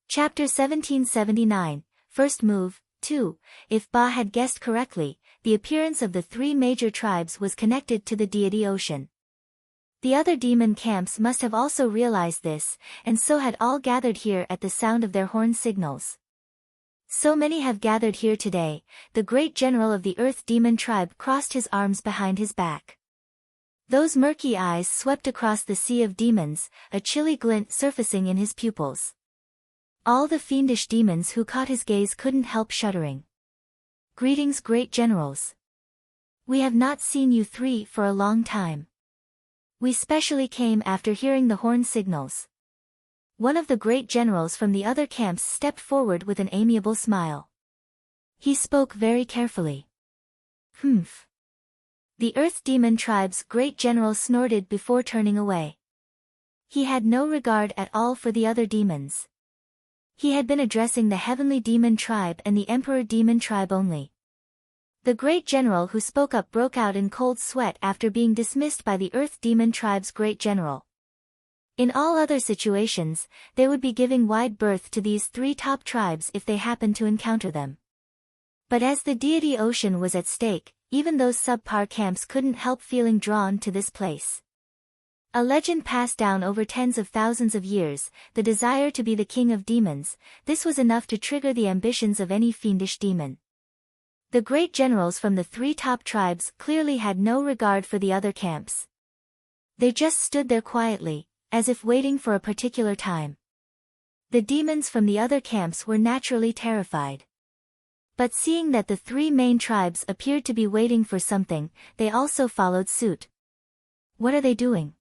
Speaker 1: Chapter 1779, First Move, 2. If Ba had guessed correctly, the appearance of the three major tribes was connected to the deity ocean. The other demon camps must have also realized this, and so had all gathered here at the sound of their horn signals. So many have gathered here today, the great general of the earth demon tribe crossed his arms behind his back. Those murky eyes swept across the sea of demons, a chilly glint surfacing in his pupils. All the fiendish demons who caught his gaze couldn't help shuddering. Greetings, great generals. We have not seen you three for a long time. We specially came after hearing the horn signals. One of the great generals from the other camps stepped forward with an amiable smile. He spoke very carefully. Humph. The earth demon tribe's great general snorted before turning away. He had no regard at all for the other demons. He had been addressing the heavenly demon tribe and the emperor demon tribe only. The great general who spoke up broke out in cold sweat after being dismissed by the earth demon tribe's great general. In all other situations, they would be giving wide berth to these three top tribes if they happened to encounter them. But as the deity ocean was at stake, even those subpar camps couldn't help feeling drawn to this place. A legend passed down over tens of thousands of years, the desire to be the king of demons, this was enough to trigger the ambitions of any fiendish demon. The great generals from the three top tribes clearly had no regard for the other camps. They just stood there quietly, as if waiting for a particular time. The demons from the other camps were naturally terrified. But seeing that the three main tribes appeared to be waiting for something, they also followed suit. What are they doing?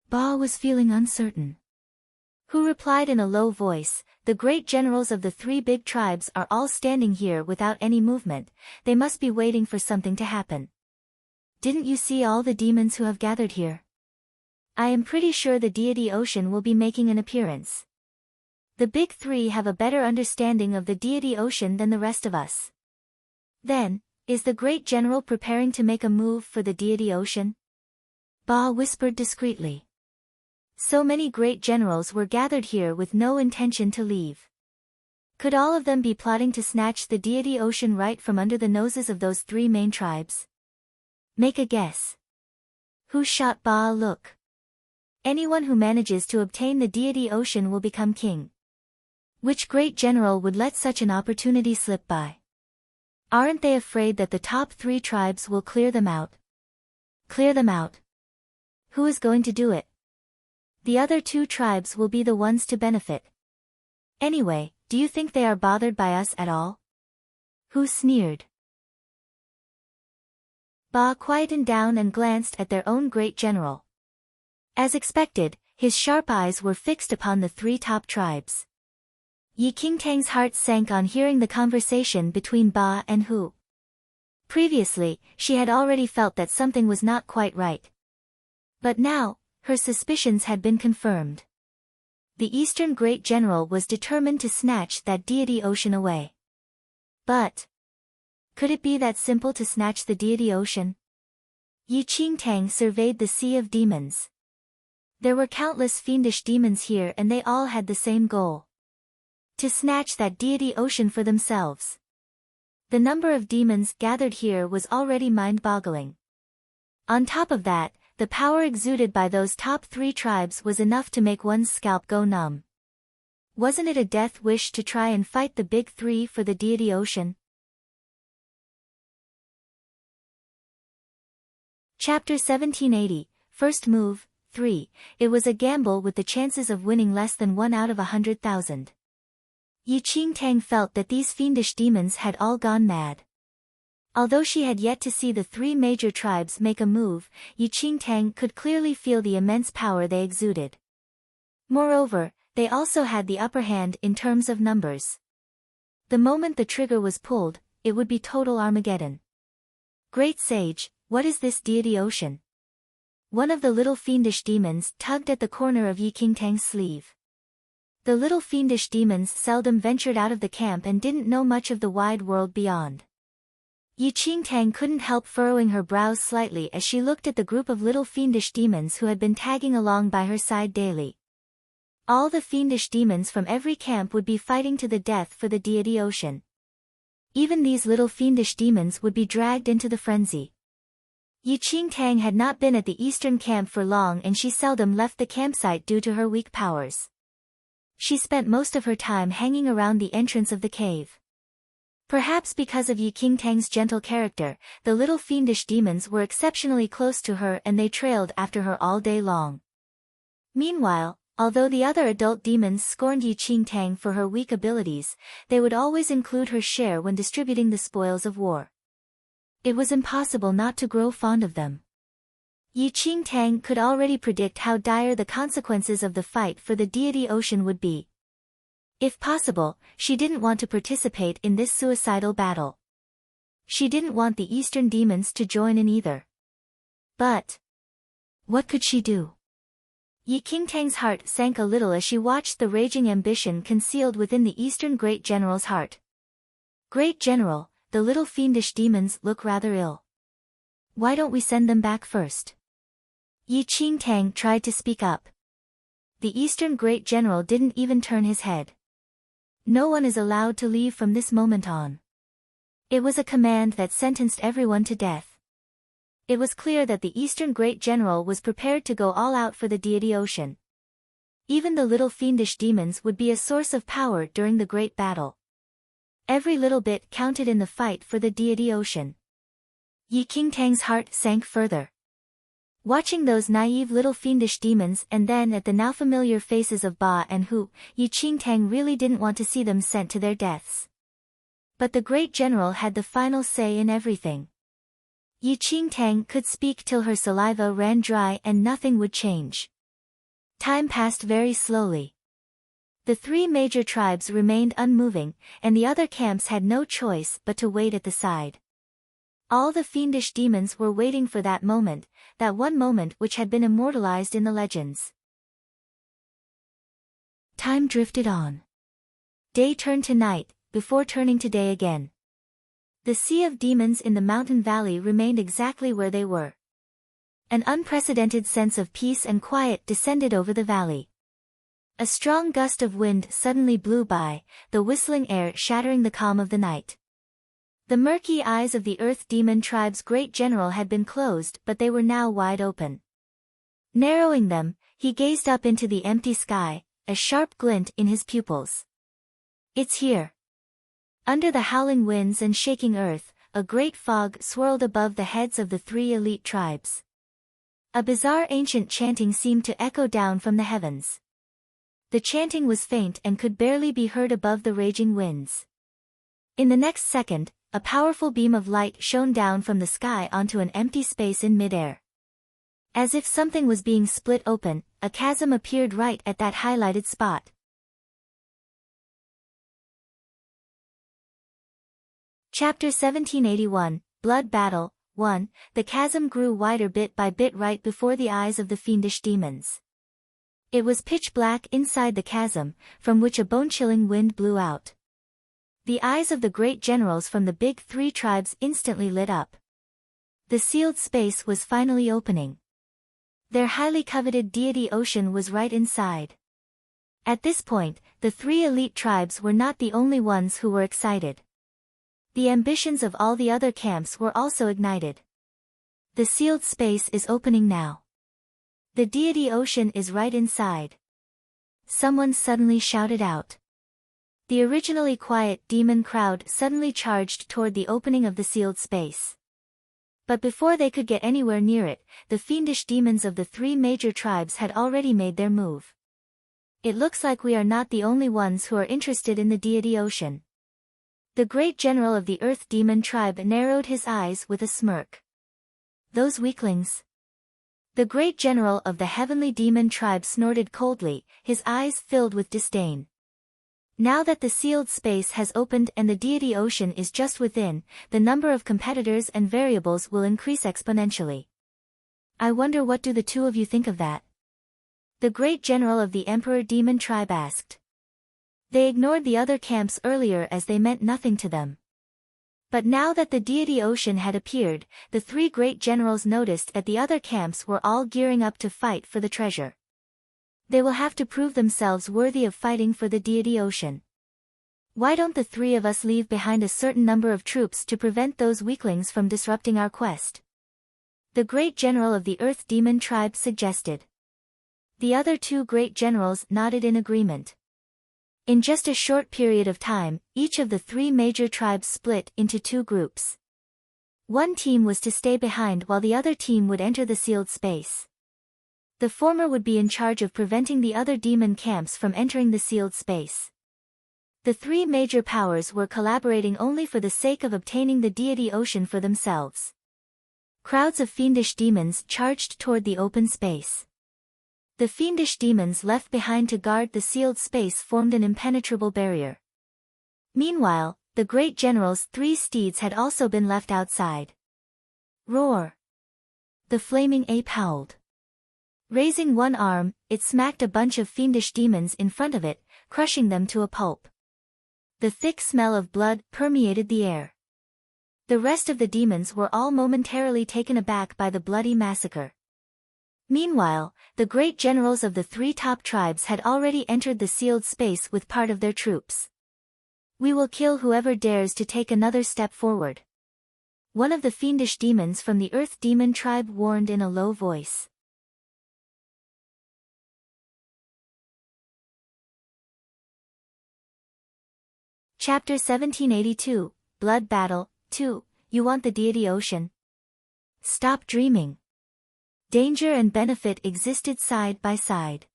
Speaker 1: Ba was feeling uncertain. Who replied in a low voice, the great generals of the three big tribes are all standing here without any movement. They must be waiting for something to happen. Didn't you see all the demons who have gathered here? I am pretty sure the deity Ocean will be making an appearance. The big three have a better understanding of the deity Ocean than the rest of us. Then, is the great general preparing to make a move for the deity Ocean? Ba whispered discreetly. So many great generals were gathered here with no intention to leave. Could all of them be plotting to snatch the deity Ocean right from under the noses of those three main tribes? Make a guess. Who shot Ba a look? Anyone who manages to obtain the deity Ocean will become king. Which great general would let such an opportunity slip by? Aren't they afraid that the top three tribes will clear them out? Clear them out? Who is going to do it? The other two tribes will be the ones to benefit. Anyway, do you think they are bothered by us at all? Who sneered? Ba quietened down and glanced at their own great general. As expected, his sharp eyes were fixed upon the three top tribes. Yi Qingtang's heart sank on hearing the conversation between Ba and Hu. Previously, she had already felt that something was not quite right. But now, her suspicions had been confirmed. The Eastern Great General was determined to snatch that deity Ocean away. But could it be that simple to snatch the deity Ocean? Yi Qingtang surveyed the sea of demons. There were countless fiendish demons here and they all had the same goal. To snatch that deity Ocean for themselves. The number of demons gathered here was already mind-boggling. On top of that, the power exuded by those top three tribes was enough to make one's scalp go numb. Wasn't it a death wish to try and fight the big three for the deity Ocean? Chapter 1780, First Move, 3. It was a gamble with the chances of winning less than 1 out of 100,000. Yi Qingtang felt that these fiendish demons had all gone mad. Although she had yet to see the three major tribes make a move, Yi Qingtang could clearly feel the immense power they exuded. Moreover, they also had the upper hand in terms of numbers. The moment the trigger was pulled, it would be total Armageddon. Great Sage, what is this deity Ocean? One of the little fiendish demons tugged at the corner of Yi Qingtang's sleeve. The little fiendish demons seldom ventured out of the camp and didn't know much of the wide world beyond. Yi Qingtang couldn't help furrowing her brows slightly as she looked at the group of little fiendish demons who had been tagging along by her side daily. All the fiendish demons from every camp would be fighting to the death for the deity Ocean. Even these little fiendish demons would be dragged into the frenzy. Yi Qingtang had not been at the eastern camp for long and she seldom left the campsite due to her weak powers. She spent most of her time hanging around the entrance of the cave. Perhaps because of Yi Qingtang's gentle character, the little fiendish demons were exceptionally close to her and they trailed after her all day long. Meanwhile, although the other adult demons scorned Yi Qingtang for her weak abilities, they would always include her share when distributing the spoils of war. It was impossible not to grow fond of them. Yi Qingtang could already predict how dire the consequences of the fight for the deity Ocean would be. If possible, she didn't want to participate in this suicidal battle. She didn't want the eastern demons to join in either. But what could she do? Yi Qingtang's heart sank a little as she watched the raging ambition concealed within the eastern great general's heart. Great General, the little fiendish demons look rather ill. Why don't we send them back first? Yi Qingtang tried to speak up. The eastern great general didn't even turn his head. No one is allowed to leave from this moment on. It was a command that sentenced everyone to death. It was clear that the Eastern Great General was prepared to go all out for the deity Ocean. Even the little fiendish demons would be a source of power during the great battle. Every little bit counted in the fight for the deity Ocean. Yi Qingtang's heart sank further. Watching those naive little fiendish demons and then at the now familiar faces of Ba and Hu, Yi Qingtang really didn't want to see them sent to their deaths. But the great general had the final say in everything. Yi Qingtang could speak till her saliva ran dry and nothing would change. Time passed very slowly. The three major tribes remained unmoving, and the other camps had no choice but to wait at the side. All the fiendish demons were waiting for that moment, that one moment which had been immortalized in the legends. Time drifted on. Day turned to night, before turning to day again. The sea of demons in the mountain valley remained exactly where they were. An unprecedented sense of peace and quiet descended over the valley. A strong gust of wind suddenly blew by, the whistling air shattering the calm of the night. The murky eyes of the Earth Demon tribe's great general had been closed, but they were now wide open. Narrowing them, he gazed up into the empty sky, a sharp glint in his pupils. It's here. Under the howling winds and shaking earth, a great fog swirled above the heads of the three elite tribes. A bizarre ancient chanting seemed to echo down from the heavens. The chanting was faint and could barely be heard above the raging winds. In the next second, a powerful beam of light shone down from the sky onto an empty space in midair. As if something was being split open, a chasm appeared right at that highlighted spot. Chapter 1781, Blood Battle, 1. The chasm grew wider bit by bit right before the eyes of the fiendish demons. It was pitch black inside the chasm, from which a bone-chilling wind blew out. The eyes of the great generals from the big three tribes instantly lit up. The sealed space was finally opening. Their highly coveted deity ocean was right inside. At this point, the three elite tribes were not the only ones who were excited. The ambitions of all the other camps were also ignited. The sealed space is opening now. The deity ocean is right inside. Someone suddenly shouted out. The originally quiet demon crowd suddenly charged toward the opening of the sealed space. But before they could get anywhere near it, the fiendish demons of the three major tribes had already made their move. It looks like we are not the only ones who are interested in the deity ocean. The great general of the Earth Demon tribe narrowed his eyes with a smirk. Those weaklings. The great general of the Heavenly Demon tribe snorted coldly, his eyes filled with disdain. Now that the sealed space has opened and the deity ocean is just within, the number of competitors and variables will increase exponentially. I wonder what do the two of you think of that? The great general of the Emperor Demon tribe asked. They ignored the other camps earlier as they meant nothing to them. But now that the deity ocean had appeared, the three great generals noticed that the other camps were all gearing up to fight for the treasure. They will have to prove themselves worthy of fighting for the deity ocean. Why don't the three of us leave behind a certain number of troops to prevent those weaklings from disrupting our quest? The great general of the Earth Demon tribe suggested. The other two great generals nodded in agreement. In just a short period of time, each of the three major tribes split into two groups. One team was to stay behind while the other team would enter the sealed space. The former would be in charge of preventing the other demon camps from entering the sealed space. The three major powers were collaborating only for the sake of obtaining the deity ocean for themselves. Crowds of fiendish demons charged toward the open space. The fiendish demons left behind to guard the sealed space formed an impenetrable barrier. Meanwhile, the great general's three steeds had also been left outside. Roar! The flaming ape howled. Raising one arm, it smacked a bunch of fiendish demons in front of it, crushing them to a pulp. The thick smell of blood permeated the air. The rest of the demons were all momentarily taken aback by the bloody massacre. Meanwhile, the great generals of the three top tribes had already entered the sealed space with part of their troops. We will kill whoever dares to take another step forward. One of the fiendish demons from the Earth Demon tribe warned in a low voice. Chapter 1782, Blood Battle, 2. You want the deity ocean? Stop dreaming. Danger and benefit existed side by side.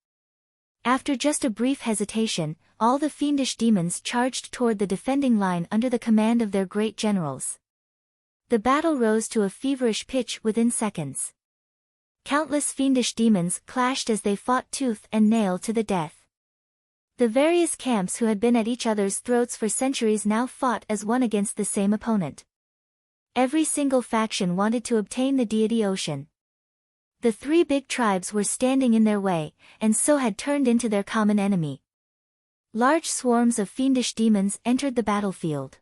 Speaker 1: After just a brief hesitation, all the fiendish demons charged toward the defending line under the command of their great generals. The battle rose to a feverish pitch within seconds. Countless fiendish demons clashed as they fought tooth and nail to the death. The various camps who had been at each other's throats for centuries now fought as one against the same opponent. Every single faction wanted to obtain the deity ocean. The three big tribes were standing in their way, and so had turned into their common enemy. Large swarms of fiendish demons entered the battlefield.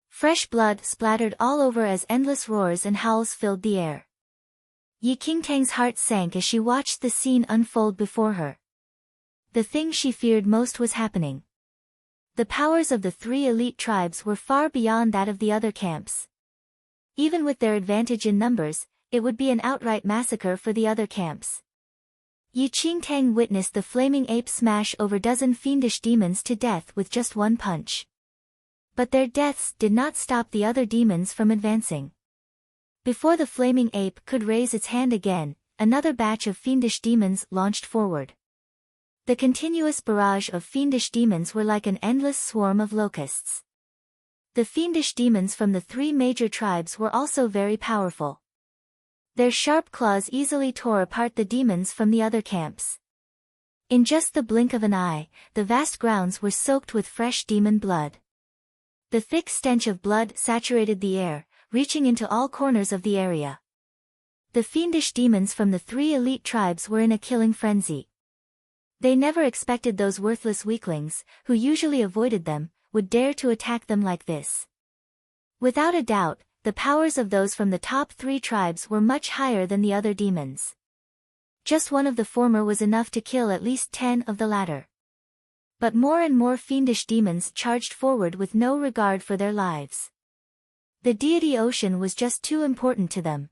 Speaker 1: Fresh blood splattered all over as endless roars and howls filled the air. Yi Qingtang's heart sank as she watched the scene unfold before her. The thing she feared most was happening. The powers of the three elite tribes were far beyond that of the other camps. Even with their advantage in numbers, it would be an outright massacre for the other camps. Yi Qingtang witnessed the flaming ape smash over dozen fiendish demons to death with just one punch. But their deaths did not stop the other demons from advancing. Before the flaming ape could raise its hand again, another batch of fiendish demons launched forward. The continuous barrage of fiendish demons were like an endless swarm of locusts. The fiendish demons from the three major tribes were also very powerful. Their sharp claws easily tore apart the demons from the other camps. In just the blink of an eye, the vast grounds were soaked with fresh demon blood. The thick stench of blood saturated the air, reaching into all corners of the area. The fiendish demons from the three elite tribes were in a killing frenzy. They never expected those worthless weaklings, who usually avoided them, would dare to attack them like this. Without a doubt, the powers of those from the top three tribes were much higher than the other demons. Just one of the former was enough to kill at least 10 of the latter. But more and more fiendish demons charged forward with no regard for their lives. The deity ocean was just too important to them.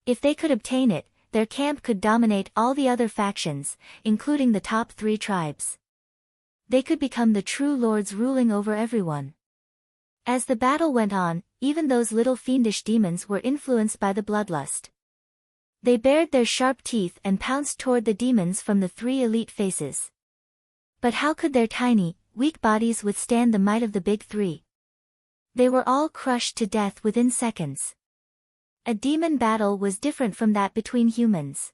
Speaker 1: If they could obtain it, their camp could dominate all the other factions, including the top three tribes. They could become the true lords ruling over everyone. As the battle went on, even those little fiendish demons were influenced by the bloodlust. They bared their sharp teeth and pounced toward the demons from the three elite faces. But how could their tiny, weak bodies withstand the might of the big three? They were all crushed to death within seconds. A demon battle was different from that between humans.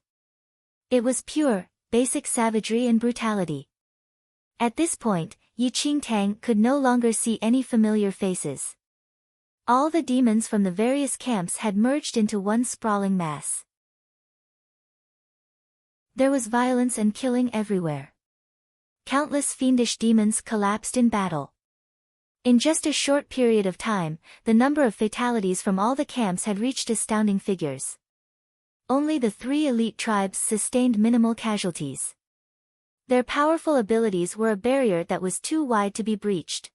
Speaker 1: It was pure, basic savagery and brutality. At this point, Yi Qingtang could no longer see any familiar faces. All the demons from the various camps had merged into one sprawling mass. There was violence and killing everywhere. Countless fiendish demons collapsed in battle. In just a short period of time, the number of fatalities from all the camps had reached astounding figures. Only the three elite tribes sustained minimal casualties. Their powerful abilities were a barrier that was too wide to be breached.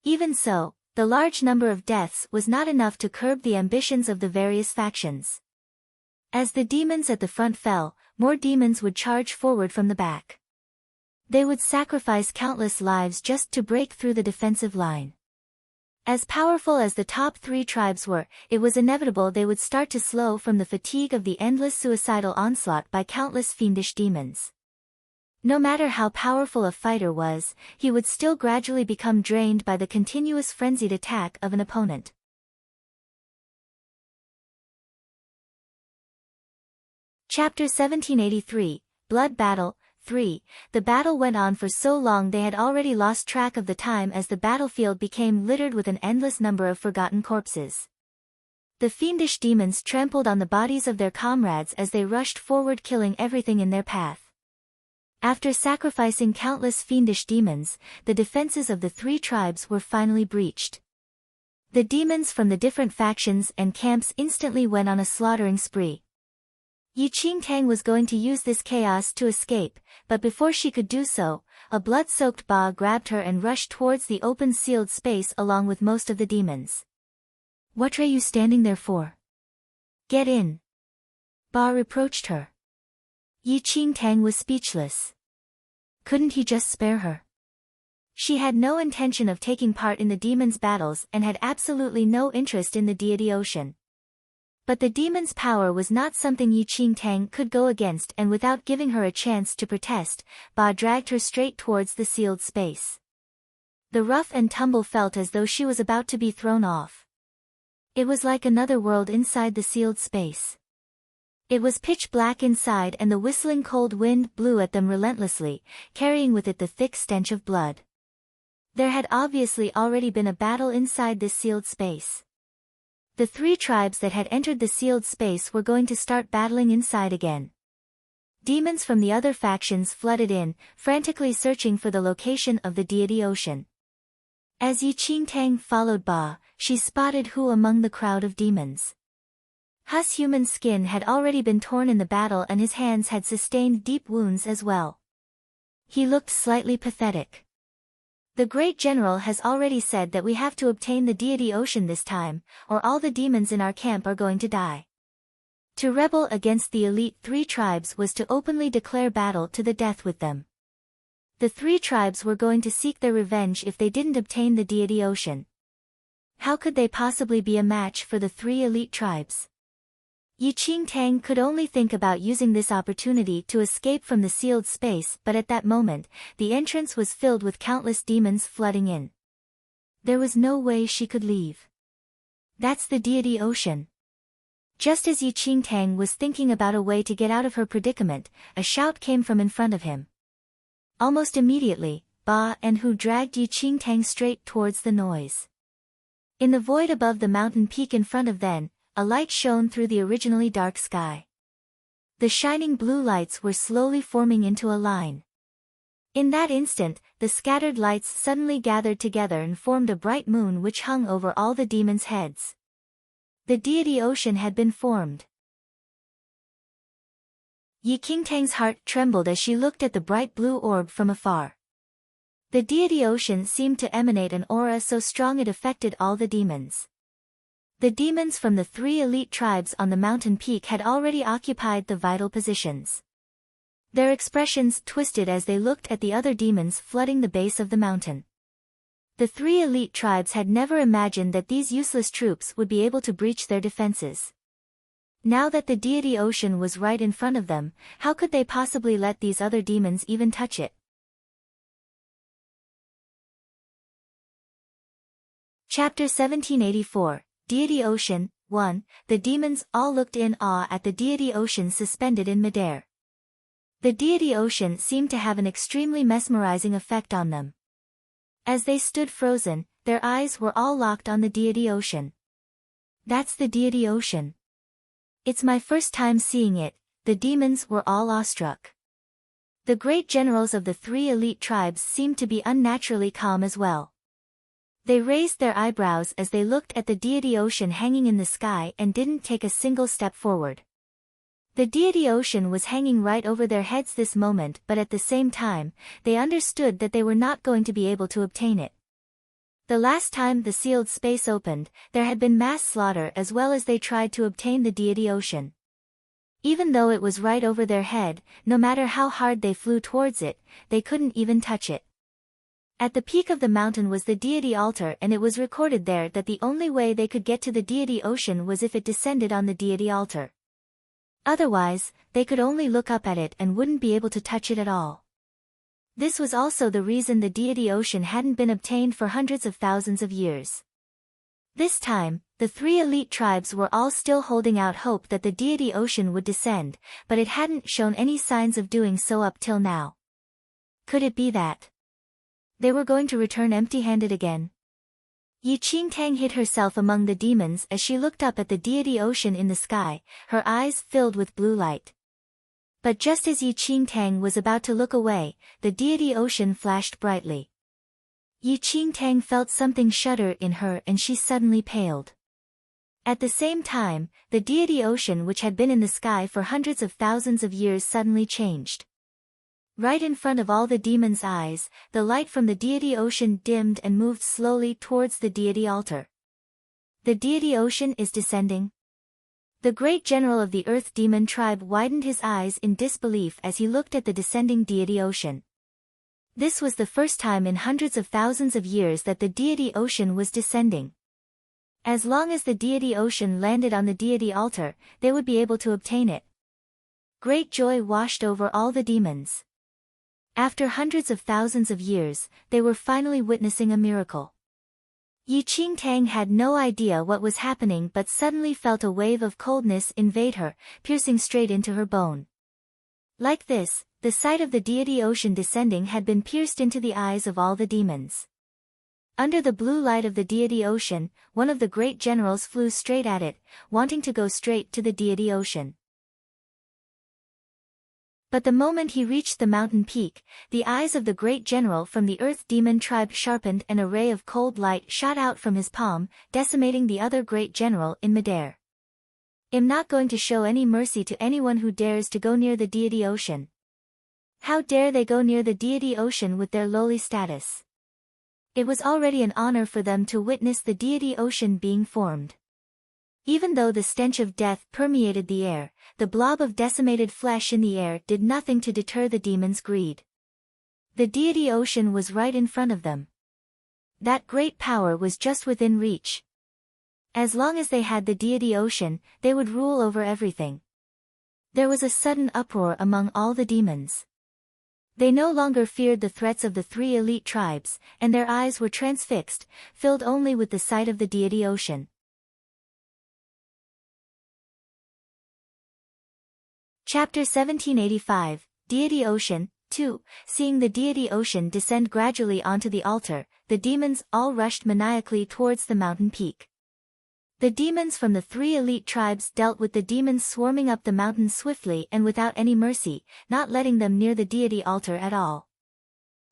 Speaker 1: Even so, the large number of deaths was not enough to curb the ambitions of the various factions. As the demons at the front fell, more demons would charge forward from the back. They would sacrifice countless lives just to break through the defensive line. As powerful as the top three tribes were, it was inevitable they would start to slow from the fatigue of the endless suicidal onslaught by countless fiendish demons. No matter how powerful a fighter was, he would still gradually become drained by the continuous frenzied attack of an opponent. Chapter 1783, Blood Battle, 3. The battle went on for so long they had already lost track of the time as the battlefield became littered with an endless number of forgotten corpses. The fiendish demons trampled on the bodies of their comrades as they rushed forward, killing everything in their path. After sacrificing countless fiendish demons, the defenses of the three tribes were finally breached. The demons from the different factions and camps instantly went on a slaughtering spree. Yi Qingtang was going to use this chaos to escape, but before she could do so, a blood-soaked Ba grabbed her and rushed towards the open sealed space along with most of the demons. "What are you standing there for? Get in!" Ba reproached her. Yi Qingtang was speechless. Couldn't he just spare her? She had no intention of taking part in the demons' battles and had absolutely no interest in the deity ocean. But the demon's power was not something Yi Qingtang could go against, and without giving her a chance to protest, Ba dragged her straight towards the sealed space. The rough and tumble felt as though she was about to be thrown off. It was like another world inside the sealed space. It was pitch black inside and the whistling cold wind blew at them relentlessly, carrying with it the thick stench of blood. There had obviously already been a battle inside this sealed space. The 3 tribes that had entered the sealed space were going to start battling inside again. Demons from the other factions flooded in, frantically searching for the location of the deity ocean. As Yi Qingtang followed Ba, she spotted Hu among the crowd of demons. Hu's human skin had already been torn in the battle and his hands had sustained deep wounds as well. He looked slightly pathetic. The great general has already said that we have to obtain the deity ocean this time, or all the demons in our camp are going to die. To rebel against the elite 3 tribes was to openly declare battle to the death with them. The 3 tribes were going to seek their revenge if they didn't obtain the deity ocean. How could they possibly be a match for the 3 elite tribes? Yi Qingtang could only think about using this opportunity to escape from the sealed space, but at that moment, the entrance was filled with countless demons flooding in. There was no way she could leave. That's the deity ocean. Just as Yi Qingtang was thinking about a way to get out of her predicament, a shout came from in front of him. Almost immediately, Ba and Hu dragged Yi Qingtang straight towards the noise. In the void above the mountain peak in front of them, a light shone through the originally dark sky. The shining blue lights were slowly forming into a line. In that instant, the scattered lights suddenly gathered together and formed a bright moon which hung over all the demons' heads. The deity ocean had been formed. Yi Qingtang's heart trembled as she looked at the bright blue orb from afar. The deity ocean seemed to emanate an aura so strong it affected all the demons. The demons from the 3 elite tribes on the mountain peak had already occupied the vital positions. Their expressions twisted as they looked at the other demons flooding the base of the mountain. The 3 elite tribes had never imagined that these useless troops would be able to breach their defenses. Now that the deity ocean was right in front of them, how could they possibly let these other demons even touch it? Chapter 1784, Deity Ocean, 1. The demons all looked in awe at the deity ocean suspended in midair. The deity ocean seemed to have an extremely mesmerizing effect on them. As they stood frozen, their eyes were all locked on the deity ocean. That's the deity ocean. It's my first time seeing it, the demons were all awestruck. The great generals of the 3 elite tribes seemed to be unnaturally calm as well. They raised their eyebrows as they looked at the deity ocean hanging in the sky and didn't take a single step forward. The deity ocean was hanging right over their heads this moment, but at the same time, they understood that they were not going to be able to obtain it. The last time the sealed space opened, there had been mass slaughter as well as they tried to obtain the deity ocean. Even though it was right over their head, no matter how hard they flew towards it, they couldn't even touch it. At the peak of the mountain was the deity altar, and it was recorded there that the only way they could get to the deity ocean was if it descended on the deity altar. Otherwise, they could only look up at it and wouldn't be able to touch it at all. This was also the reason the deity ocean hadn't been obtained for hundreds of thousands of years. This time, the 3 elite tribes were all still holding out hope that the deity ocean would descend, but it hadn't shown any signs of doing so up till now. Could it be that they were going to return empty-handed again? Yi Qingtang hid herself among the demons as she looked up at the deity ocean in the sky, her eyes filled with blue light. But just as Yi Qingtang was about to look away, the deity ocean flashed brightly. Yi Qingtang felt something shudder in her and she suddenly paled. At the same time, the deity ocean which had been in the sky for hundreds of thousands of years suddenly changed. Right in front of all the demons' eyes, the light from the deity ocean dimmed and moved slowly towards the deity altar. The deity ocean is descending. The great general of the earth demon tribe widened his eyes in disbelief as he looked at the descending deity ocean. This was the first time in hundreds of thousands of years that the deity ocean was descending. As long as the deity ocean landed on the deity altar, they would be able to obtain it. Great joy washed over all the demons. After hundreds of thousands of years, they were finally witnessing a miracle. Yi Qingtang had no idea what was happening but suddenly felt a wave of coldness invade her, piercing straight into her bone. Like this, the sight of the deity ocean descending had been pierced into the eyes of all the demons. Under the blue light of the deity ocean, one of the great generals flew straight at it, wanting to go straight to the deity ocean. But the moment he reached the mountain peak, the eyes of the great general from the earth demon tribe sharpened and a ray of cold light shot out from his palm, decimating the other great general in midair. I'm not going to show any mercy to anyone who dares to go near the deity ocean. How dare they go near the deity ocean with their lowly status? It was already an honor for them to witness the deity ocean being formed. Even though the stench of death permeated the air, the blob of decimated flesh in the air did nothing to deter the demons' greed. The deity ocean was right in front of them. That great power was just within reach. As long as they had the deity ocean, they would rule over everything. There was a sudden uproar among all the demons. They no longer feared the threats of the three elite tribes, and their eyes were transfixed, filled only with the sight of the deity ocean. Chapter 1785, Deity Ocean, 2. Seeing the deity ocean descend gradually onto the altar, the demons all rushed maniacally towards the mountain peak. The demons from the three elite tribes dealt with the demons swarming up the mountain swiftly and without any mercy, not letting them near the deity altar at all.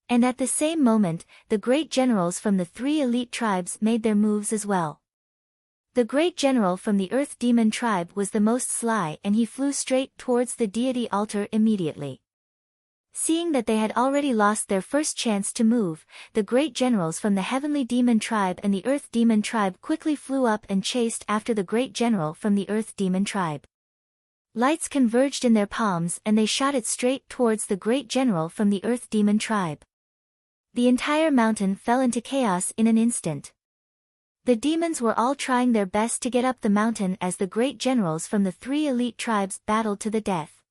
Speaker 1: And at the same moment, the great generals from the three elite tribes made their moves as well. The great general from the earth demon tribe was the most sly and he flew straight towards the deity altar immediately. Seeing that they had already lost their first chance to move, the great generals from the heavenly demon tribe and the earth demon tribe quickly flew up and chased after the great general from the earth demon tribe. Lights converged in their palms and they shot it straight towards the great general from the earth demon tribe. The entire mountain fell into chaos in an instant. The demons were all trying their best to get up the mountain as the great generals from the three elite tribes battled to the death.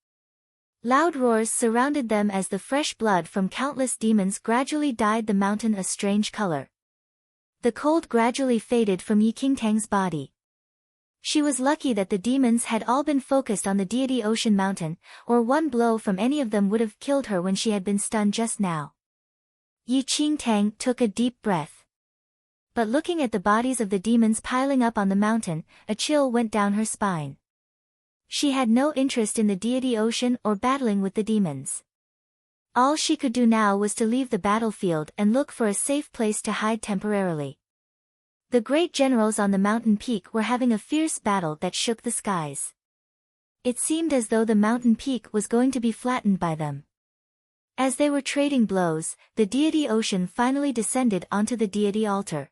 Speaker 1: Loud roars surrounded them as the fresh blood from countless demons gradually dyed the mountain a strange color. The cold gradually faded from Yi Qingtang's body. She was lucky that the demons had all been focused on the deity ocean mountain, or one blow from any of them would have killed her when she had been stunned just now. Yi Qingtang took a deep breath. But looking at the bodies of the demons piling up on the mountain, a chill went down her spine. She had no interest in the deity ocean or battling with the demons. All she could do now was to leave the battlefield and look for a safe place to hide temporarily. The great generals on the mountain peak were having a fierce battle that shook the skies. It seemed as though the mountain peak was going to be flattened by them. As they were trading blows, the deity ocean finally descended onto the deity altar.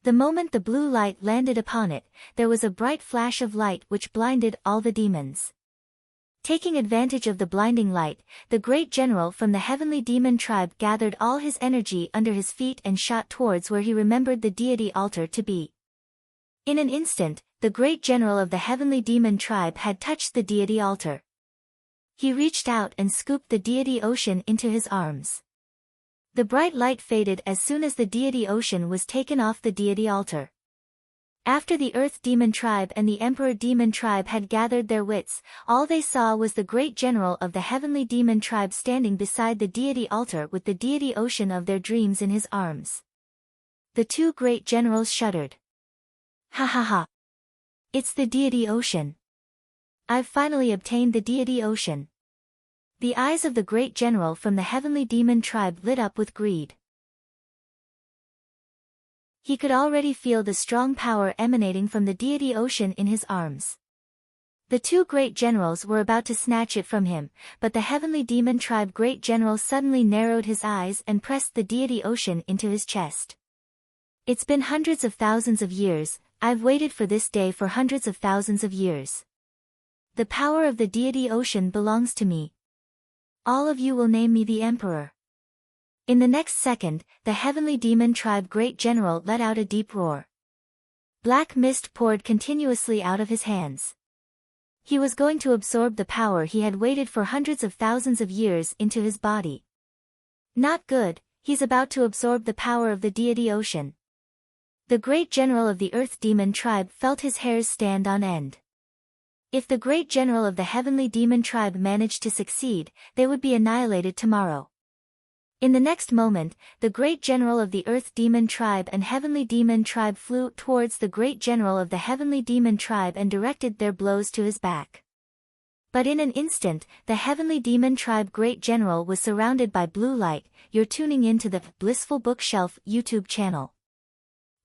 Speaker 1: The moment the blue light landed upon it, there was a bright flash of light which blinded all the demons. Taking advantage of the blinding light, the great general from the heavenly demon tribe gathered all his energy under his feet and shot towards where he remembered the deity altar to be. In an instant, the great general of the heavenly demon tribe had touched the deity altar. He reached out and scooped the deity ocean into his arms. The bright light faded as soon as the deity ocean was taken off the deity altar. After the earth demon tribe and the emperor demon tribe had gathered their wits, all they saw was the great general of the heavenly demon tribe standing beside the deity altar with the deity ocean of their dreams in his arms. The two great generals shuddered. Ha ha ha! It's the deity ocean. I've finally obtained the deity ocean. The eyes of the great general from the heavenly demon tribe lit up with greed. He could already feel the strong power emanating from the deity ocean in his arms. The two great generals were about to snatch it from him, but the heavenly demon tribe great general suddenly narrowed his eyes and pressed the deity ocean into his chest. It's been hundreds of thousands of years, I've waited for this day for hundreds of thousands of years. The power of the deity ocean belongs to me. All of you will name me the emperor. In the next second, the heavenly demon tribe great general let out a deep roar. Black mist poured continuously out of his hands. He was going to absorb the power he had waited for hundreds of thousands of years into his body. Not good, he's about to absorb the power of the deity ocean. The great general of the Earth Demon tribe felt his hairs stand on end. If the great general of the Heavenly Demon tribe managed to succeed, they would be annihilated tomorrow. In the next moment, the great general of the Earth Demon tribe and Heavenly Demon tribe flew towards the great general of the Heavenly Demon tribe and directed their blows to his back. But in an instant, the Heavenly Demon tribe great general was surrounded by blue light. You're tuning into the Blissful Bookshelf YouTube channel.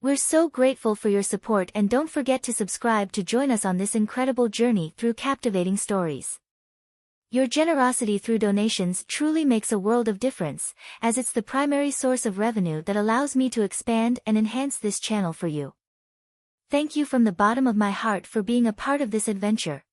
Speaker 1: We're so grateful for your support, and don't forget to subscribe to join us on this incredible journey through captivating stories. Your generosity through donations truly makes a world of difference, as it's the primary source of revenue that allows me to expand and enhance this channel for you. Thank you from the bottom of my heart for being a part of this adventure.